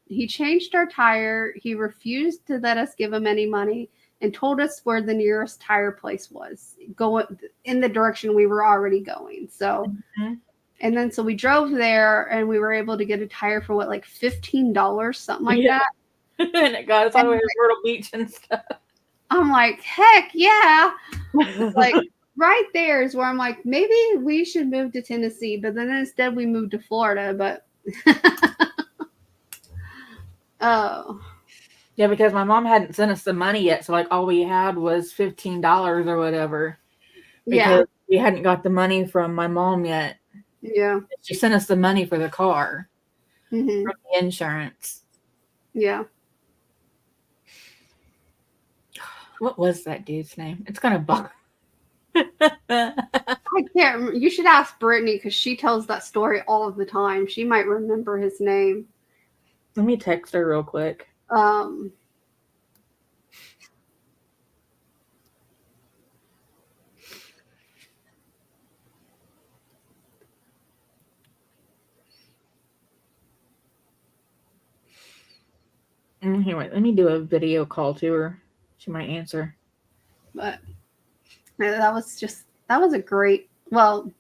He changed our tire. He refused to let us give him any money and told us where the nearest tire place was, going in the direction we were already going. So. Mm-hmm. And then so we drove there, and we were able to get a tire for what, like $15, something like that. And it got us all the way to Myrtle Beach and stuff. I'm like, heck yeah. Like right there is where I'm like, maybe we should move to Tennessee. But then instead we moved to Florida. But oh. Yeah, because my mom hadn't sent us the money yet. So like all we had was $15 or whatever. Because we hadn't got the money from my mom yet. Yeah. She sent us the money for the car. Mm-hmm. For the insurance. Yeah. What was that dude's name? It's gonna bug. I can't remember. You should ask Brittany because she tells that story all of the time. She might remember his name. Let me text her real quick. Anyway, let me do a video call to her. She might answer. But that was a great, well,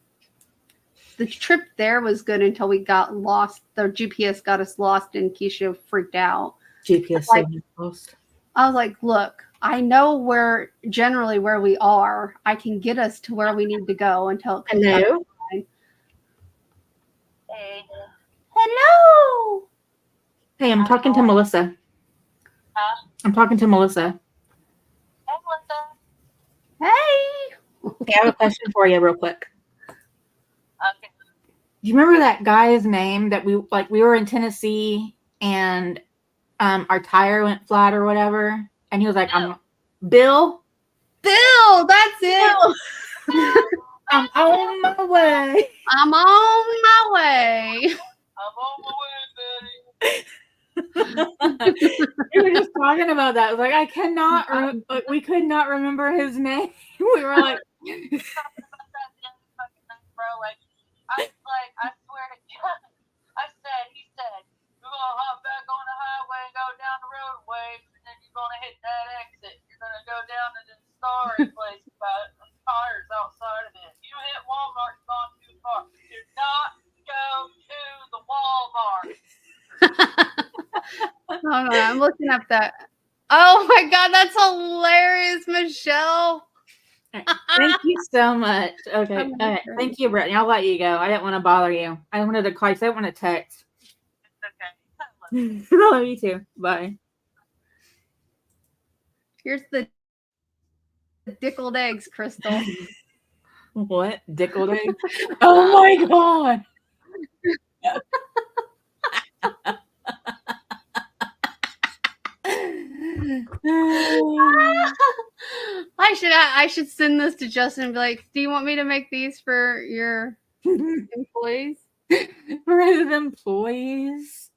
the trip there was good until we got lost. The GPS got us lost and Keisha freaked out. GPS lost. I was like, look, I know generally where we are. I can get us to where we need to go until it comes back online. Hey. Hello. Hey, I'm talking to Melissa. Huh? I'm talking to Melissa. Hey, Melissa. Hey. Hey, I have a question for you real quick. Okay. Do you remember that guy's name that we were in Tennessee and our tire went flat or whatever? And he was like, I'm Bill? Bill, that's it. I'm on my way. I'm on my way. I'm on my way, buddy. We were just talking about that. I was like, I cannot. We could not remember his name. We were like, bro, I swear to God, he said, you're gonna hop back on the highway and go down the roadway, and then you're gonna hit that exit. You're gonna go down to the Starry place, about tires outside of it. You hit Walmart, you've gone too far. Do not go to the Walmart. Hold on, I'm looking up that. Oh my God, that's hilarious, Michelle. thank you so much. Okay. All right. Thank you, Brittany. I'll let you go. I didn't want to bother you. I wanted to call you. I didn't want to text. It's okay. I love you too. Bye. Here's the dickled eggs, Crystal. What? Dickled egg? Oh my god! I should send this to Justin and be like, do you want me to make these for your employees? For his employees.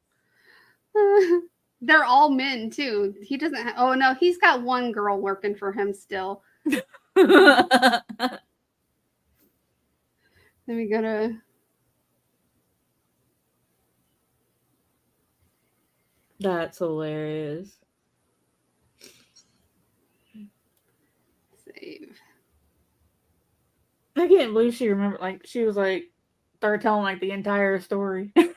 They're all men too. He doesn't have, oh no, he's got one girl working for him still. Let me go to That's hilarious. save. I can't believe she remembered. Like she was like, started telling like the entire story. Bill,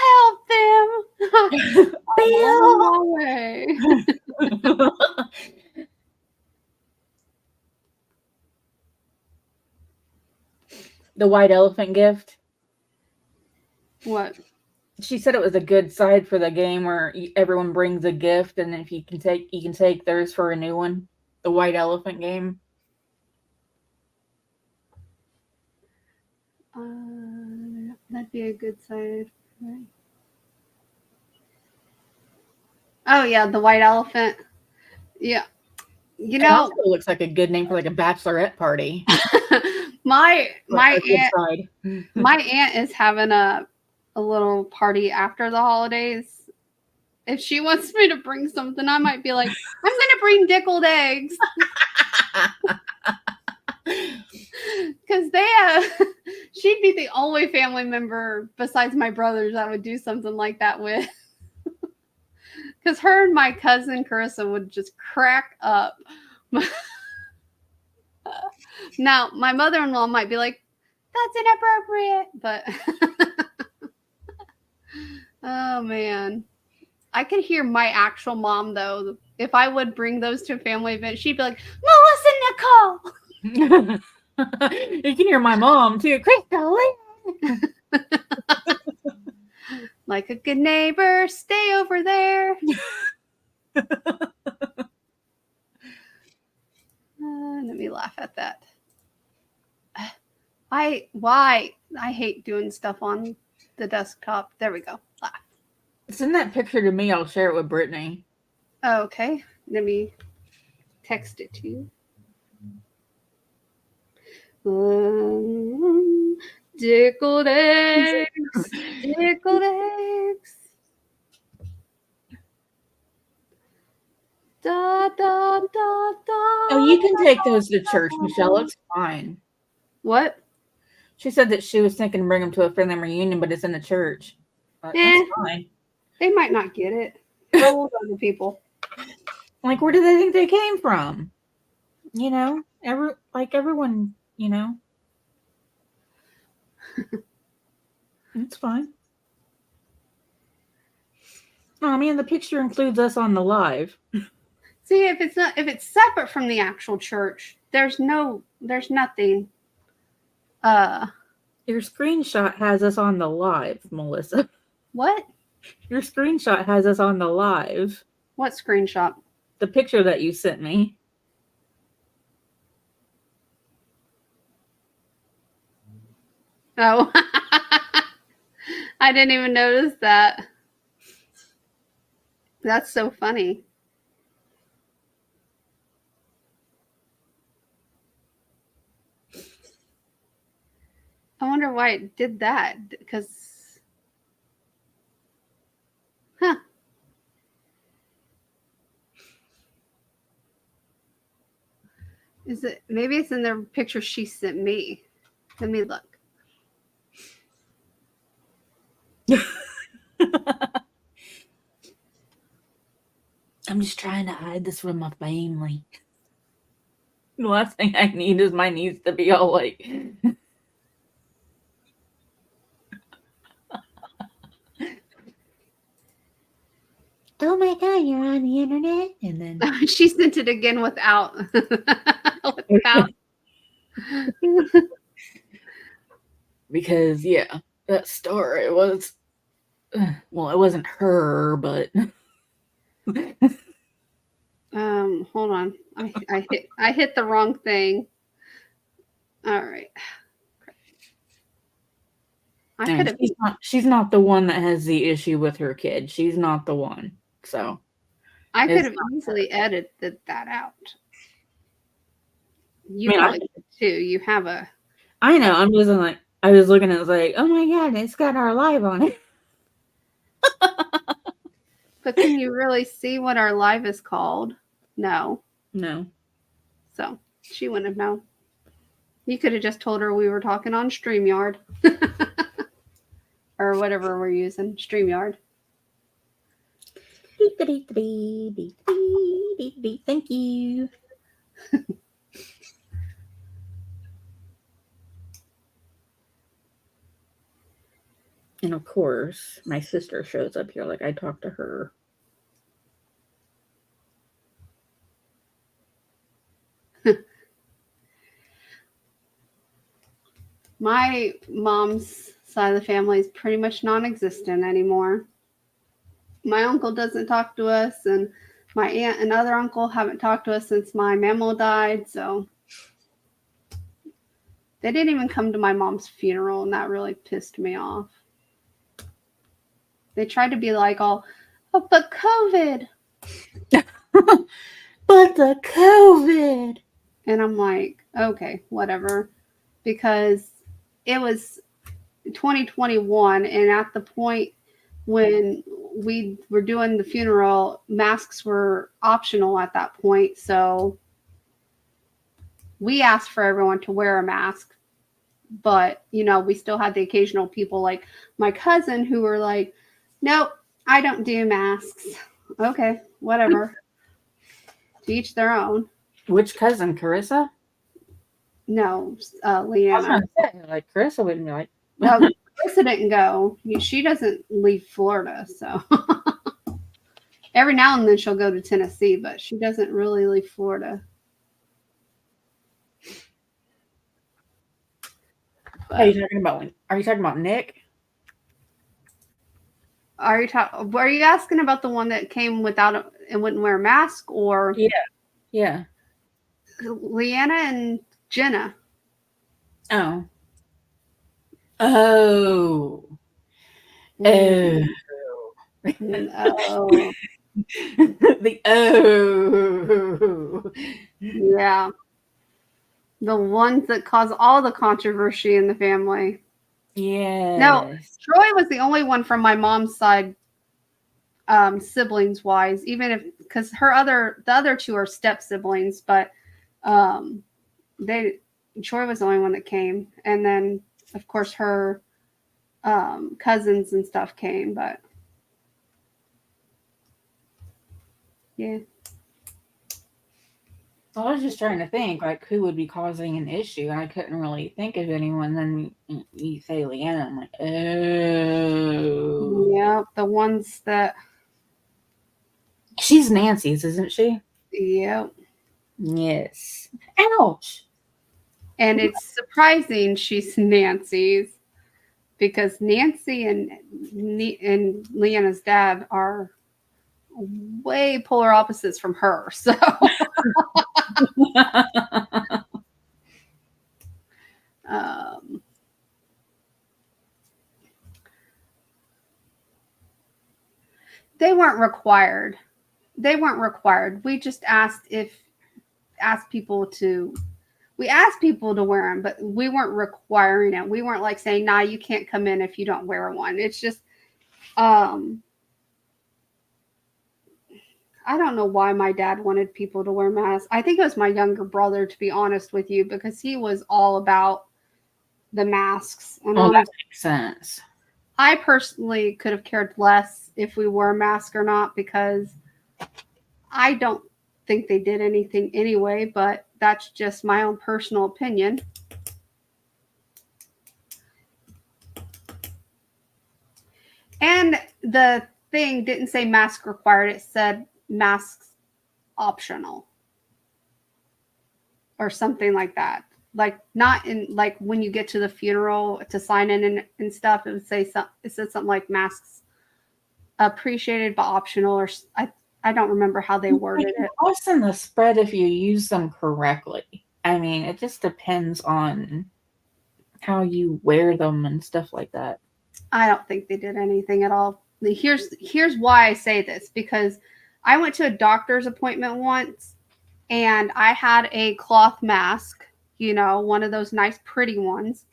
help them. Bill. Way. The white elephant gift. What? She said it was a good side for the game where everyone brings a gift, and if you can take theirs for a new one. The white elephant game. That'd be a good side. Right. Oh yeah, the white elephant. Yeah, you It know, also looks like a good name for like a bachelorette party. my aunt, my aunt is having a little party after the holidays. If she wants me to bring something, I might be like, I'm gonna bring dickled eggs. Because she'd be the only family member besides my brothers I would do something like that with. Because her and my cousin Carissa would just crack up. Now, my mother-in-law might be like, that's inappropriate. But, oh, man. I could hear my actual mom, though. If I would bring those to a family event, she'd be like, Melissa Nicole. You can hear my mom, too. Crystal. Like a good neighbor, stay over there. Let me laugh at that. I hate doing stuff on the desktop. There we go. Laugh. Send that picture to me. I'll share it with Brittany. Oh, okay. Let me text it to you. Dickled eggs. Dickled eggs. Da, da, da, da. Oh, you can take those to church, Michelle. It's fine. What? She said that she was thinking to bring them to a friendly reunion, but it's in the church. But that's fine. They might not get it. How old are the people? Like, where do they think they came from? You know, everyone, you know. It's fine. Oh, I mean, the picture includes us on the live. See, if it's separate from the actual church, there's nothing. Your screenshot has us on the live, Melissa. What? Your screenshot has us on the live. What screenshot? The picture that you sent me. Oh, I didn't even notice that. That's so funny. I wonder why it did that. Because, is it? Maybe it's in the picture she sent me. Let me look. I'm just trying to hide this from my family. The last thing I need is my niece to be all like, oh my god, you're on the internet? And then She sent it again without. because yeah, that story was well, it wasn't her, but Hold on. I hit the wrong thing. All right. I could have. She's not the one that has the issue with her kid. She's not the one. So I could it's have easily edited that out. You I mean, probably could too. You have a. I know. I'm just like, I was looking at it, like, oh my God, it's got our live on it. But can you really see what our live is called? No. No. So she wouldn't have known. You could have just told her we were talking on StreamYard. Or whatever we're using. StreamYard. Thank you. And of course, my sister shows up here. Like, I talked to her. My mom's side of the family is pretty much non-existent anymore. My uncle doesn't talk to us, and my aunt and other uncle haven't talked to us since my mama died. So they didn't even come to my mom's funeral, and that really pissed me off. They tried to be like all, oh, but COVID. But the COVID. And I'm like, okay, whatever. Because it was 2021, and at the point when we were doing the funeral, masks were optional at that point. So we asked for everyone to wear a mask. But, you know, we still had the occasional people like my cousin who were like, nope, I don't do masks. Okay, whatever. To each their own. Which cousin, Carissa? No, I was Leanna. gonna say, like, Carissa wouldn't be like, No, Carissa didn't go. She doesn't leave Florida, so every now and then she'll go to Tennessee, but she doesn't really leave Florida. Are you talking about Nick? Are you asking about the one that came without and wouldn't wear a mask, or Yeah. Leanna and Jenna? Oh. No. The Yeah. The ones that cause all the controversy in the family. Yeah. No, Troy was the only one from my mom's side, siblings wise, even if, because the other two are step siblings, but Troy was the only one that came, and then of course her cousins and stuff came, but yeah. I was just trying to think, like, who would be causing an issue, and I couldn't really think of anyone. Then you say Leanna, I'm like, oh. Yeah, the ones that... She's Nancy's, isn't she? Yep. Yes. Ouch. And it's surprising she's Nancy's, because Nancy and Leanna's dad are way polar opposites from her. So they weren't required. We just asked people to wear them, but we weren't requiring it. We weren't like saying, nah, you can't come in if you don't wear one. It's just, I don't know why my dad wanted people to wear masks. I think it was my younger brother, to be honest with you, because he was all about the masks. And that makes sense. I personally could have cared less if we wore a mask or not, because I don't think they did anything anyway, but that's just my own personal opinion. And the thing didn't say mask required, it said masks optional or something like that. Like, not in, like, when you get to the funeral to sign in and stuff, it would say it said something like masks appreciated but optional, or I don't remember how they worded it. Lessen the spread if you use them correctly. I mean, it just depends on how you wear them and stuff like that. I don't think they did anything at all. Here's why I say this, because I went to a doctor's appointment once and I had a cloth mask, one of those nice pretty ones.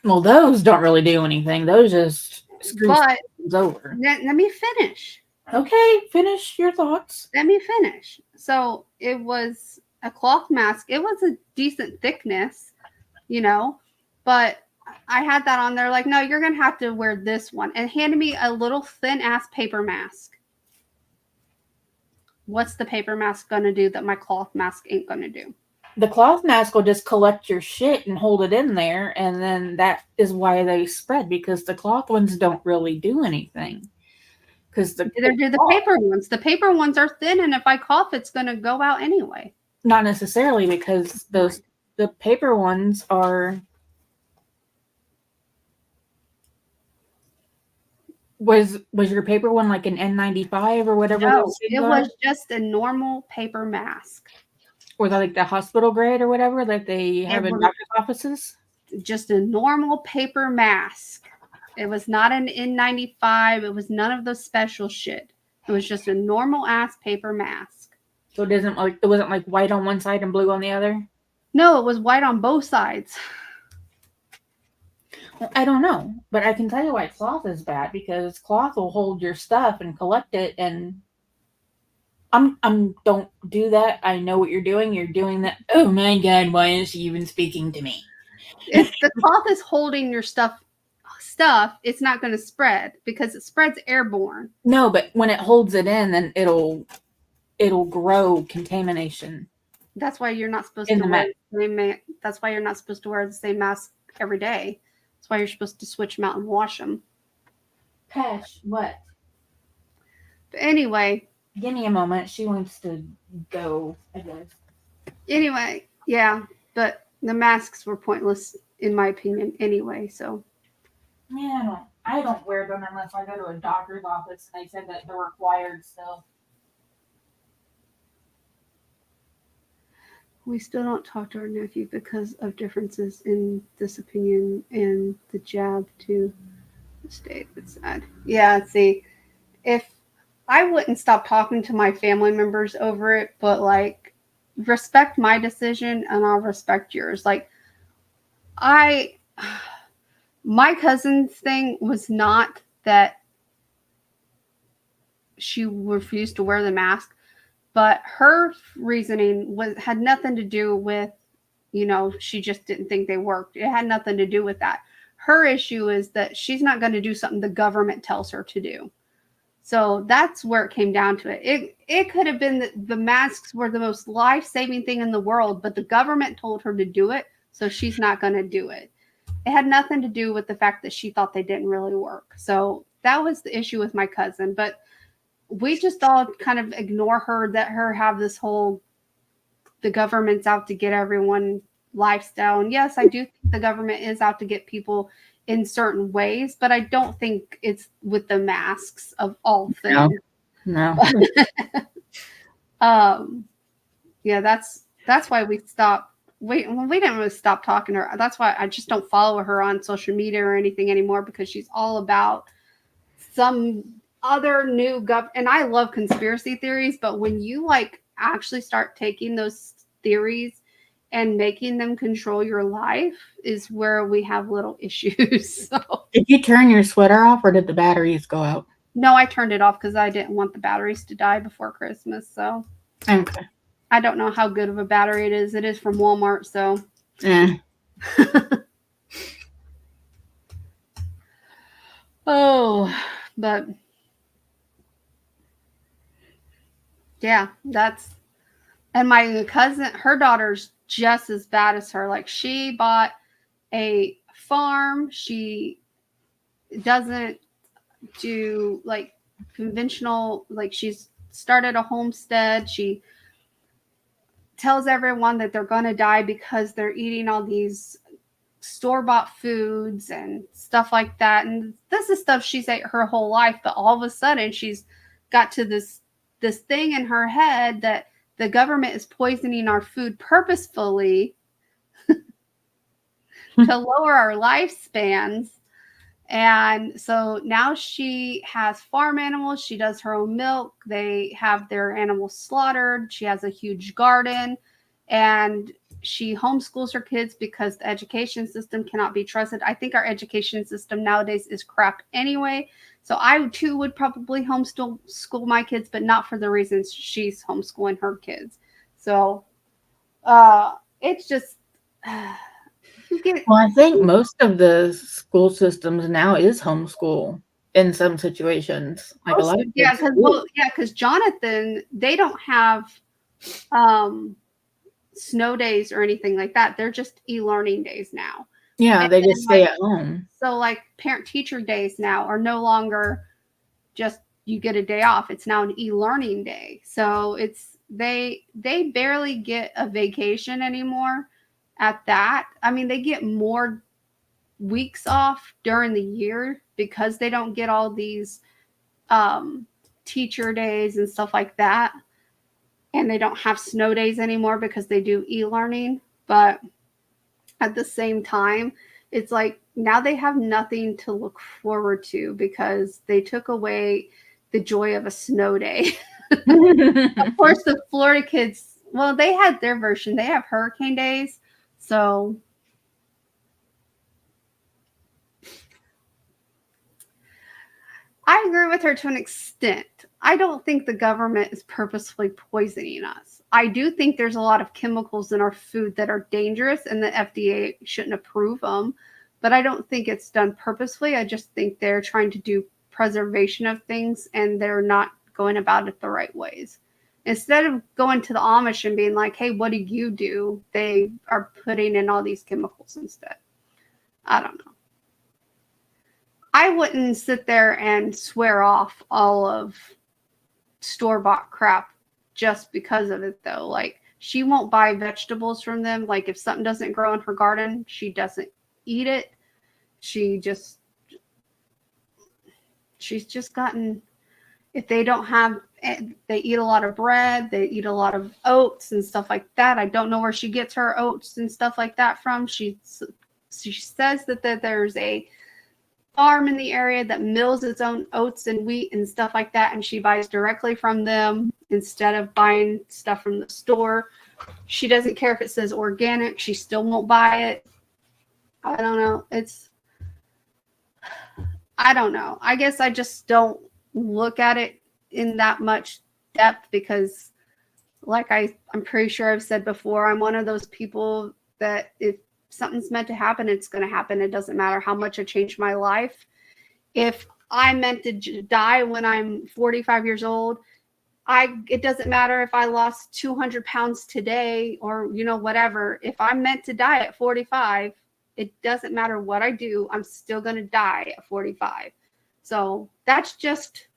Well, those don't really do anything. Those just screw things over. Let me finish. Okay, finish your thoughts. Let me finish. So it was a cloth mask. It was a decent thickness, but I had that on there like, no, you're going to have to wear this one, and handed me a little thin ass paper mask. What's the paper mask going to do that my cloth mask ain't going to do? The cloth mask will just collect your shit and hold it in there, and then that is why they spread, because the cloth ones don't really do anything. Because Neither do the paper ones. The paper ones are thin, and if I cough, it's going to go out anyway. Not necessarily, because the paper ones are... Was your paper one like an N95 or whatever? No, it was just a normal paper mask. Was that like the hospital grade or whatever that they have in doctor's offices? Just a normal paper mask. It was not an N95. It was none of the special shit. It was just a normal ass paper mask. So it wasn't like white on one side and blue on the other? No, it was white on both sides. Well, I don't know, but I can tell you why cloth is bad, because cloth will hold your stuff and collect it, and don't do that. I know what you're doing. You're doing that. Oh my God, why is she even speaking to me? If the cloth is holding your stuff, it's not going to spread because it spreads airborne. No, but when it holds it in, then it'll grow contamination. That's why you're not supposed to wear. That's why you're not supposed to wear the same mask every day. That's why you're supposed to switch them out and wash them. Pesh, what? But anyway. Give me a moment. She wants to go, I guess. Anyway, yeah, but the masks were pointless in my opinion anyway, so. Yeah, I don't wear them unless I go to a doctor's office and they said that they're required still. We still don't talk to our nephew because of differences in this opinion and the jab to the state. It's sad. Yeah, see, if I wouldn't stop talking to my family members over it, but like, respect my decision and I'll respect yours. Like, my cousin's thing was not that she refused to wear the mask, but her reasoning had nothing to do with, she just didn't think they worked. It had nothing to do with that. Her issue is that she's not going to do something the government tells her to do. So that's where it came down to it. It could have been that the masks were the most life-saving thing in the world, but the government told her to do it, so she's not going to do it. It had nothing to do with the fact that she thought they didn't really work. So that was the issue with my cousin. But we just all kind of ignore her, that her have this whole, the government's out to get everyone lifestyle. And yes, I do think the government is out to get people in certain ways, but I don't think it's with the masks of all things. No. Yeah, that's why we stopped. We didn't really stop talking to her. That's why I just don't follow her on social media or anything anymore, because she's all about some other new and I love conspiracy theories, but when you like actually start taking those theories and making them control your life is where we have little issues. So. Did you turn your sweater off or did the batteries go out? No, I turned it off because I didn't want the batteries to die before Christmas. So okay. I don't know how good of a battery it is. It is from Walmart, so. Oh, but yeah, and my cousin, her daughter's just as bad as her. Like, she bought a farm. She doesn't do like conventional, like she's started a homestead. She tells everyone that they're going to die because they're eating all these store-bought foods and stuff like that. And this is stuff she's ate her whole life, but all of a sudden she's got to this thing in her head that the government is poisoning our food purposefully to lower our lifespans. And so now she has farm animals. She does her own milk. They have their animals slaughtered. She has a huge garden, and she homeschools her kids because the education system cannot be trusted. I think our education system nowadays is crap anyway. So I too would probably homeschool my kids, but not for the reasons she's homeschooling her kids. So it's just well, I think most of the school systems now is homeschool in some situations. Like a lot of because Jonathan, they don't have snow days or anything like that. They're just e-learning days now. Yeah, and they just stay at home. So like parent-teacher days now are no longer just you get a day off. It's now an e-learning day. So it's they barely get a vacation anymore. At that, I mean, they get more weeks off during the year because they don't get all these teacher days and stuff like that. And they don't have snow days anymore because they do e-learning. But at the same time, it's like now they have nothing to look forward to because they took away the joy of a snow day. Of course, the Florida kids, well, they had their version. They have hurricane days. So I agree with her to an extent. I don't think the government is purposefully poisoning us. I do think there's a lot of chemicals in our food that are dangerous and the FDA shouldn't approve them, but I don't think it's done purposefully. I just think they're trying to do preservation of things and they're not going about it the right ways. Instead of going to the Amish and being like, hey, what do? They are putting in all these chemicals instead. I don't know. I wouldn't sit there and swear off all of store-bought crap just because of it, though. Like, she won't buy vegetables from them. Like, if something doesn't grow in her garden, she doesn't eat it. She's just gotten, if they don't have, they eat a lot of bread, they eat a lot of oats and stuff like that. I don't know where she gets her oats and stuff like that from. She says that there's a farm in the area that mills its own oats and wheat and stuff like that, and she buys directly from them instead of buying stuff from the store. She doesn't care if it says organic. She still won't buy it. I don't know. I don't know. I guess I just don't look at it in that much depth because, like I'm pretty sure I've said before, I'm one of those people that if something's meant to happen, it's going to happen. It doesn't matter how much I change my life. If I'm meant to die when I'm 45 years old, it doesn't matter if I lost 200 pounds today or, whatever. If I'm meant to die at 45, it doesn't matter what I do. I'm still going to die at 45. So that's just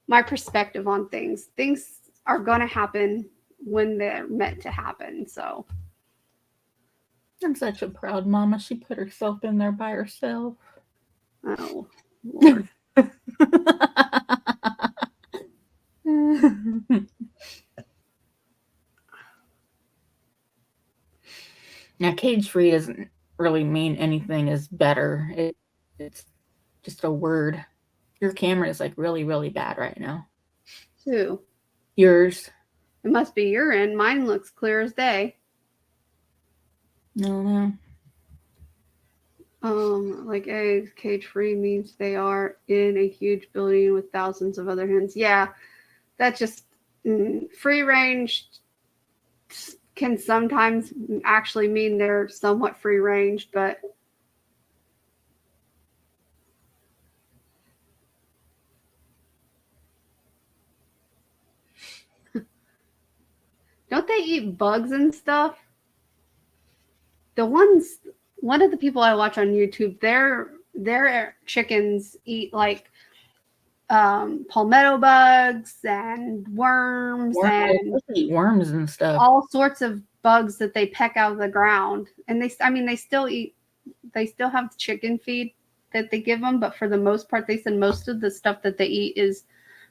my perspective on things. Things are going to happen when they're meant to happen. So I'm such a proud mama. She put herself in there by herself. Oh, Lord. Now, cage-free doesn't really mean anything is better. It's just a word. Your camera is like really, really bad right now. Who? Yours. It must be your end. Mine looks clear as day. No. Like eggs, cage-free means they are in a huge building with thousands of other hens. Yeah, that just free range can sometimes actually mean they're somewhat free range, but don't they eat bugs and stuff? One of the people I watch on YouTube, their chickens eat like palmetto bugs and worms and eat worms and stuff. All sorts of bugs that they peck out of the ground. And they still have chicken feed that they give them, but for the most part, they said most of the stuff that they eat is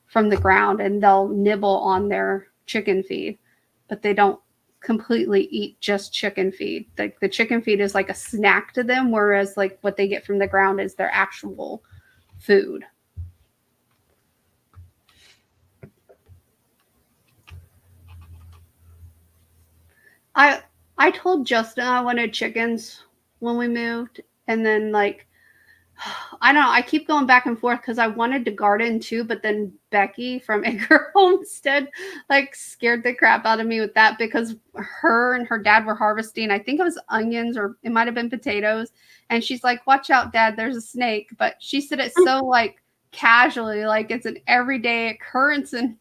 from the ground, and they'll nibble on their chicken feed, but they don't completely eat just chicken feed. Like the chicken feed is like a snack to them, whereas like what they get from the ground is their actual food. I told Justin I wanted chickens when we moved, and then like I don't know, I keep going back and forth because I wanted to garden too, but then Becky from Acre Homestead like scared the crap out of me with that, because her and her dad were harvesting, I think it was onions or it might have been potatoes, and she's like, watch out, Dad, there's a snake. But she said it so like casually, like it's an everyday occurrence in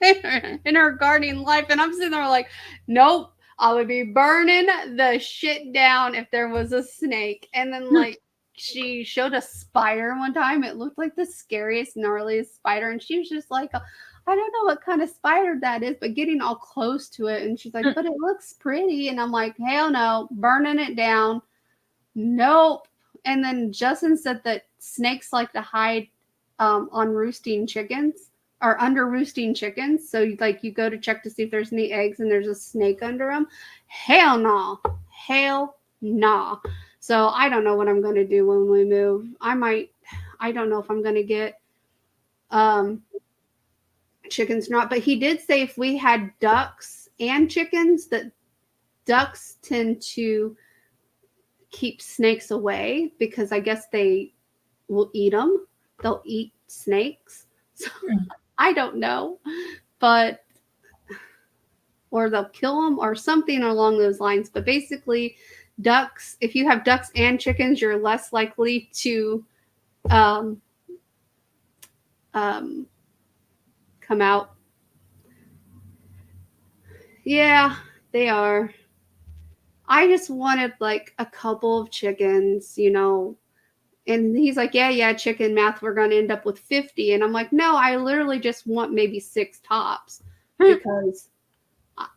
her gardening life, and I'm sitting there like, nope, I would be burning the shit down if there was a snake. And then like she showed a spider one time. It looked like the scariest, gnarliest spider. And she was just like, I don't know what kind of spider that is, but getting all close to it. And she's like, but it looks pretty. And I'm like, hell no, burning it down. Nope. And then Justin said that snakes like to hide on roosting chickens, or under roosting chickens. So like you go to check to see if there's any eggs and there's a snake under them. Hell no. Hell no. So I don't know what I'm going to do when we move. I don't know if I'm going to get chickens or not. But he did say if we had ducks and chickens, that ducks tend to keep snakes away, because I guess they will eat them. They'll eat snakes. So I don't know. But or they'll kill them or something along those lines. But basically, ducks, if you have ducks and chickens, you're less likely to come out. Yeah, they are. I just wanted like a couple of chickens, you know. And he's like, yeah, chicken math, we're going to end up with 50. And I'm like, no, I literally just want maybe 6 tops, because,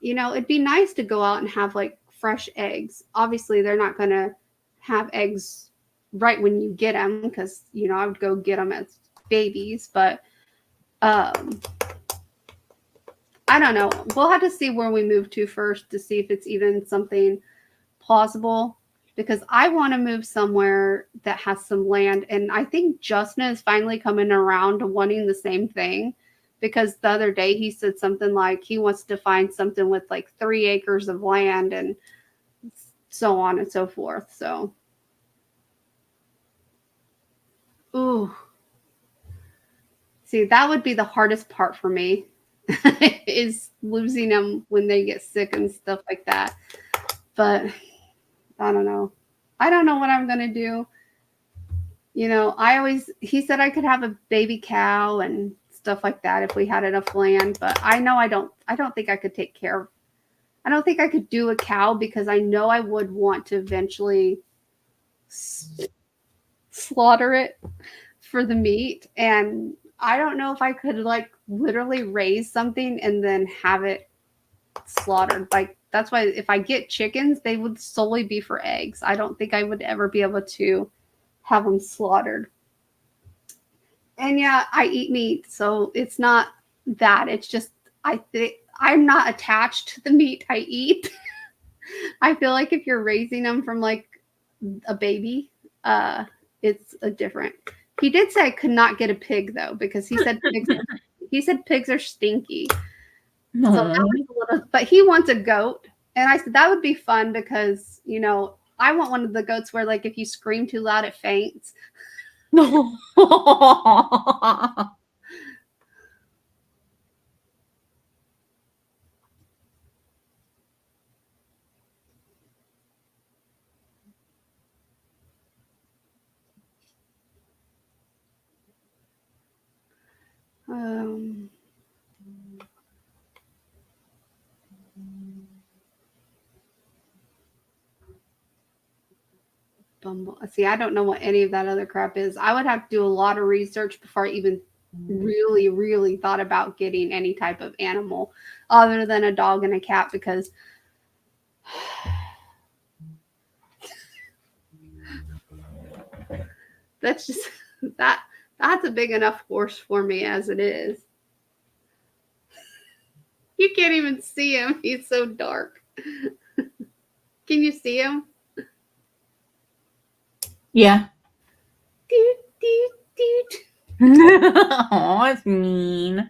you know, it'd be nice to go out and have like fresh eggs. Obviously, they're not going to have eggs right when you get them, because, you know, I would go get them as babies. But I don't know. We'll have to see where we move to first to see if it's even something plausible, because I want to move somewhere that has some land. And I think Justin is finally coming around to wanting the same thing, because the other day he said something like he wants to find something with like 3 acres of land and so on and so forth. So, ooh. See, that would be the hardest part for me is losing them when they get sick and stuff like that. But I don't know. I don't know what I'm going to do. You know, he said I could have a baby cow and stuff like that if we had enough land, but I know I don't think I could take care of, I don't think I could do a cow, because I know I would want to eventually slaughter it for the meat. And I don't know if I could like literally raise something and then have it slaughtered. Like, that's why if I get chickens, they would solely be for eggs. I don't think I would ever be able to have them slaughtered. And yeah, I eat meat, so it's not that. It's just I think I'm not attached to the meat I eat. I feel like if you're raising them from like a baby, it's a different. He did say I could not get a pig though, because he said pigs are stinky. So that was a little, but he wants a goat. And I said that would be fun, because, you know, I want one of the goats where like if you scream too loud, it faints. No. Bumble. See, I don't know what any of that other crap is. I would have to do a lot of research before I even really, really thought about getting any type of animal other than a dog and a cat, because That's just that's a big enough horse for me as it is. You can't even see him. He's so dark. Can you see him? Yeah. Doot, doot, doot. Oh, that's mean.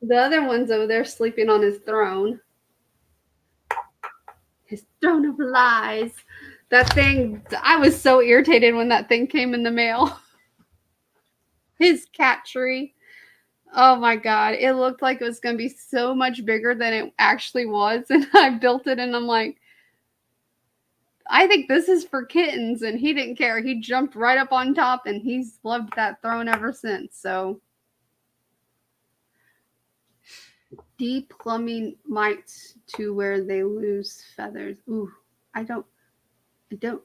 The other one's over there sleeping on his throne. His throne of lies. That thing, I was so irritated when that thing came in the mail. His cat tree. Oh my God. It looked like it was going to be so much bigger than it actually was. And I built it and I'm like, I think this is for kittens. And he didn't care. He jumped right up on top and he's loved that throne ever since. So deep plumbing mites to where they lose feathers. Ooh, I don't know.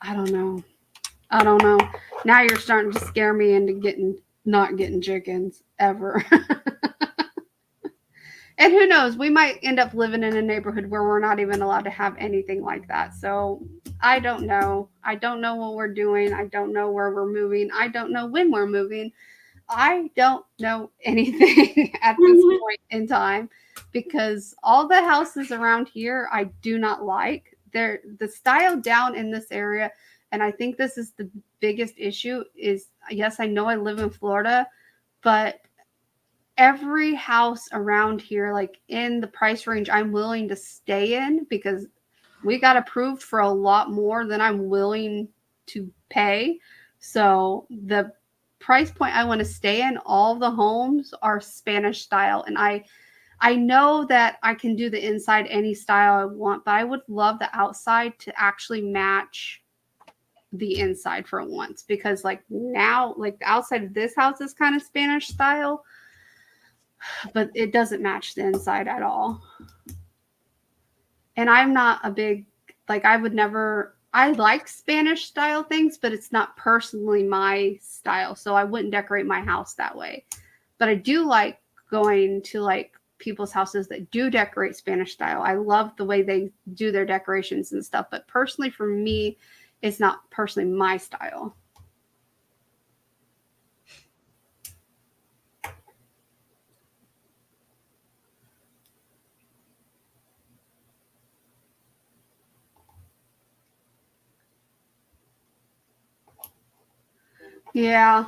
I don't know. Now you're starting to scare me into not getting chickens ever. And who knows, we might end up living in a neighborhood where we're not even allowed to have anything like that. So I don't know. I don't know what we're doing. I don't know where we're moving. I don't know when we're moving. I don't know anything at this point in time because all the houses around here I do not like. They're the style down in this area, and I think this is the biggest issue is yes, I know I live in Florida, but every house around here, like in the price range I'm willing to stay in because we got approved for a lot more than I'm willing to pay. So the price point I want to stay in, all the homes are Spanish style. And I know that I can do the inside any style I want, but I would love the outside to actually match the inside for once because like now, like the outside of this house is kind of Spanish style, but it doesn't match the inside at all. And I'm not a big, like I would never, I like Spanish style things, but it's not personally my style. So I wouldn't decorate my house that way. But I do like going to like people's houses that do decorate Spanish style. I love the way they do their decorations and stuff. But personally for me, it's not personally my style. Yeah.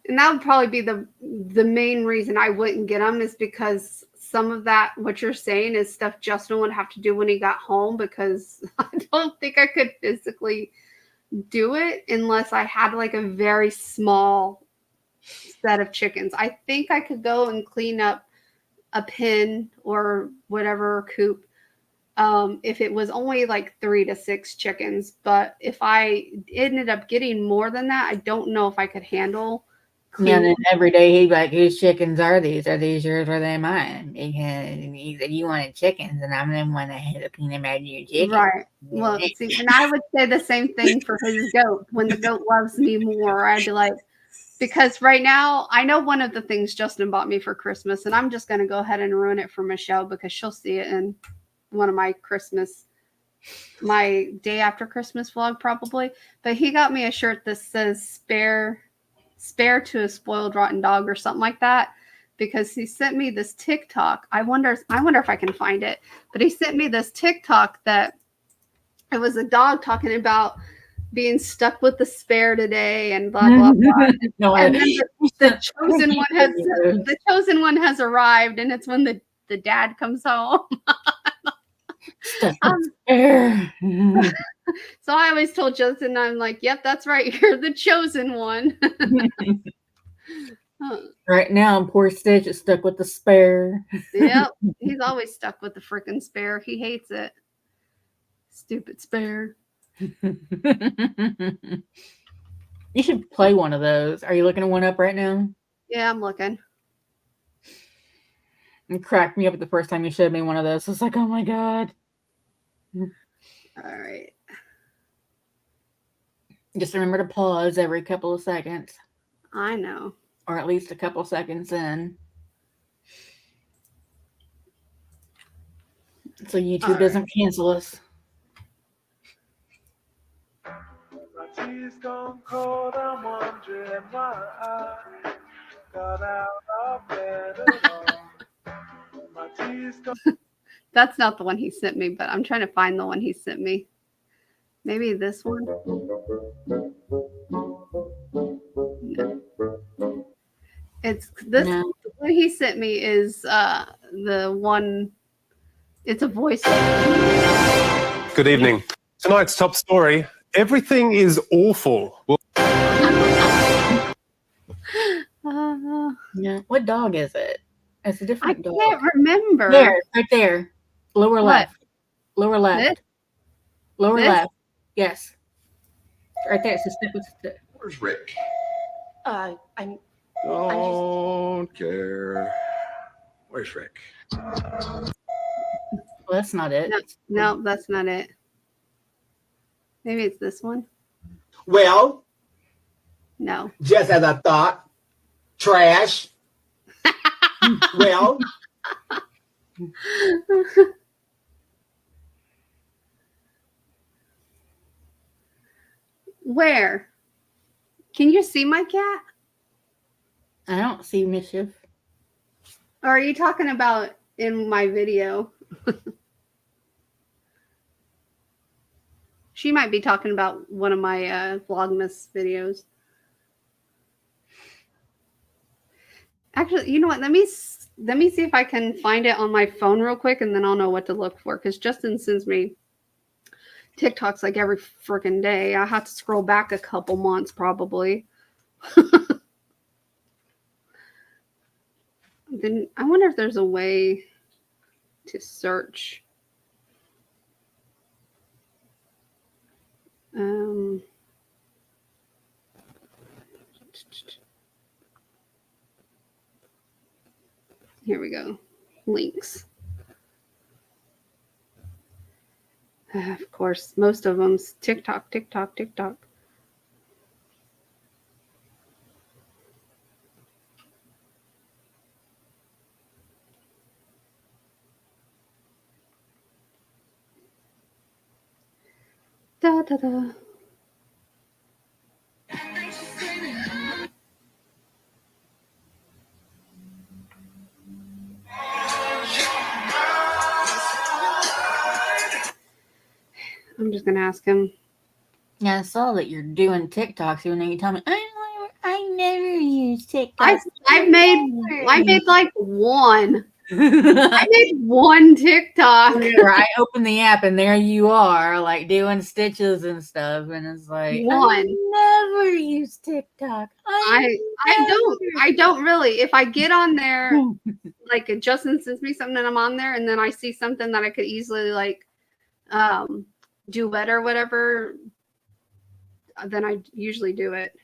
And that would probably be the main reason I wouldn't get them is because some of that, what you're saying, is stuff Justin would have to do when he got home because I don't think I could physically do it unless I had like a very small set of chickens. I think I could go and clean up a pen or whatever coop if it was only like 3 to 6 chickens. But if I ended up getting more than that, I don't know if I could handle. Yeah, and then every day he'd be like, whose chickens are these? Are these yours or are they mine? Because he said you wanted chickens, and I'm the one that had to clean them out of your chickens. Right. Well, see, and I would say the same thing for his goat. When the goat loves me more, I'd be like, because right now, I know one of the things Justin bought me for Christmas, and I'm just going to go ahead and ruin it for Michelle because she'll see it in one of my day after Christmas vlog probably. But he got me a shirt that says spare to a spoiled rotten dog or something like that because he sent me this TikTok. I wonder if I can find it, but he sent me this TikTok that it was a dog talking about being stuck with the spare today and blah blah blah. No, and then the chosen one has arrived, and it's when the dad comes home. So I always told Justin, I'm like, yep, that's right. You're the chosen one. Right now, poor Stitch is stuck with the spare. Yep. He's always stuck with the freaking spare. He hates it. Stupid spare. You should play one of those. Are you looking one up right now? Yeah, I'm looking. It cracked me up the first time you showed me one of those. I was like, oh my God. All right. Just remember to pause every couple of seconds. I know. Or at least a couple seconds in. So YouTube doesn't cancel us. My tea's gone cold, I'm wondering why I got out of bed at all. My tea's gone. That's not the one he sent me, but I'm trying to find the one he sent me. Maybe this one. No. It's this. No. The one he sent me is the one. It's a voice. Good evening. Tonight's top story. Everything is awful. Yeah. What dog is it? It's a I different dog. can't remember. There, right there. Lower What? left. Lower left. This? Lower This? left. Yes. Right there. It's a step. Where's Rick? I'm Don't care. Where's Rick? Well, that's not it. No, that's not it. Maybe it's this one. well, No. just as I thought, trash. Well, Where? Can you see my cat? I don't see mischief. Or are you talking about in my video? She might be talking about one of my Vlogmas videos. Actually, you know what? Let me see if I can find it on my phone real quick, and then I'll know what to look for. Because Justin sends me TikToks like every freaking day. I have to scroll back a couple months probably. Then I wonder if there's a way to search. Here we go. Links. Of course, most of them's TikTok. Da da da. I'm just gonna ask him. Yeah, I saw that you're doing TikToks, even though you tell me I never use TikTok. I made like one. I made one TikTok. Whenever I open the app and there you are, like doing stitches and stuff, and it's like One. I never use TikTok. I don't really. If I get on there, like Justin sends me something and I'm on there, and then I see something that I could easily like duet or whatever, then I usually do it.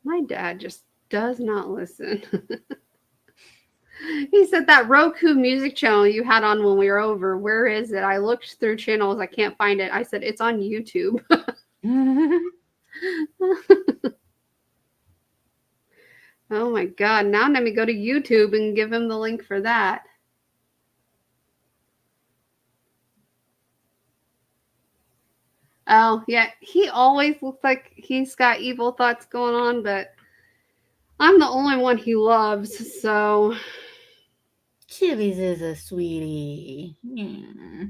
My dad just does not listen. He said that Roku music channel you had on when we were over, where is it? I looked through channels. I can't find it. I said, it's on YouTube. Oh my God. Now let me go to YouTube and give him the link for that. Oh, yeah. He always looks like he's got evil thoughts going on, but I'm the only one he loves, so. Chili's is a sweetie. Yeah.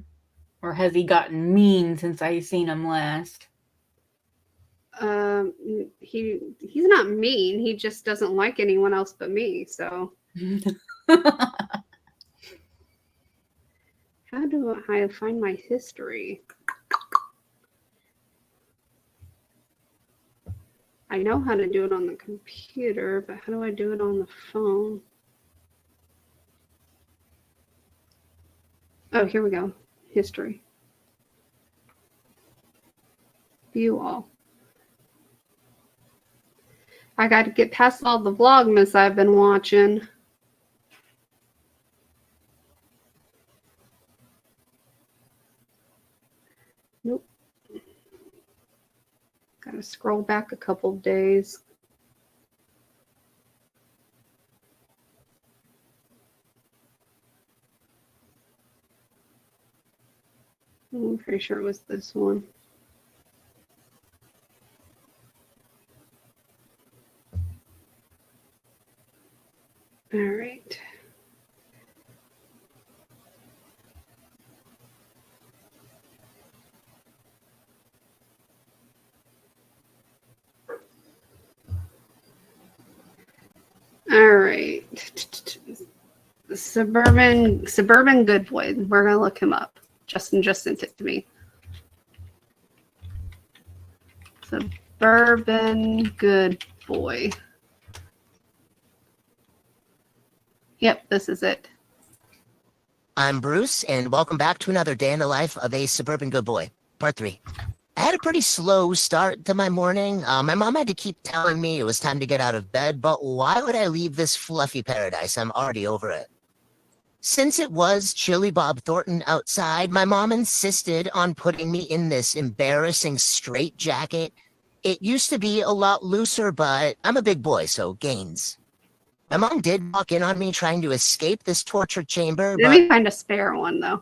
Or has he gotten mean since I seen him last? He's not mean. He just doesn't like anyone else but me, so. How do I find my history? I know how to do it on the computer, but how do I do it on the phone? Oh, here we go. History. View all. I got to get past all the Vlogmas I've been watching. Nope. Got to scroll back a couple days. I'm pretty sure it was this one. All right. All right. Suburban Good Boy. We're gonna look him up. Justin just sent it to me. Suburban Good Boy. Yep, this is it. I'm Bruce, and welcome back to another day in the life of a suburban good boy, part 3. I had a pretty slow start to my morning. My mom had to keep telling me it was time to get out of bed, but why would I leave this fluffy paradise? I'm already over it. Since it was Chili Bob Thornton outside, my mom insisted on putting me in this embarrassing straitjacket. It used to be a lot looser, but I'm a big boy, so gains. My mom did walk in on me trying to escape this torture chamber, Let but me find a spare one, though.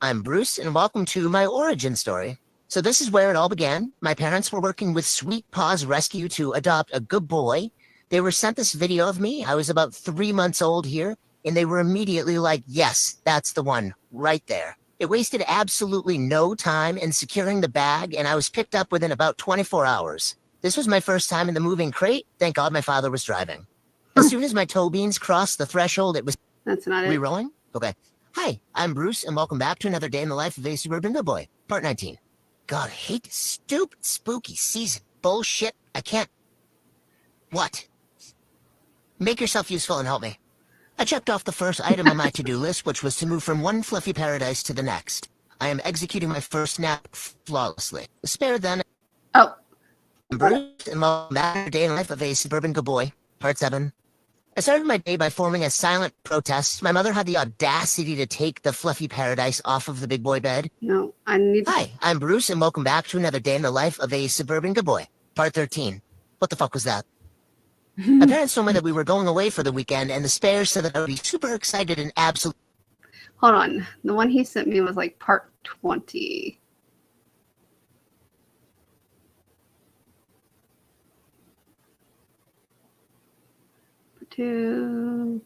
I'm Bruce, and welcome to my origin story. So this is where it all began. My parents were working with Sweet Paws Rescue to adopt a good boy. They were sent this video of me. I was about 3 months old here, and they were immediately like, yes, that's the one, right there. It wasted absolutely no time in securing the bag, and I was picked up within about 24 hours. This was my first time in the moving crate. Thank God my father was driving. As soon as my toe beans crossed the threshold, it was... That's not it. Rerolling? Okay. Hi, I'm Bruce, and welcome back to another day in the life of a suburban good boy, part 19. God, I hate this stupid, spooky season bullshit. I can't... What? Make yourself useful and help me. I checked off the first item on my to-do list, which was to move from one fluffy paradise to the next. I am executing my first nap flawlessly. Spare then... Oh. I'm Bruce, and welcome back to another day in the life of a suburban good boy, part 7. I started my day by forming a silent protest. My mother had the audacity to take the fluffy paradise off of the big boy bed. No, I need to... Hi, I'm Bruce, and welcome back to another day in the life of a suburban good boy, part 13. What the fuck was that? My parents told me that we were going away for the weekend, and the spares said that I would be super excited and absolutely... Hold on. The one he sent me was like part 20.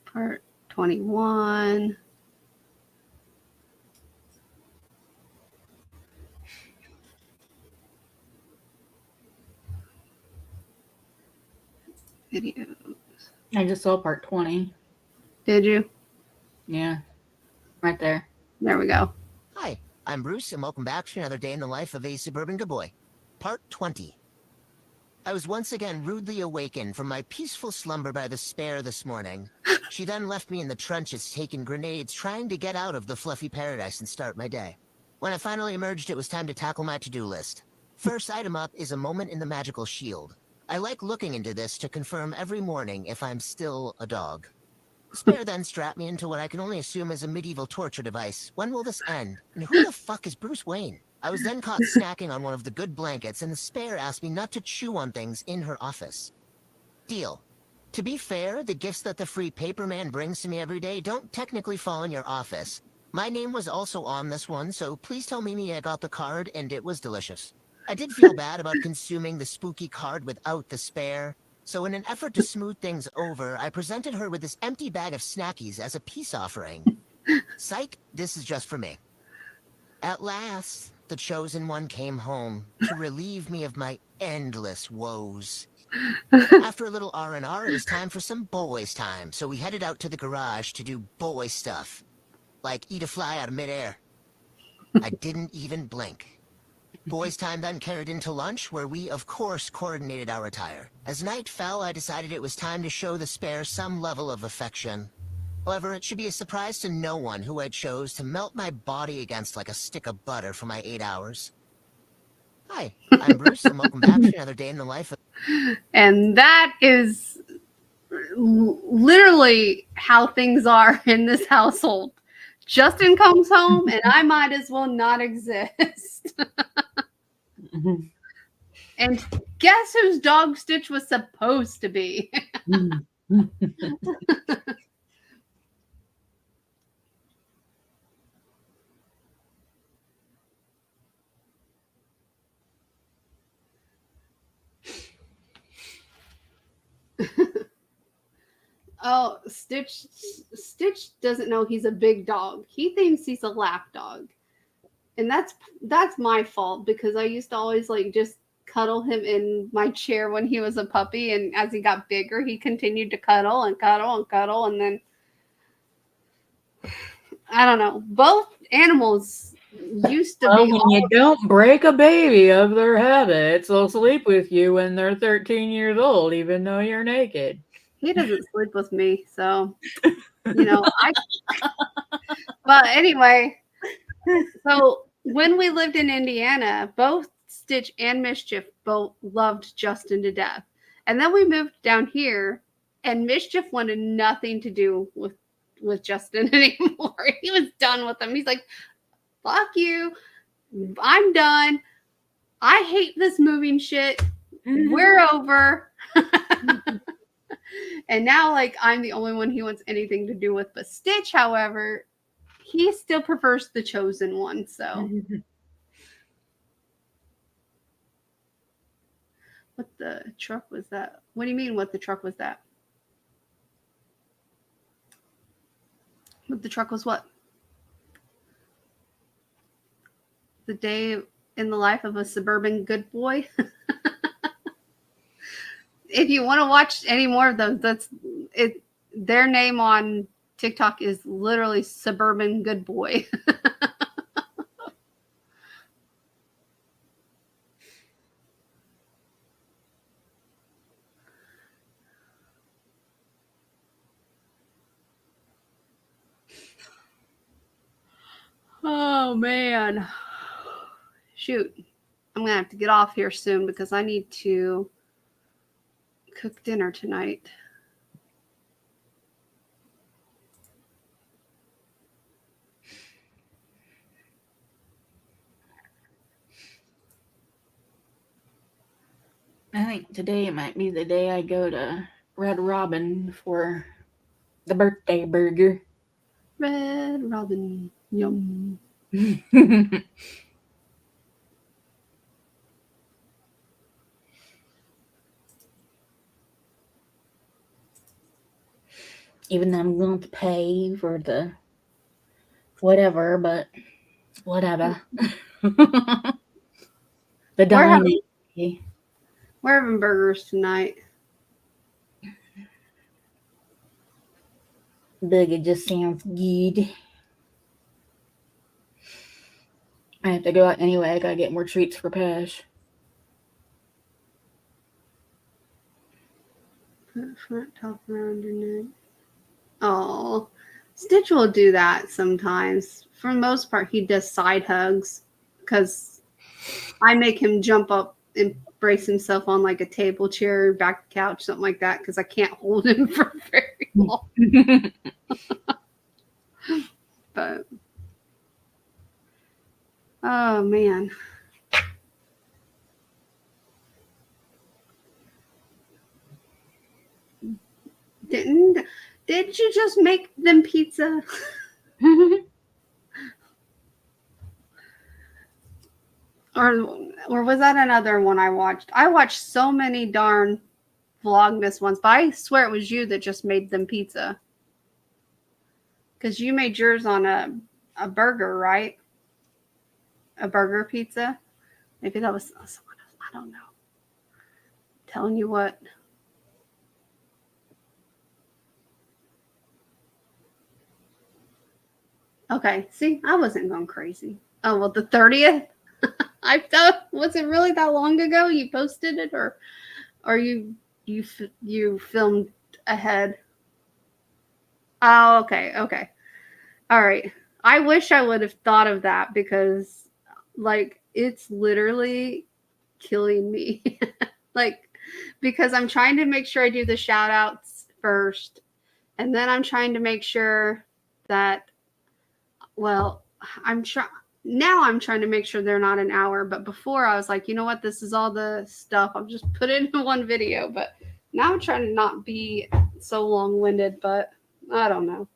Part 21. Videos. I just saw part 20. Did you? Yeah. Right there. There we go. Hi, I'm Bruce, and welcome back to another day in the life of a suburban good boy, part 20. I was once again rudely awakened from my peaceful slumber by the spare this morning. She then left me in the trenches taking grenades, trying to get out of the fluffy paradise and start my day. When I finally emerged, it was time to tackle my to-do list. First item up is a moment in the magical shield. I like looking into this to confirm every morning if I'm still a dog. Spare then strapped me into what I can only assume is a medieval torture device. When will this end? And who the fuck is Bruce Wayne? I was then caught snacking on one of the good blankets, and the spare asked me not to chew on things in her office. Deal. To be fair, the gifts that the free paper man brings to me every day don't technically fall in your office. My name was also on this one, so please tell Mimi I got the card and it was delicious. I did feel bad about consuming the spooky card without the spare, so in an effort to smooth things over, I presented her with this empty bag of snackies as a peace offering. Psych, this is just for me. At last, the chosen one came home to relieve me of my endless woes. After a little R&R, it was time for some boys' time, so we headed out to the garage to do boy stuff, like eat a fly out of midair. I didn't even blink. Boys' time then carried into lunch, where we, of course, coordinated our attire. As night fell, I decided it was time to show the spare some level of affection. However, it should be a surprise to no one who I chose to melt my body against like a stick of butter for my 8 hours. Hi, I'm Bruce, and welcome back to another day in the life of... And that is literally how things are in this household. Justin comes home, and I might as well not exist. And guess whose dog Stitch was supposed to be? Oh, Stitch doesn't know he's a big dog. He thinks he's a lap dog. And that's my fault, because I used to always like just cuddle him in my chair when he was a puppy, and as he got bigger, he continued to cuddle and cuddle and cuddle, and then I don't know. Both animals used to Well, be when you don't break a baby of their habits, they'll sleep with you when they're 13 years old, even though you're naked. He doesn't sleep with me, so but anyway, so when we lived in Indiana, both Stitch and Mischief both loved Justin to death. And then we moved down here, and Mischief wanted nothing to do with Justin anymore. He was done with him. He's like, fuck you. I'm done. I hate this moving shit. We're over. And now, like, I'm the only one he wants anything to do with. But Stitch, however, he still prefers the chosen one. So, what the truck was that? What do you mean? What the truck was that? What the truck was what? The day in the life of a suburban good boy. If you want to watch any more of those, that's it. Their name on TikTok is literally Suburban Good Boy. Oh man. Shoot. I'm gonna have to get off here soon because I need to cook dinner tonight. I think today might be the day I go to Red Robin for the birthday burger. Red Robin. Yum. Even though I'm going to pay for the whatever, but whatever. The dining. We're having burgers tonight. Burger just sounds good. I have to go out anyway. I gotta get more treats for Pash. Put front top around your neck. Oh, Stitch will do that sometimes. For the most part, he does side hugs because I make him jump up and brace himself on like a table chair, back couch, something like that, because I can't hold him for very long. But oh man. Did you just make them pizza? Or was that another one I watched? I watched so many darn Vlogmas ones, but I swear it was you that just made them pizza. Because you made yours on a burger, right? A burger pizza? Maybe that was someone else. I don't know. I'm telling you what. Okay, see, I wasn't going crazy. Oh, well, the 30th? I thought, was it really that long ago you posted it, or you filmed ahead? Oh, okay. Okay. All right. I wish I would have thought of that because, like, it's literally killing me. Like, because I'm trying to make sure I do the shout outs first. And then I'm trying to make sure that, well, now I'm trying to make sure they're not an hour. But before I was like, you know what? This is all the stuff. I'll just put it in one video. But now I'm trying to not be so long winded, but I don't know.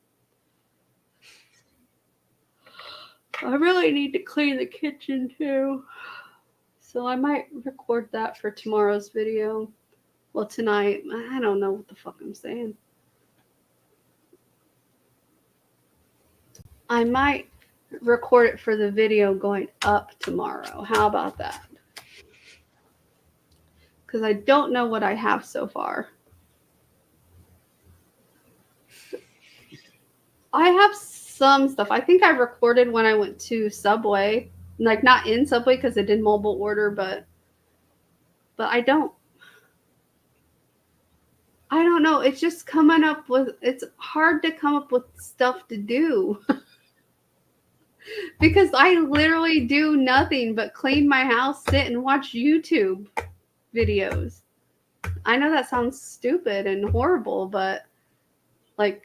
I really need to clean the kitchen too. So I might record that for tomorrow's video. Well, tonight. I don't know what the fuck I'm saying. I might record it for the video going up tomorrow. How about that? Because I don't know what I have so far. I have some stuff. I think I recorded when I went to Subway. Like, not in Subway because I did mobile order, but I don't know. It's just coming up with, it's hard to come up with stuff to do. Because I literally do nothing but clean my house, sit and watch YouTube videos. I know that sounds stupid and horrible, but like,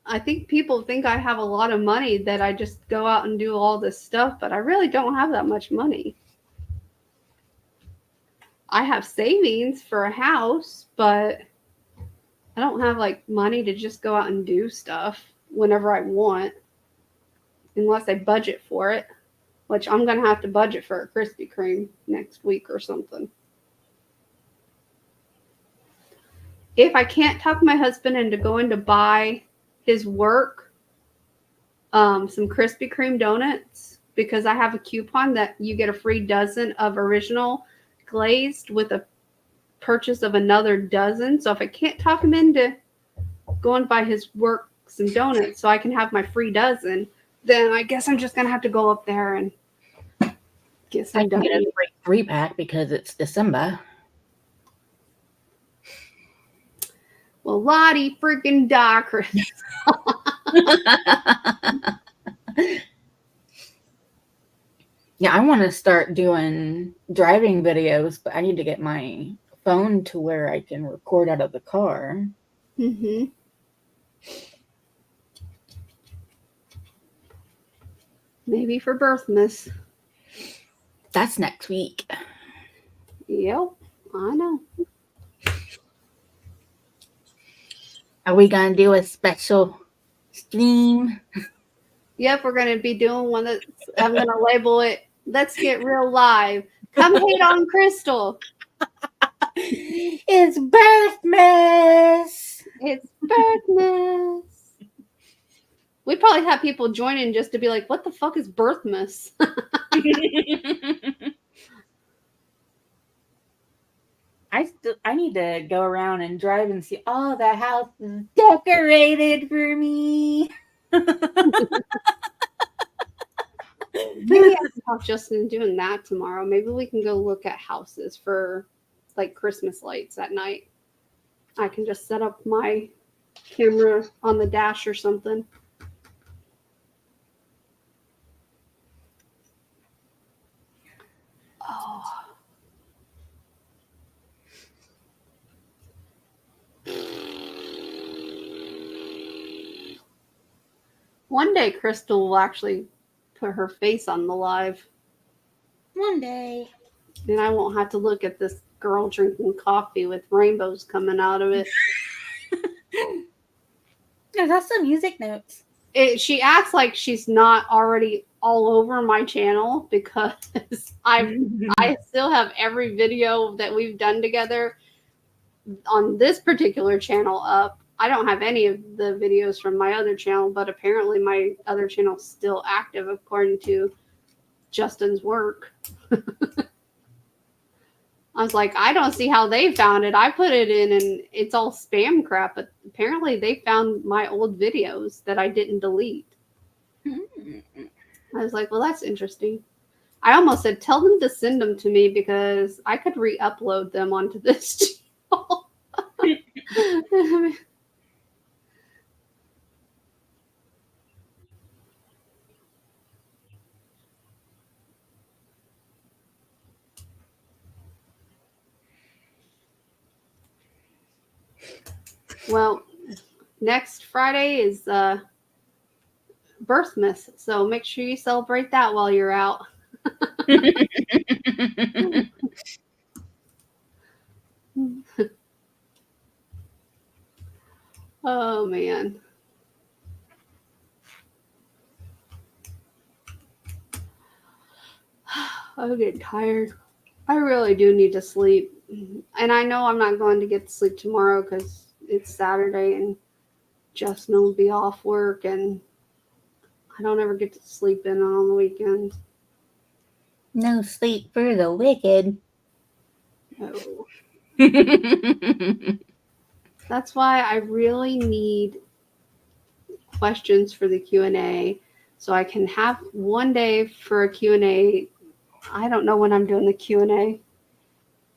I think people think I have a lot of money that I just go out and do all this stuff, but I really don't have that much money. I have savings for a house, but I don't have like money to just go out and do stuff whenever I want, unless I budget for it, which I'm going to have to budget for a Krispy Kreme next week or something. If I can't talk my husband into going to buy his work some Krispy Kreme donuts, because I have a coupon that you get a free dozen of original glazed with a purchase of another dozen. So if I can't talk him into going to buy his work some donuts so I can have my free dozen, then I guess I'm just going to have to go up there and get some I can get donuts. a free 3-pack because it's December. Well, Lottie freaking Docker. Yeah, I want to start doing driving videos, but I need to get my phone to where I can record out of the car. Mm-hmm. Maybe for Birthmas. That's next week. Yep, I know. Are we going to do a special stream? Yep, we're going to be doing one that's, I'm going to label it, Let's Get Real Live. Come hate on Crystal. It's Birthmas. It's Birthmas. We probably have people join in just to be like, what the fuck is Birthmas? I need to go around and drive and see all the house is decorated for me. Maybe I can talk Justin doing that tomorrow. Maybe we can go look at houses for like Christmas lights at night. I can just set up my camera on the dash or something. Oh. One day Crystal will actually put her face on the live. One day. And I won't have to look at this girl drinking coffee with rainbows coming out of it. That's some music notes. She acts like she's not already all over my channel because I still have every video that we've done together on this particular channel up. I don't have any of the videos from my other channel, but apparently my other channel's still active according to Justin's work. I was like, I don't see how they found it. I put it in and it's all spam crap, but apparently they found my old videos that I didn't delete. I was like, well, that's interesting. I almost said, tell them to send them to me because I could re-upload them onto this channel. Well, next Friday is Birthmas, so make sure you celebrate that while you're out. Oh man. I'm getting tired. I really do need to sleep. And I know I'm not going to get to sleep tomorrow because it's Saturday and Justin will be off work and I don't ever get to sleep in on the weekends. No sleep for the wicked. No. That's why I really need questions for the Q&A so I can have one day for a Q&A. I don't know when I'm doing the Q&A.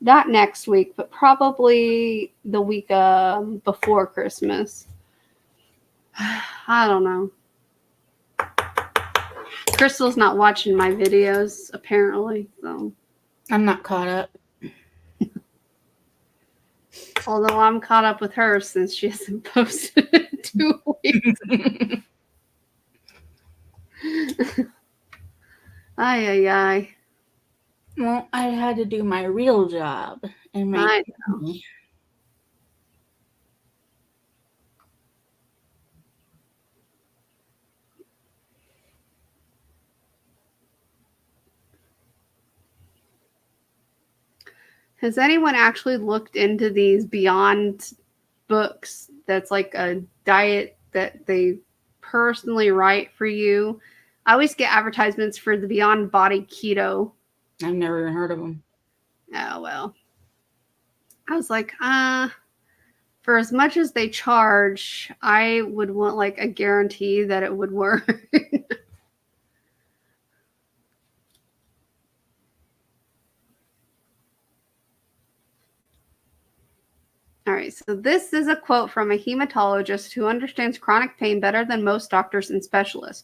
Not next week, but probably the week before Christmas. I don't know. Crystal's not watching my videos, apparently. So, I'm not caught up. although I'm caught up with her since she hasn't posted in 2 weeks. Ay, ay, ay. Well, I had to do my real job and make I know. money. Has anyone actually looked into these Beyond books that's like a diet that they personally write for you? I always get advertisements for the Beyond Body Keto. I've never even heard of them. Oh, well. I was like, for as much as they charge, I would want like a guarantee that it would work. All right, so this is a quote from a hematologist who understands chronic pain better than most doctors and specialists.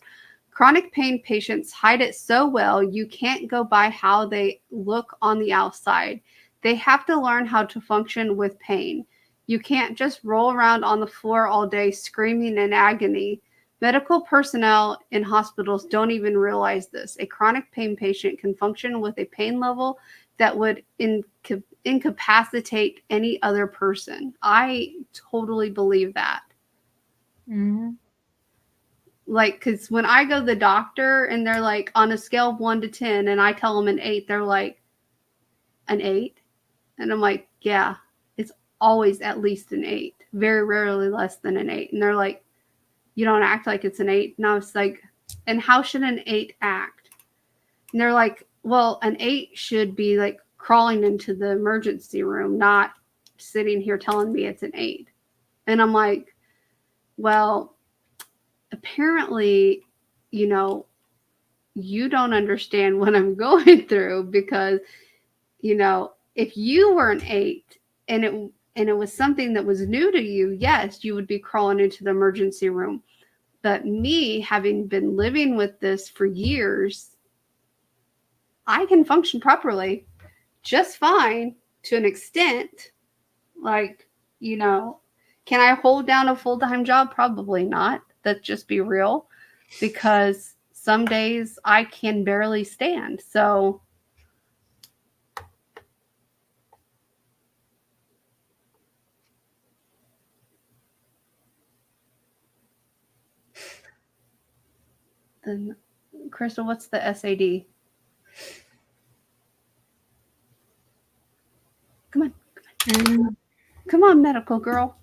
Chronic pain patients hide it so well, you can't go by how they look on the outside. They have to learn how to function with pain. You can't just roll around on the floor all day screaming in agony. Medical personnel in hospitals don't even realize this. A chronic pain patient can function with a pain level that would incapacitate any other person. I totally believe that. Mm-hmm. Like, because when I go to the doctor and they're like on a scale of 1 to 10 and I tell them an 8, they're like, an 8? And I'm like, yeah, it's always at least an 8, very rarely less than an 8. And they're like, you don't act like it's an 8. And I was like, and how should an 8 act? And they're like, well, an 8 should be like crawling into the emergency room, not sitting here telling me it's an 8. And I'm like, well, apparently, you know, you don't understand what I'm going through because, you know, if you were an 8 and it was something that was new to you, yes, you would be crawling into the emergency room. But me, having been living with this for years, I can function properly just fine to an extent. Like, you know, can I hold down a full-time job? Probably not. Let's just be real, because some days I can barely stand. So then, Crystal, what's the SAD? Come on. Come on, medical girl.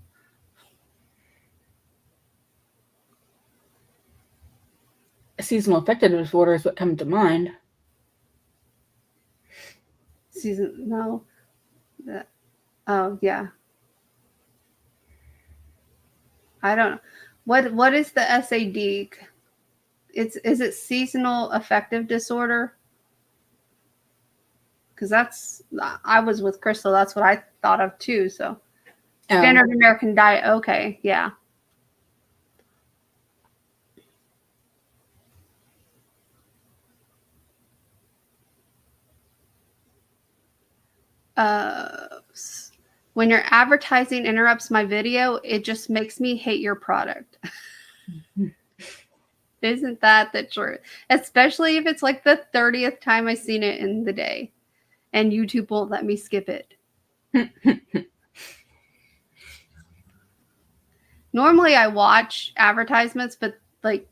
Seasonal affective disorder is what comes to mind. Oh yeah. I don't know. What is the SAD? Is it seasonal affective disorder? Because I was with Crystal. That's what I thought of too. So standard American diet. Okay, yeah. When your advertising interrupts my video, it just makes me hate your product. Isn't that the truth? Especially if it's like the 30th time I've seen it in the day and YouTube won't let me skip it. Normally I watch advertisements, but like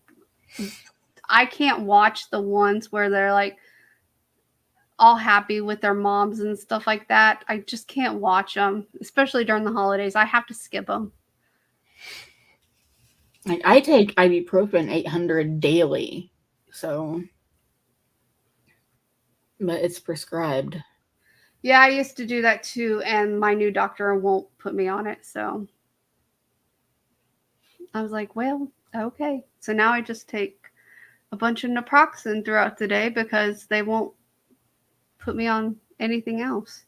I can't watch the ones where they're like all happy with their moms and stuff like that. I just can't watch them, especially during the holidays. I have to skip them. Like I take ibuprofen 800 daily, so but it's prescribed. Yeah, I used to do that too, and my new doctor won't put me on it, so I was like, well, okay. So now I just take a bunch of naproxen throughout the day because they won't put me on anything else.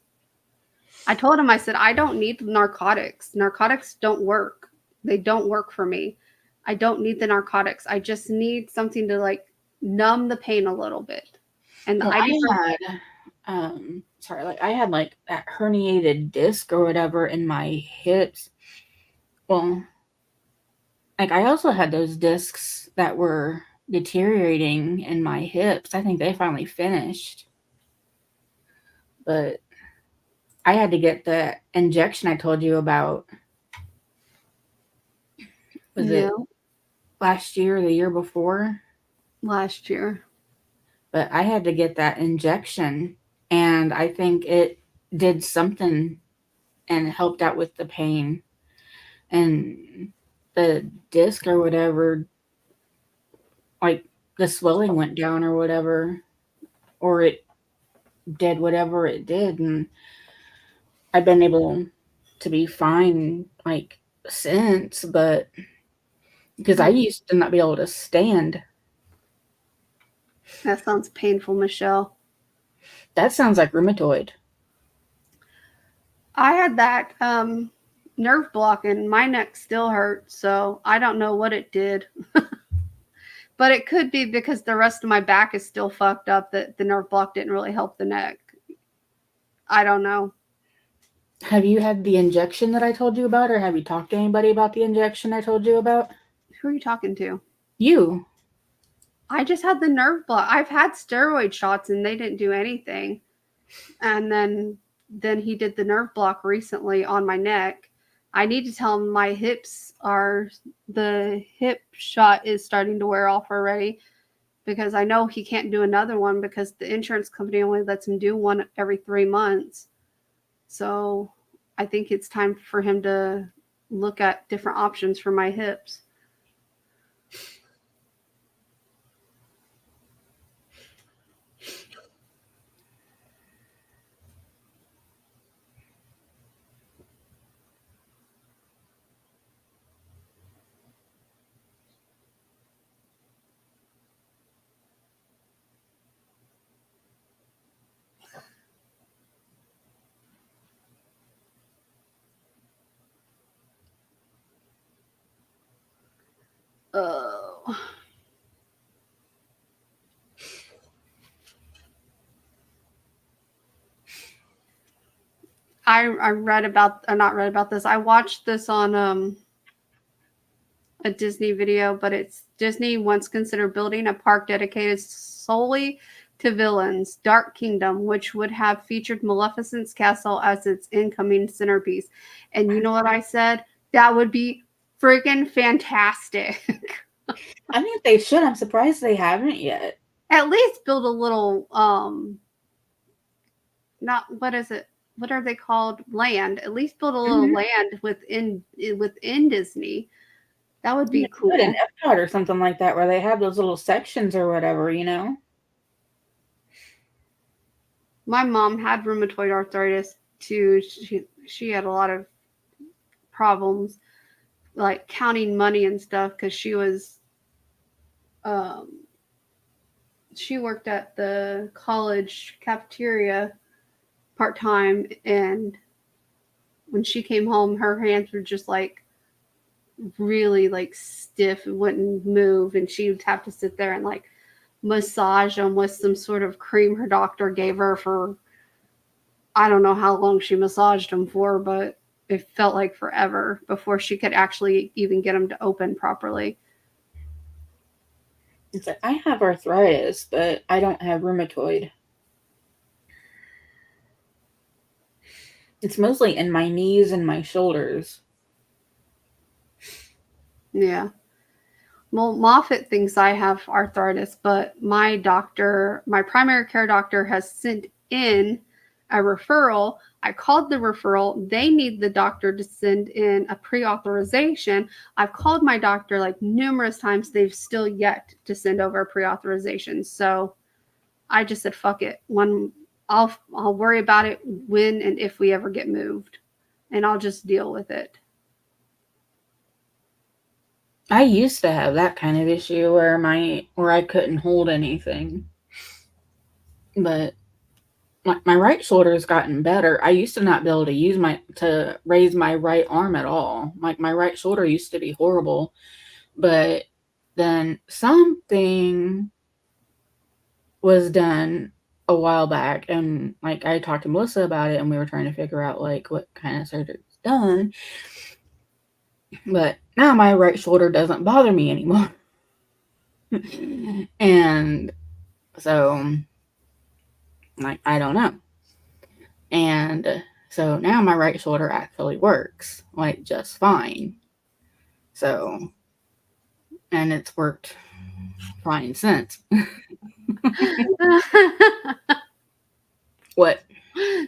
I told him, I said, I don't need narcotics. Narcotics don't work. They don't work for me. I don't need the narcotics. I just need something to like numb the pain a little bit. And the ibuprofen. I had like that herniated disc or whatever in my hips. Well, like I also had those discs that were deteriorating in my hips. I think they finally finished. But I had to get the injection I told you about. Was it last year or the year before? Last year. But I had to get that injection, and I think it did something and helped out with the pain. And the disc or whatever, like the swelling went down or whatever, or it did whatever it did. And I've been able to be fine like since, but because I used to not be able to stand. That sounds painful, Michelle. That sounds like rheumatoid. I had that nerve block and my neck still hurts, so I don't know what it did. But it could be because the rest of my back is still fucked up that the nerve block didn't really help the neck. I don't know. Have you had the injection that I told you about, or have you talked to anybody about the injection I told you about? Who are you talking to? You. I just had the nerve block. I've had steroid shots and they didn't do anything. And then he did the nerve block recently on my neck. I need to tell him the hip shot is starting to wear off already, because I know he can't do another one because the insurance company only lets him do one every 3 months. So I think it's time for him to look at different options for my hips. Oh. I read about, not read about this. I watched this on a Disney video, but it's Disney once considered building a park dedicated solely to villains, Dark Kingdom, which would have featured Maleficent's castle as its incoming centerpiece. And you know what I said? That would be freaking fantastic. I think they should. I'm surprised they haven't yet. At least build a little not, what is it? What are they called? Land. At least build a little land within Disney. That would be cool. An Epcot or something like that, where they have those little sections or whatever, you know? My mom had rheumatoid arthritis too. She had a lot of problems, like counting money and stuff, because she was she worked at the college cafeteria part-time, and when she came home, her hands were just like really like stiff and wouldn't move, and she would have to sit there and like massage them with some sort of cream her doctor gave her for, I don't know how long she massaged them for, but it felt like forever before she could actually even get them to open properly. It's like, I have arthritis, but I don't have rheumatoid. It's mostly in my knees and my shoulders. Yeah. Well, Moffitt thinks I have arthritis, but my primary care doctor has sent in a referral. I called the referral. They need the doctor to send in a pre-authorization. I've called my doctor like numerous times. They've still yet to send over a pre-authorization. So I just said, fuck it. I'll worry about it when and if we ever get moved, and I'll just deal with it. I used to have that kind of issue where I couldn't hold anything. But my right shoulder's gotten better. I used to not be able to raise my right arm at all. My right shoulder used to be horrible. But then something was done a while back, and like I talked to Melissa about it, and we were trying to figure out like what kind of surgery was done. But now my right shoulder doesn't bother me anymore. And so, like, I don't know. And so now my right shoulder actually works, like, just fine. So, and it's worked fine since. What?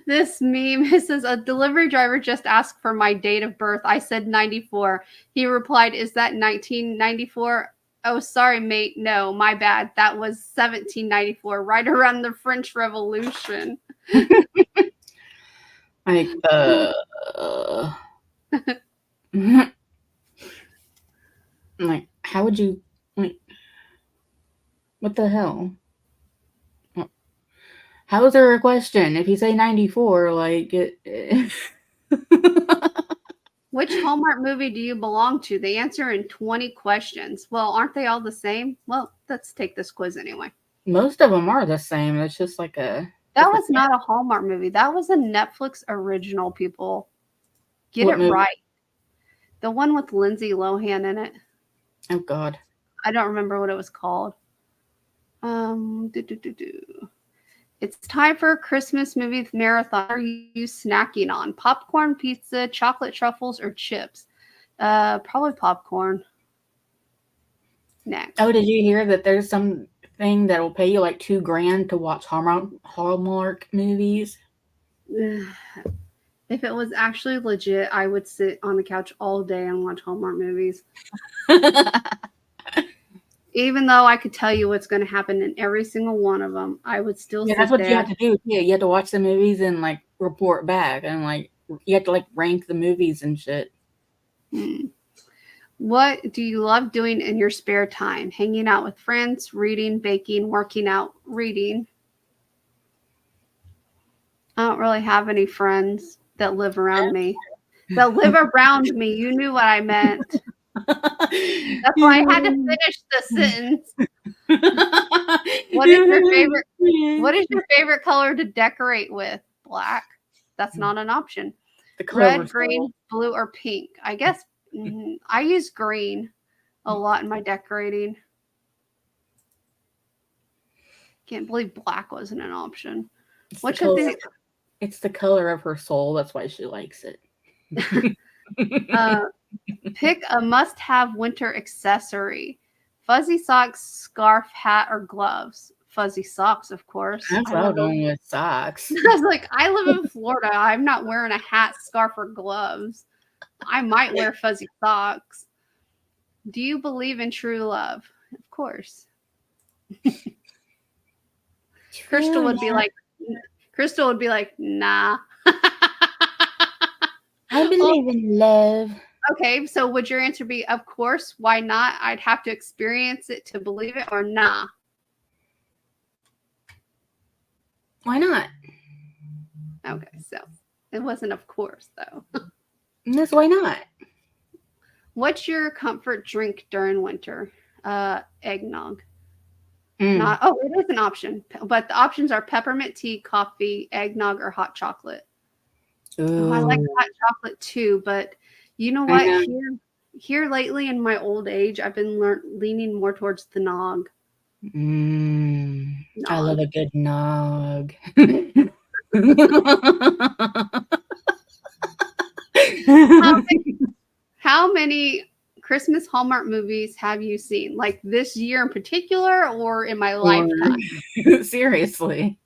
This meme, it says, a delivery driver just asked for my date of birth. I said 94. He replied, is that 1994? Oh, sorry, mate. No, my bad. That was 1794, right around the French Revolution. Like, like, how would you, like, what the hell? How is there a question? If you say 94, like, Which Hallmark movie do you belong to? They answer in 20 questions. Well, aren't they all the same? Well, let's take this quiz anyway. Most of them are the same. It's just like a... That was not a Hallmark movie. That was a Netflix original, people. Get it right. The one with Lindsay Lohan in it. Oh, God. I don't remember what it was called. It's time for a Christmas movie marathon. What are you snacking on? Popcorn, pizza, chocolate truffles, or chips? Probably popcorn. Next. Oh, did you hear that there's some thing that will pay you like $2,000 to watch Hallmark movies? If it was actually legit, I would sit on the couch all day and watch Hallmark movies. Even though I could tell you what's going to happen in every single one of them, I would still sit that's what there. you have to do. Yeah, you have to watch the movies and like report back, and like you have to like rank the movies and shit. What do you love doing in your spare time? Hanging out with friends, reading, baking, working out, reading. I don't really have any friends that live around me. That live around me. You knew what I meant. That's why I had to finish the sentence. What is your favorite color to decorate with? Black. That's not an option. Red, green, blue, or pink. I guess I use green a lot in my decorating. Can't believe black wasn't an option. What's your thing? It's the color of her soul. That's why she likes it. Pick a must-have winter accessory. Fuzzy socks, scarf, hat, or gloves. Fuzzy socks, of course. That's what I'm going with, socks. I was like, I live in Florida. I'm not wearing a hat, scarf, or gloves. I might wear fuzzy socks. Do you believe in true love? Of course. Crystal would be like, nah. I believe in love. Okay, so would your answer be, of course? Why not? I'd have to experience it to believe it, or nah? Why not? Okay, so it wasn't of course, though. That's why not. What's your comfort drink during winter? Eggnog. Mm. It is an option, but the options are peppermint tea, coffee, eggnog, or hot chocolate. Oh, I like Ooh, hot chocolate too, but you know I what? know. Here lately in my old age, I've been leaning more towards the nog. I love Nog. a good nog. How how many Christmas Hallmark movies have you seen? Like this year in particular, or in my Or lifetime? seriously.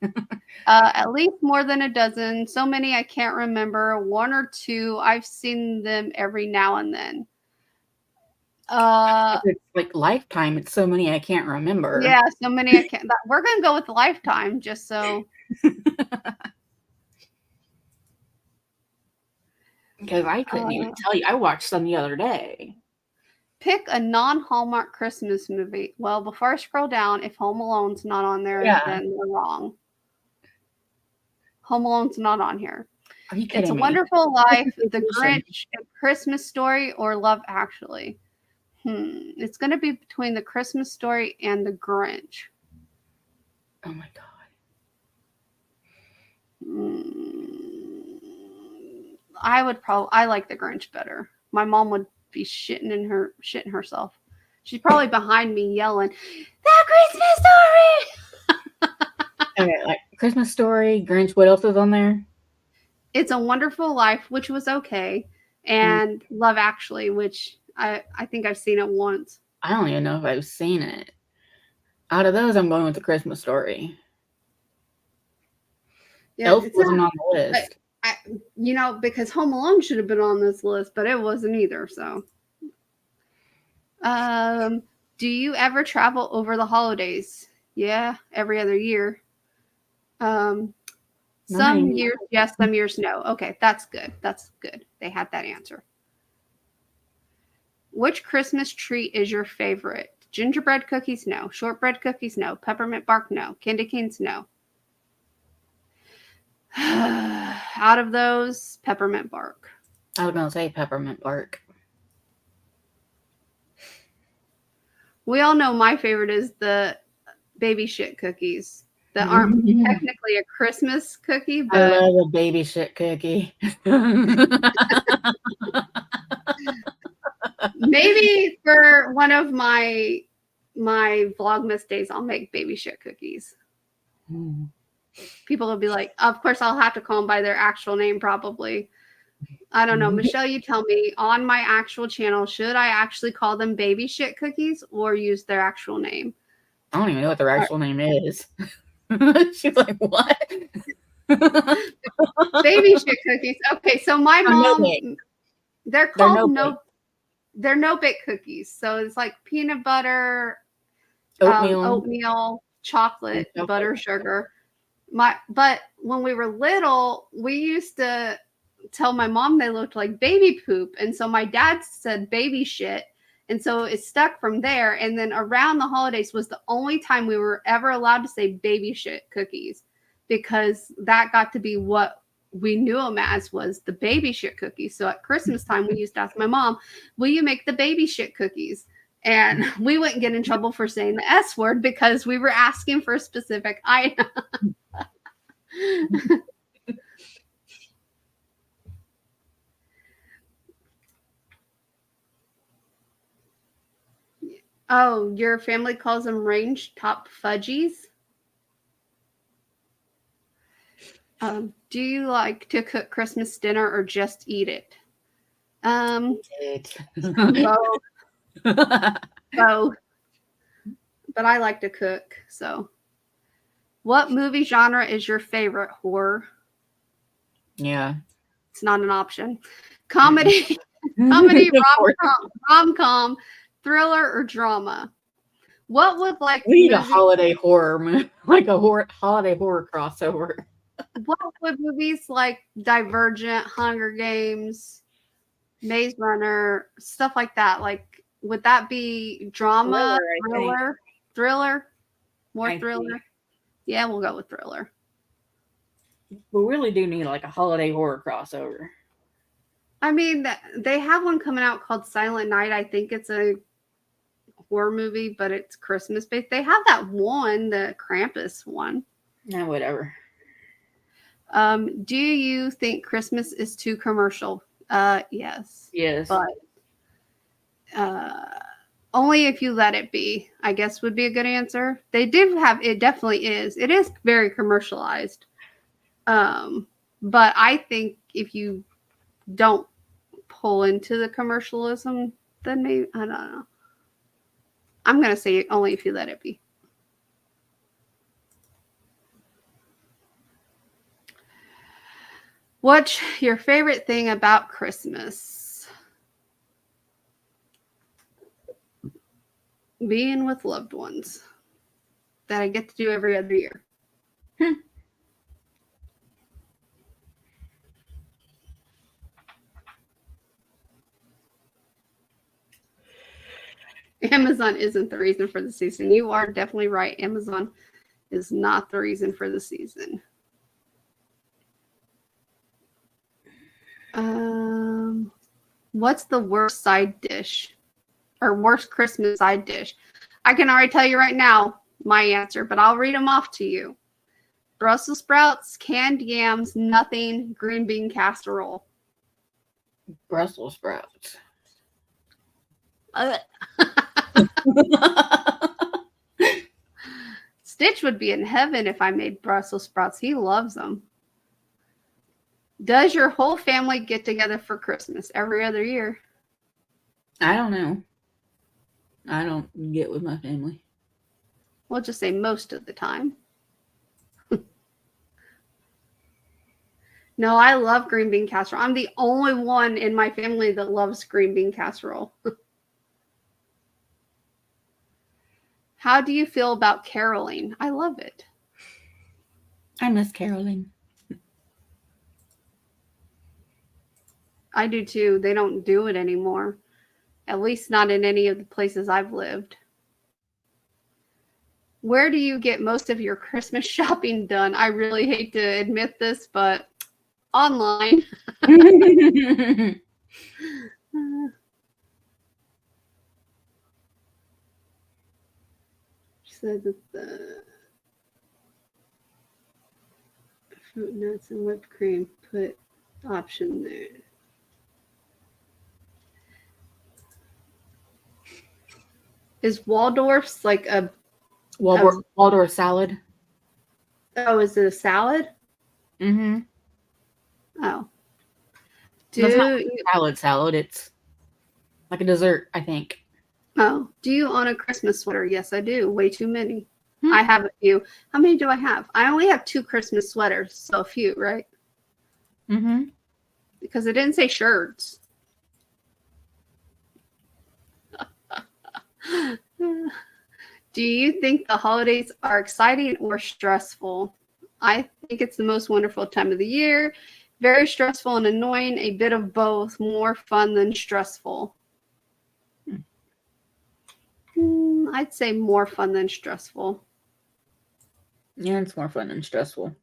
At least more than a dozen. So many I can't remember. One or two. I've seen them every now and then. If it's like Lifetime, it's so many I can't remember. Yeah, so many I can't. We're gonna go with Lifetime, just so. Because I couldn't even tell you. I watched some the other day. Pick a non-Hallmark Christmas movie. Well, before I scroll down, if Home Alone's not on there, Yeah. then we're wrong. Home Alone's not on here. Are you It's kidding a me? Wonderful Life, The Vacation. Grinch, A Christmas Story, or Love Actually. It's going to be between The Christmas Story and The Grinch. Oh my god. I like The Grinch better. My mom would be shitting herself. She's probably behind me yelling, "The Christmas Story!" Okay, like Christmas Story, Grinch. What else is on there? It's a Wonderful Life, which was okay, and Love Actually, which I think I've seen it once. I don't even know if I've seen it. Out of those, I'm going with The Christmas Story. Yeah, Elf it's wasn't not, on the list. because Home Alone should have been on this list, but it wasn't either. So, do you ever travel over the holidays? Yeah, every other year. Some anymore. years yes, some years no. Okay, that's good. That's good. They had that answer. Which Christmas treat is your favorite? Gingerbread cookies, no. Shortbread cookies, no. Peppermint bark, no. Candy canes, no. Out of those, peppermint bark. I was gonna say peppermint bark. We all know my favorite is the baby shit cookies that aren't technically a Christmas cookie, I but love a baby shit cookie. maybe for one of my Vlogmas days, I'll make baby shit cookies. People will be like, of course, I'll have to call them by their actual name, probably. I don't know. Michelle, you tell me, on my actual channel, should I actually call them baby shit cookies or use their actual name? I don't even know what their actual name is. She's like, what? Baby shit cookies. Okay, so my mom, they're called they're no-bake cookies. So it's like peanut butter, oatmeal, chocolate, butter, sugar. But when we were little, we used to tell my mom they looked like baby poop, and so my dad said baby shit, and so it stuck from there. And then around the holidays was the only time we were ever allowed to say baby shit cookies, because that got to be what we knew them as, was the baby shit cookies. So at Christmas time, we used to ask my mom, will you make the baby shit cookies? And we wouldn't get in trouble for saying the S word because we were asking for a specific item. Oh, your family calls them range top fudgies? Do you like to cook Christmas dinner or just eat it? Both. Both. But I like to cook, so. What movie genre is your favorite? Horror? Yeah. It's not an option. Comedy, rom-com, thriller, or drama? What would like we need a holiday horror movie, like a holiday horror crossover. What would movies like Divergent, Hunger Games, Maze Runner, stuff like that? Like, would that be drama, thriller, more thriller? Yeah, we'll go with thriller. We really do need like a holiday horror crossover. I mean, they have one coming out called Silent Night. I think it's a horror movie, but it's Christmas based. They have that one, the Krampus one. Yeah, whatever. Do you think Christmas is too commercial? Yes. Yes. But only if you let it be, I guess would be a good answer. They did have, it definitely is. It is very commercialized. But I think if you don't pull into the commercialism, then maybe, I don't know. I'm going to say only if you let it be. What's your favorite thing about Christmas? Being with loved ones that I get to do every other year. Amazon isn't the reason for the season. You are definitely right. Amazon is not the reason for the season. What's the worst side dish or worst Christmas side dish? I can already tell you right now my answer, but I'll read them off to you. Brussels sprouts, canned yams, nothing, green bean casserole. Brussels sprouts. Stitch would be in heaven if I made Brussels sprouts. He loves them. Does your whole family get together for Christmas every other year? I don't know. I don't get with my family. We'll just say most of the time. No, I love green bean casserole. I'm the only one in my family that loves green bean casserole. How do you feel about caroling? I love it. I miss caroling. I do too. They don't do it anymore. At least not in any of the places I've lived. Where do you get most of your Christmas shopping done? I really hate to admit this, but online. Said that the fruit nuts and whipped cream put option there. Is Waldorf's like a Waldorf salad? Oh, is it a salad? Mm-hmm. Oh. It's not a salad. It's like a dessert, I think. Oh, do you own a Christmas sweater? Yes, I do. Way too many. I have a few. How many do I have? I only have 2 Christmas sweaters, so a few, right? Mm-hmm. Because it didn't say shirts. Do you think the holidays are exciting or stressful? I think it's the most wonderful time of the year. Very stressful and annoying. A bit of both. More fun than stressful. I'd say more fun than stressful. Yeah, it's more fun than stressful.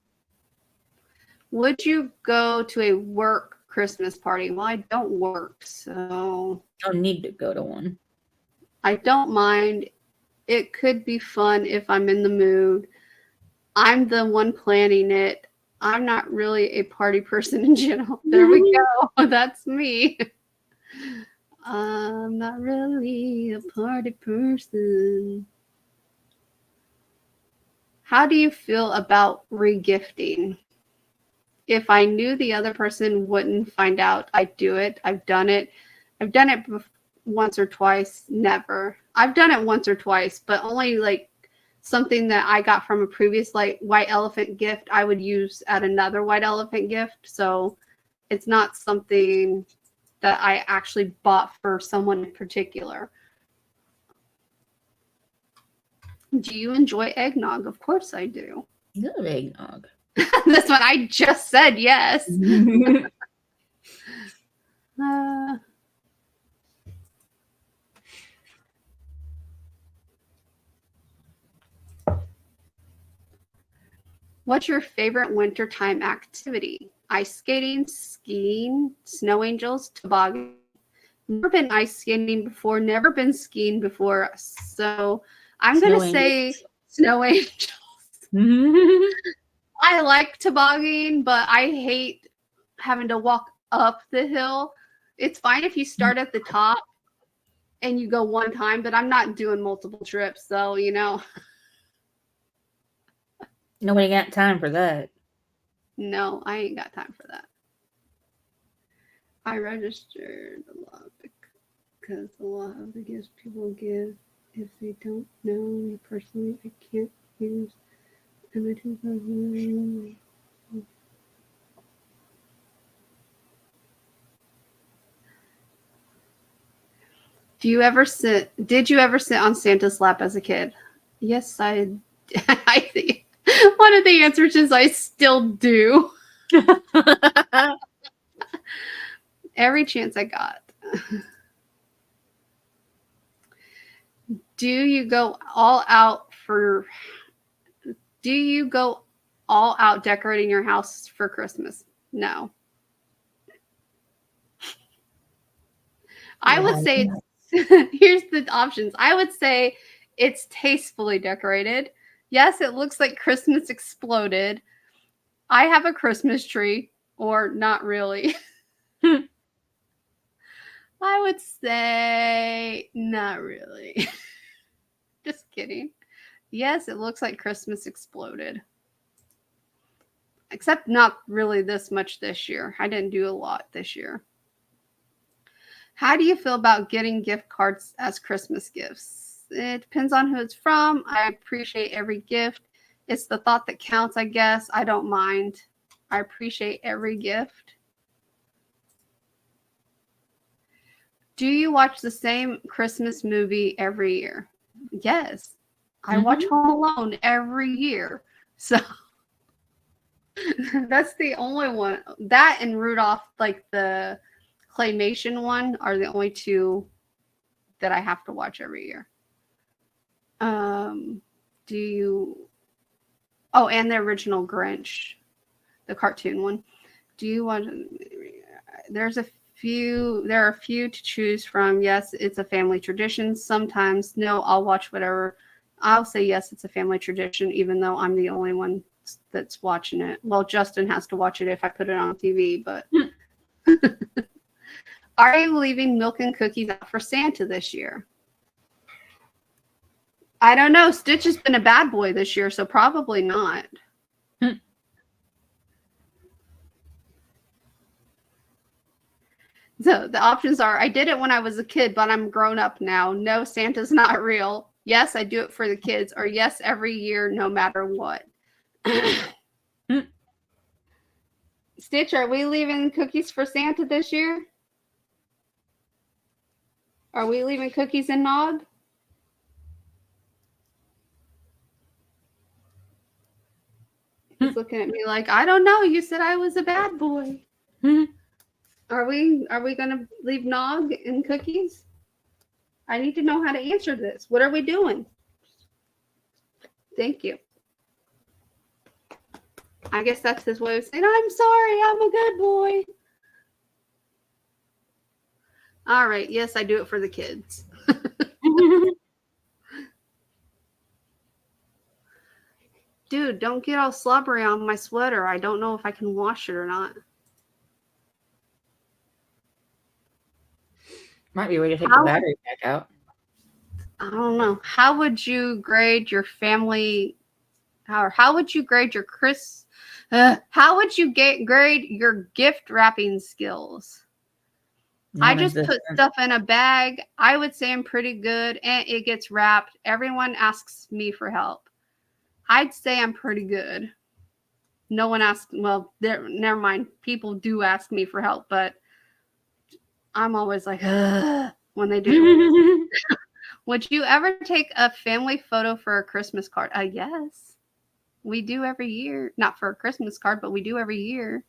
Would you go to a work Christmas party? Well, I don't work, so I don't need to go to one. I don't mind. It could be fun if I'm in the mood. I'm the one planning it. I'm not really a party person in general. There we go. That's me. I'm not really a party person. How do you feel about regifting? If I knew the other person wouldn't find out, I'd do it. I've done it. I've done it once or twice. Never. I've done it once or twice, but only like something that I got from a previous like white elephant gift I would use at another white elephant gift. So it's not something that I actually bought for someone in particular. Do you enjoy eggnog? Of course I do. I love eggnog. That's what I just said, yes. What's your favorite wintertime activity? Ice skating, skiing, snow angels, toboggan. Never been ice skating before, never been skiing before. So I'm going to say snow angels. I like tobogganing, but I hate having to walk up the hill. It's fine if you start at the top and you go one time, but I'm not doing multiple trips, so you know. Nobody got time for that. No, I ain't got time for that. I registered a lot because a lot of the gifts people give, if they don't know me personally, I can't use. Did you ever sit on Santa's lap as a kid? Yes, I think one of the answers is I still do. Every chance I got. Do you go all out decorating your house for Christmas? No. I would say here's the options. I would say it's tastefully decorated. Yes, it looks like Christmas exploded. I have a Christmas tree, or not really. I would say not really. Just kidding. Yes, it looks like Christmas exploded. Except not really this much this year. I didn't do a lot this year. How do you feel about getting gift cards as Christmas gifts? It depends on who it's from. I appreciate every gift. It's the thought that counts, I guess. I don't mind. I appreciate every gift. Do you watch the same Christmas movie every year? Yes. I watch Home Alone every year. So that's the only one. That and Rudolph, like the claymation one, are the only two that I have to watch every year. And the original Grinch, the cartoon one. Do you want? There are a few to choose from. Yes, it's a family tradition. Sometimes no, I'll watch whatever. I'll say yes, it's a family tradition, even though I'm the only one that's watching it. Well, Justin has to watch it if I put it on TV, but. Are you leaving milk and cookies out for Santa this year? I don't know. Stitch has been a bad boy this year, so probably not. So the options are, I did it when I was a kid, but I'm grown up now. No, Santa's not real. Yes, I do it for the kids. Or yes, every year, no matter what. Stitch, are we leaving cookies for Santa this year? Are we leaving cookies and nog? He's looking at me like, I don't know. You said I was a bad boy. Are we gonna leave nog and cookies? I need to know how to answer this. What are we doing? Thank you. I guess that's his way of saying, I'm sorry, I'm a good boy. All right. Yes, I do it for the kids. Dude, don't get all slobbery on my sweater. I don't know if I can wash it or not. Might be a way to take the battery back out. I don't know. How would you grade your family? How would you grade your how would you grade your gift wrapping skills? I just put stuff in a bag. I would say I'm pretty good, and it gets wrapped. Everyone asks me for help. I'd say I'm pretty good. No one asks. Well, never mind. People do ask me for help, but I'm always like, when they do. Would you ever take a family photo for a Christmas card? Yes. We do every year. Not for a Christmas card, but we do every year.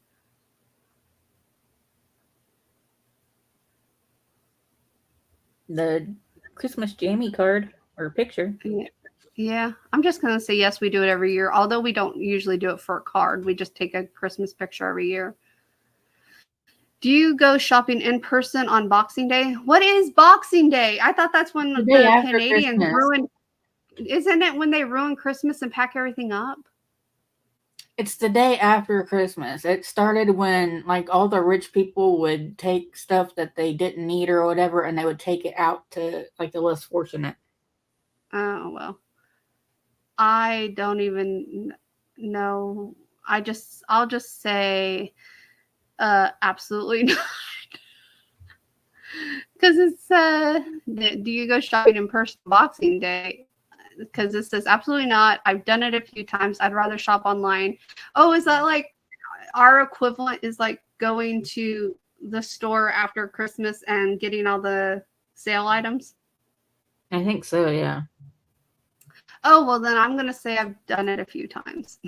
The Christmas jammy card or picture. Yeah. I'm just going to say yes, we do it every year. Although we don't usually do it for a card. We just take a Christmas picture every year. Do you go shopping in person on Boxing Day? What is Boxing Day? I thought that's when the Canadians ruin. Isn't it when they ruin Christmas and pack everything up? It's the day after Christmas. It started when like all the rich people would take stuff that they didn't need or whatever, and they would take it out to like the less fortunate. Oh, well. I don't even know. I'll just say absolutely not. Because it's do you go shopping in person Boxing Day? Because it says absolutely not. I've done it a few times. I'd rather shop online. Oh, is that like our equivalent is like going to the store after Christmas and getting all the sale items? I think so, yeah. Oh, well, then I'm going to say I've done it a few times.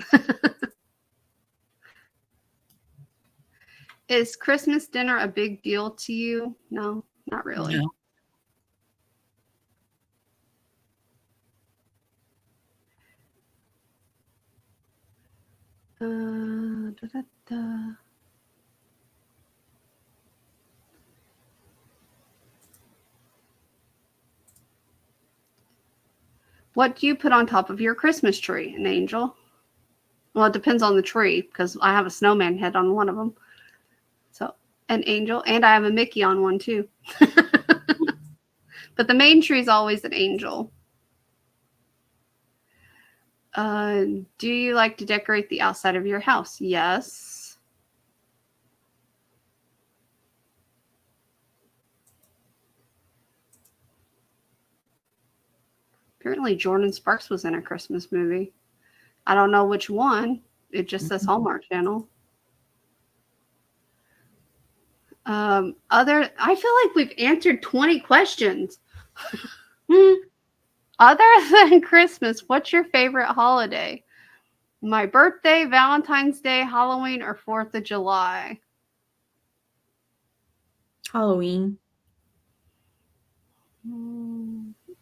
Is Christmas dinner a big deal to you? No, not really. No. Da, da, da. What do you put on top of your Christmas tree? An angel? Well, it depends on the tree because I have a snowman head on one of them. So an angel, and I have a Mickey on one too. But the main tree is always an angel. Do you like to decorate the outside of your house? Yes. Apparently Jordan Sparks was in a Christmas movie. I don't know which one. It just says Hallmark Channel. I feel like we've answered 20 questions. Other than Christmas, what's your favorite holiday? My birthday, Valentine's Day, Halloween, or 4th of July? Halloween.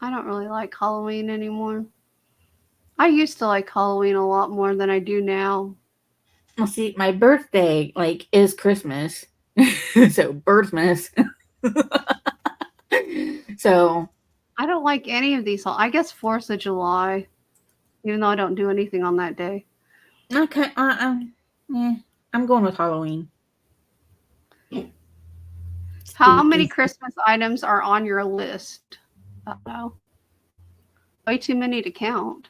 I don't really like Halloween anymore. I used to like Halloween a lot more than I do now. Well, see, my birthday like is Christmas, so Birdmas. So I don't like any of these. I guess 4th of July, even though I don't do anything on that day. okay, I'm going with Halloween. How many Christmas items are on your list? I don't know. Way too many to count.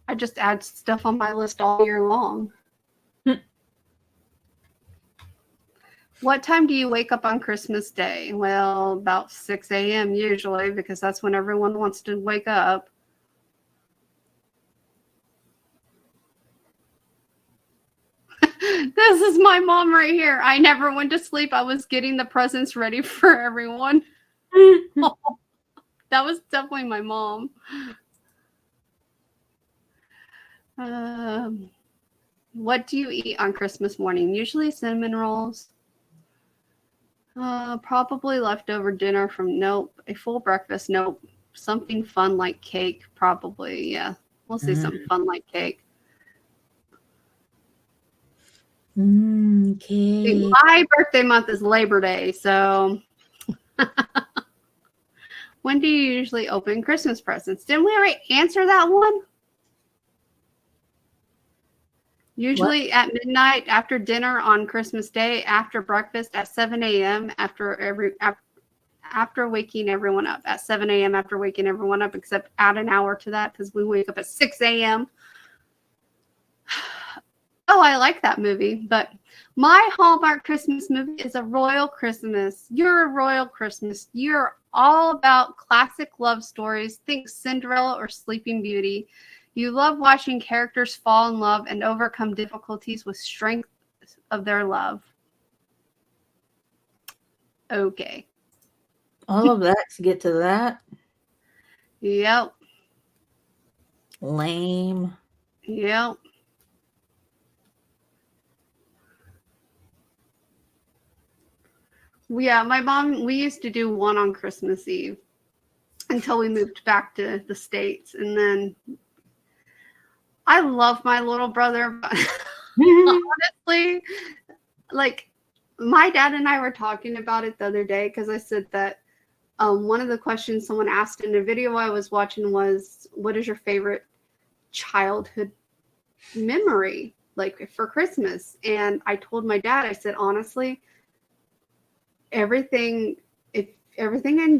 I just add stuff on my list all year long. What time do you wake up on Christmas Day? Well, about 6 a.m. usually, because that's when everyone wants to wake up. This is my mom right here. I never went to sleep. I was getting the presents ready for everyone. That was definitely my mom. What do you eat on Christmas morning? Usually cinnamon rolls. Probably leftover dinner from nope. A full breakfast, nope. Something fun like cake, probably. Yeah, we'll see something fun like cake. Okay. See, my birthday month is Labor Day, so when do you usually open Christmas presents? Didn't we already answer that one? Usually at midnight, after dinner on Christmas Day, after breakfast at 7 a.m. after waking everyone up. At 7 a.m. after waking everyone up, except add an hour to that because we wake up at 6 a.m. Oh, I like that movie, but my Hallmark Christmas movie is A Royal Christmas. You're a Royal Christmas. You're all about classic love stories. Think Cinderella or Sleeping Beauty. You love watching characters fall in love and overcome difficulties with strength of their love. Okay. All of that to get to that. Yep. Lame. Yep. Yeah, my mom, we used to do one on Christmas Eve until we moved back to the States. And then I love my little brother, but honestly, like my dad and I were talking about it the other day because I said that one of the questions someone asked in a video I was watching was, what is your favorite childhood memory? like for Christmas. And I told my dad, I said, honestly, everything in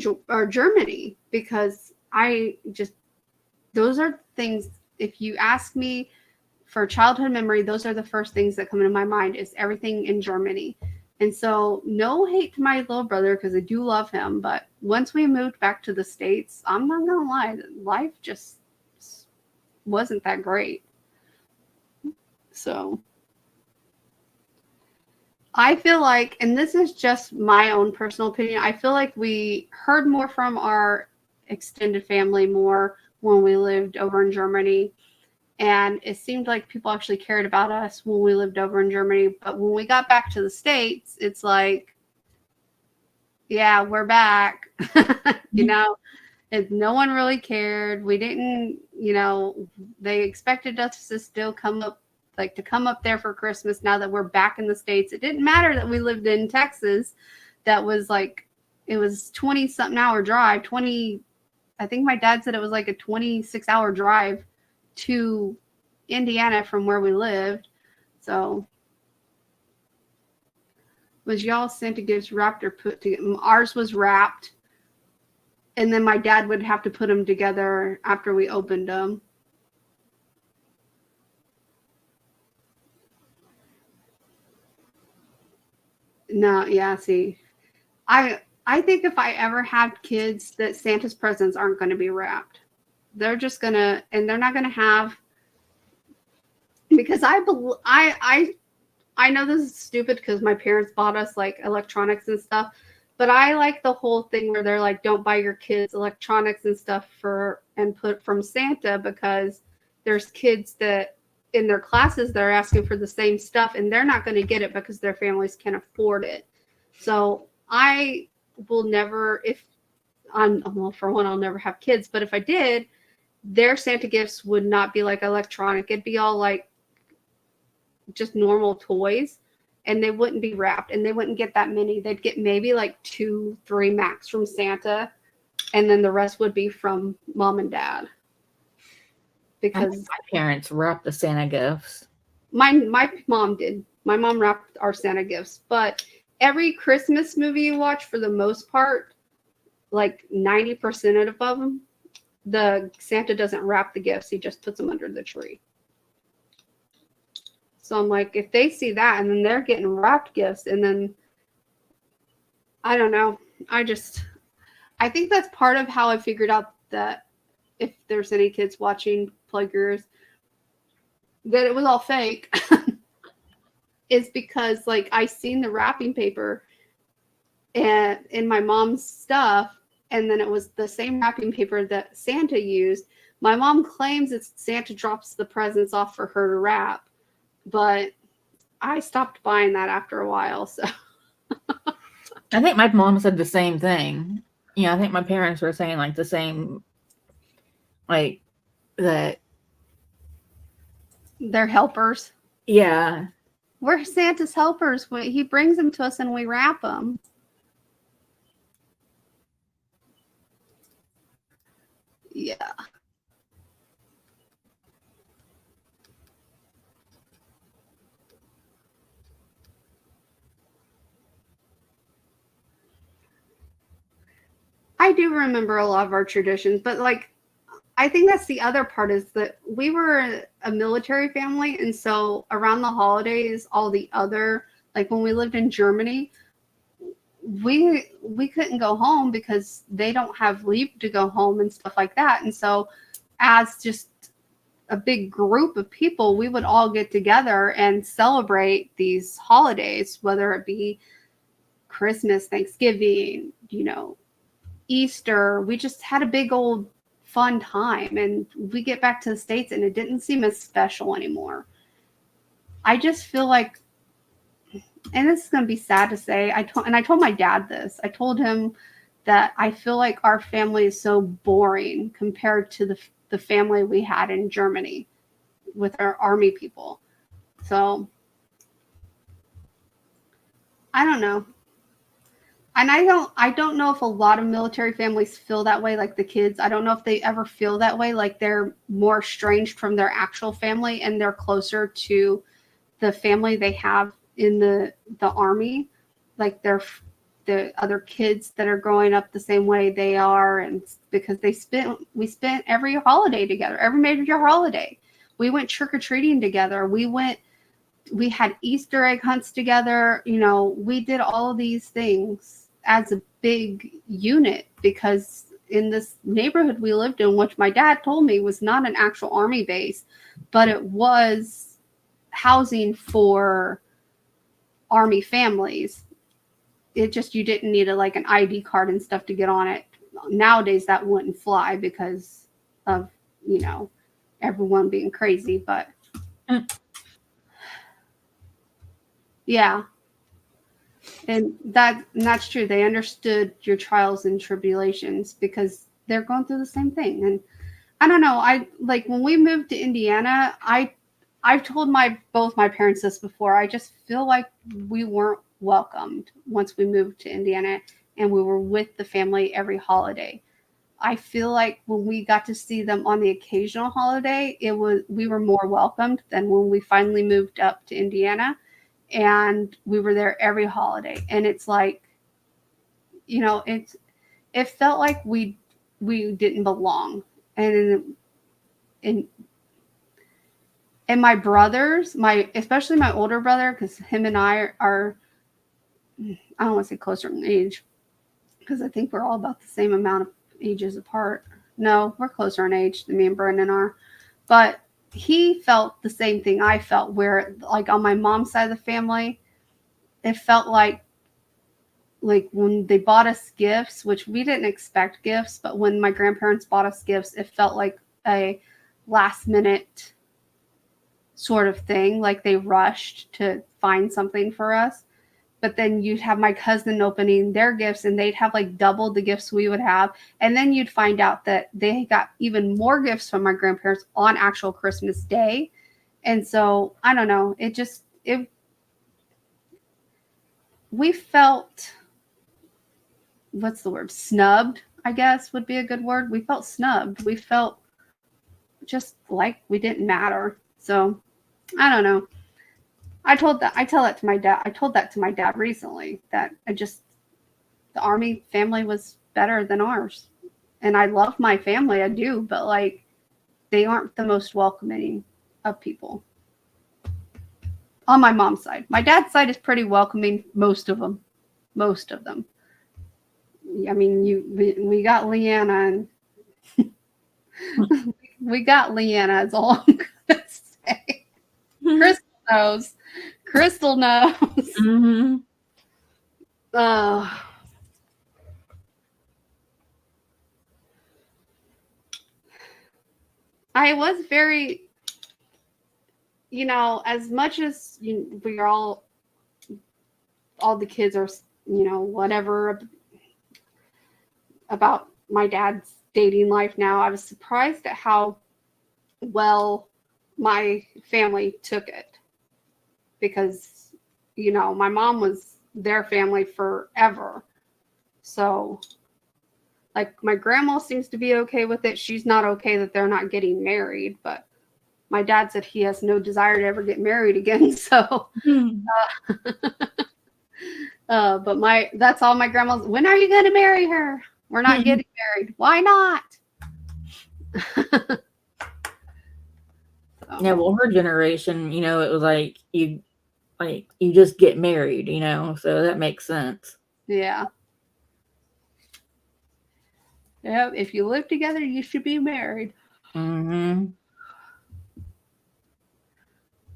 Germany, because I just, those are things, if you ask me for childhood memory, those are the first things that come into my mind is everything in Germany. And so no hate to my little brother because I do love him. But once we moved back to the States, I'm not going to lie, life just wasn't that great. So I feel like, and this is just my own personal opinion, I feel like we heard more from our extended family more when we lived over in Germany. And it seemed like people actually cared about us when we lived over in Germany. But when we got back to the States, it's like, yeah, we're back. You know, no one really cared. We didn't, you know, they expected us to still come up there for Christmas now that we're back in the States. It didn't matter that we lived in Texas. That was like, it was 20-something hour drive. I think my dad said it was like a 26-hour drive to Indiana from where we lived. So was y'all Santa gifts wrapped or put together? Ours was wrapped, and then my dad would have to put them together after we opened them. No, yeah, see, I think if I ever have kids, that Santa's presents aren't going to be wrapped. They're just gonna, and they're not gonna have, because I know this is stupid because my parents bought us like electronics and stuff, but I like the whole thing where they're like, don't buy your kids electronics and stuff from Santa, because there's kids that in their classes that are asking for the same stuff and they're not going to get it because their families can't afford it. So I will never, for one, I'll never have kids, but if I did, their Santa gifts would not be like electronic. It'd be all like just normal toys, and they wouldn't be wrapped, and they wouldn't get that many. They'd get maybe like 2-3 max from Santa, and then the rest would be from mom and dad. Because my parents wrapped the Santa gifts. My mom did. My mom wrapped our Santa gifts, but every Christmas movie you watch, for the most part, like 90% of them, the Santa doesn't wrap the gifts. He just puts them under the tree. So I'm like, if they see that and then they're getting wrapped gifts, and then I don't know. I think that's part of how I figured out that if there's any kids watching Plug Yours, that it was all fake. Is because like I seen the wrapping paper and in my mom's stuff, and then it was the same wrapping paper that Santa used. My mom claims it's Santa drops the presents off for her to wrap, but I stopped buying that after a while. So I think my mom said the same thing. Yeah, I think my parents were saying like the same, like that. They're helpers. Yeah. We're Santa's helpers. He brings them to us and we wrap them. Yeah. I do remember a lot of our traditions, but like, I think that's the other part, is that we were a military family. And so around the holidays, all the other, like when we lived in Germany, we couldn't go home because they don't have leave to go home and stuff like that. And so as just a big group of people, we would all get together and celebrate these holidays, whether it be Christmas, Thanksgiving, Easter. We just had a big old fun time, and we get back to the States and it didn't seem as special anymore. I just feel like, and this is going to be sad to say, I told my dad this. I told him that I feel like our family is so boring compared to the family we had in Germany with our army people. So I don't know. And I don't know if a lot of military families feel that way, like the kids. I don't know if they ever feel that way, like they're more estranged from their actual family and they're closer to the family they have in the army, like the other kids that are growing up the same way they are, and because we spent every holiday together, every major holiday. We went trick-or-treating together. We had Easter egg hunts together. You know, we did all of these things as a big unit because in this neighborhood we lived in, which my dad told me was not an actual army base, but it was housing for army families. It just, you didn't need an ID card and stuff to get on it. Nowadays that wouldn't fly because of, you know, everyone being crazy, but yeah. And that's true. They understood your trials and tribulations because they're going through the same thing. And I don't know, when we moved to Indiana, I've told both my parents this before. I just feel like we weren't welcomed once we moved to Indiana and we were with the family every holiday. I feel like when we got to see them on the occasional holiday, we were more welcomed than when we finally moved up to Indiana and we were there every holiday. And it's like, you know, it felt like we didn't belong. And my brothers, especially my older brother, because him and I are, I don't want to say closer in age, because I think we're all about the same amount of ages apart. No, we're closer in age than me and Brendan are. But he felt the same thing I felt, where like on my mom's side of the family, it felt like when they bought us gifts, which we didn't expect gifts, but when my grandparents bought us gifts, it felt like a last minute sort of thing. Like they rushed to find something for us. But then you'd have my cousin opening their gifts and they'd have like double the gifts we would have. And then you'd find out that they got even more gifts from my grandparents on actual Christmas Day. And so, I don't know, we felt, what's the word? Snubbed, I guess would be a good word. We felt snubbed. We felt just like we didn't matter. So, I don't know. I told that to my dad. I told that to my dad recently, that the army family was better than ours. And I love my family, I do, but like they aren't the most welcoming of people. On my mom's side. My dad's side is pretty welcoming, most of them. I mean, we got Leanna and we got Leanna, is all I'm gonna say. Crystal knows. Mm-hmm. I was very, you know, as much as we are all the kids are, you know, whatever about my dad's dating life now, I was surprised at how well my family took it. Because, you know, my mom was their family forever. So, like, my grandma seems to be okay with it. She's not okay that they're not getting married. But my dad said he has no desire to ever get married again. So, but that's all my grandma's. When are you going to marry her? We're not getting married. Why not? Yeah, well, her generation, you know, it was like you just get married, you know, so that makes sense. Yeah. Yeah, if you live together, you should be married. Mm-hmm.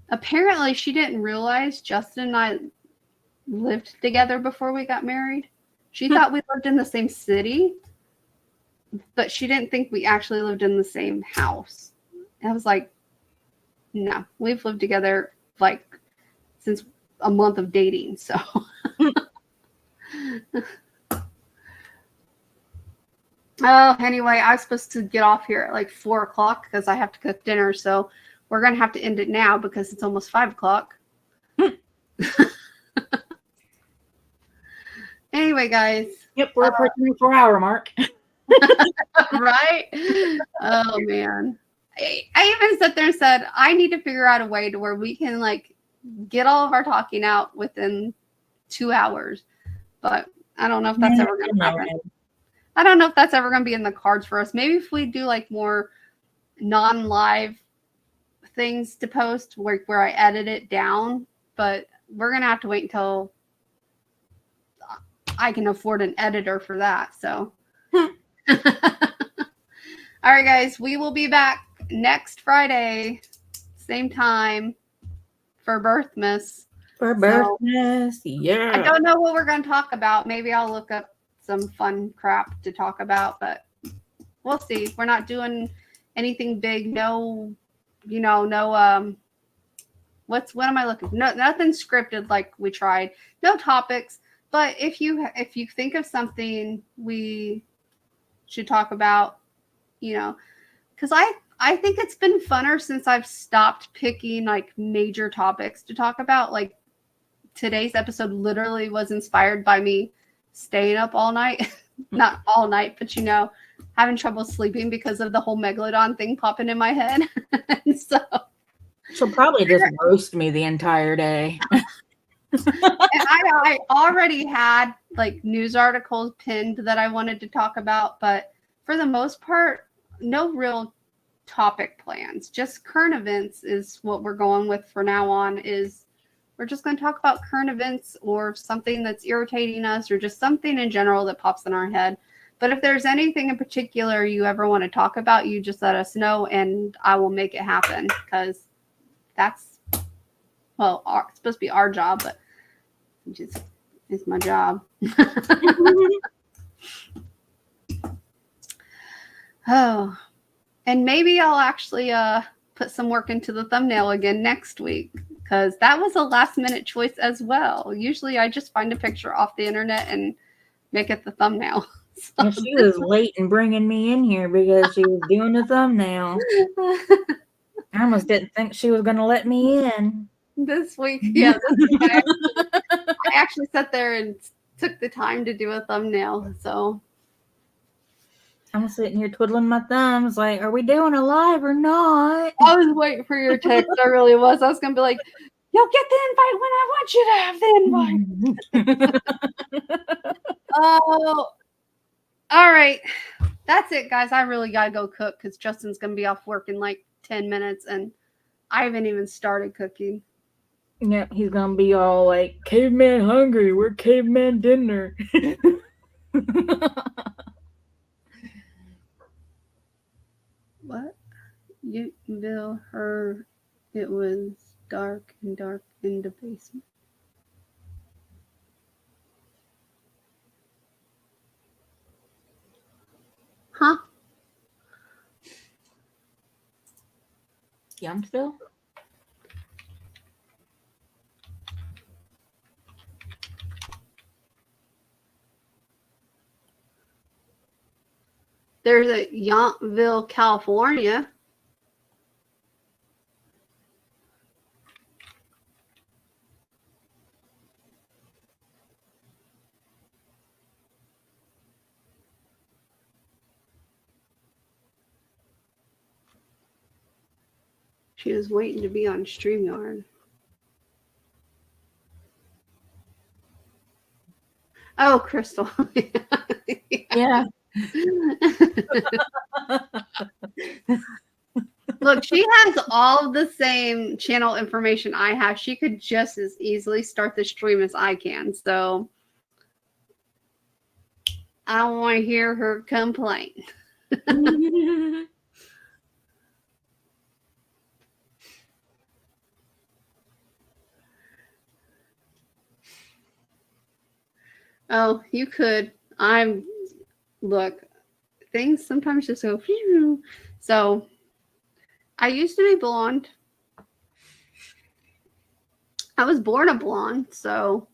Apparently, she didn't realize Justin and I lived together before we got married. She thought we lived in the same city, but she didn't think we actually lived in the same house. And I was like, no, we've lived together like since a month of dating. So, anyway, I was supposed to get off here at like 4 o'clock because I have to cook dinner. So we're going to have to end it now because it's almost 5 o'clock. Anyway, guys. Yep, we're approaching the 4-hour mark. Right? Oh, man. I even sat there and said, I need to figure out a way to where we can like get all of our talking out within 2 hours. But I don't know if that's ever going to happen. I don't know if that's ever going to be in the cards for us. Maybe if we do like more non-live things to post where I edit it down, but we're going to have to wait until I can afford an editor for that. So, all right, guys, we will be back next Friday, same time for Birthmas. For Birthmas, yeah. I don't know what we're going to talk about. Maybe I'll look up some fun crap to talk about, but we'll see. We're not doing anything big. No, what am I looking for? No, nothing scripted like we tried. No topics. But if you think of something we should talk about, because I think it's been funner since I've stopped picking like major topics to talk about. Like today's episode literally was inspired by me staying up all night. Not all night, but having trouble sleeping because of the whole Megalodon thing popping in my head. And so she'll probably just roast me the entire day. And I already had like news articles pinned that I wanted to talk about, but for the most part, no real topic plans. Just current events is what we're going with for now on. Is we're just going to talk about current events or something that's irritating us or just something in general that pops in our head. But if there's anything in particular you ever want to talk about, you just let us know and I will make it happen, because that's it's supposed to be our job, but it's my job. Oh, and maybe I'll actually put some work into the thumbnail again next week, because that was a last minute choice as well. Usually I just find a picture off the internet and make it the thumbnail. So. And she was late in bringing me in here because she was doing the thumbnail. I almost didn't think she was going to let me in. This week, yeah. I actually sat there and took the time to do a thumbnail. So I'm sitting here twiddling my thumbs like, are we doing a live or not? I was waiting for your text. I really was. I was going to be like, you'll get the invite when I want you to have the invite. Oh, all right. That's it, guys. I really got to go cook because Justin's going to be off work in like 10 minutes and I haven't even started cooking. Yep, he's going to be all like, caveman hungry. We're caveman dinner. What? You Bill heard it was dark in the basement. Huh? Youngsville? There's a Yountville, California. She was waiting to be on StreamYard. Oh, Crystal. Yeah. Look, she has all the same channel information I have. She could just as easily start the stream as I can. So I don't want to hear her complain. Oh, you could. Look, things sometimes just go, phew. So I used to be blonde. I was born a blonde, so.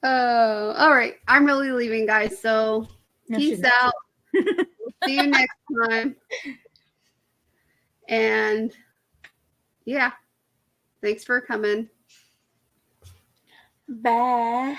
All right. I'm really leaving, guys. So peace out. See you next time. And yeah, thanks for coming. Bye.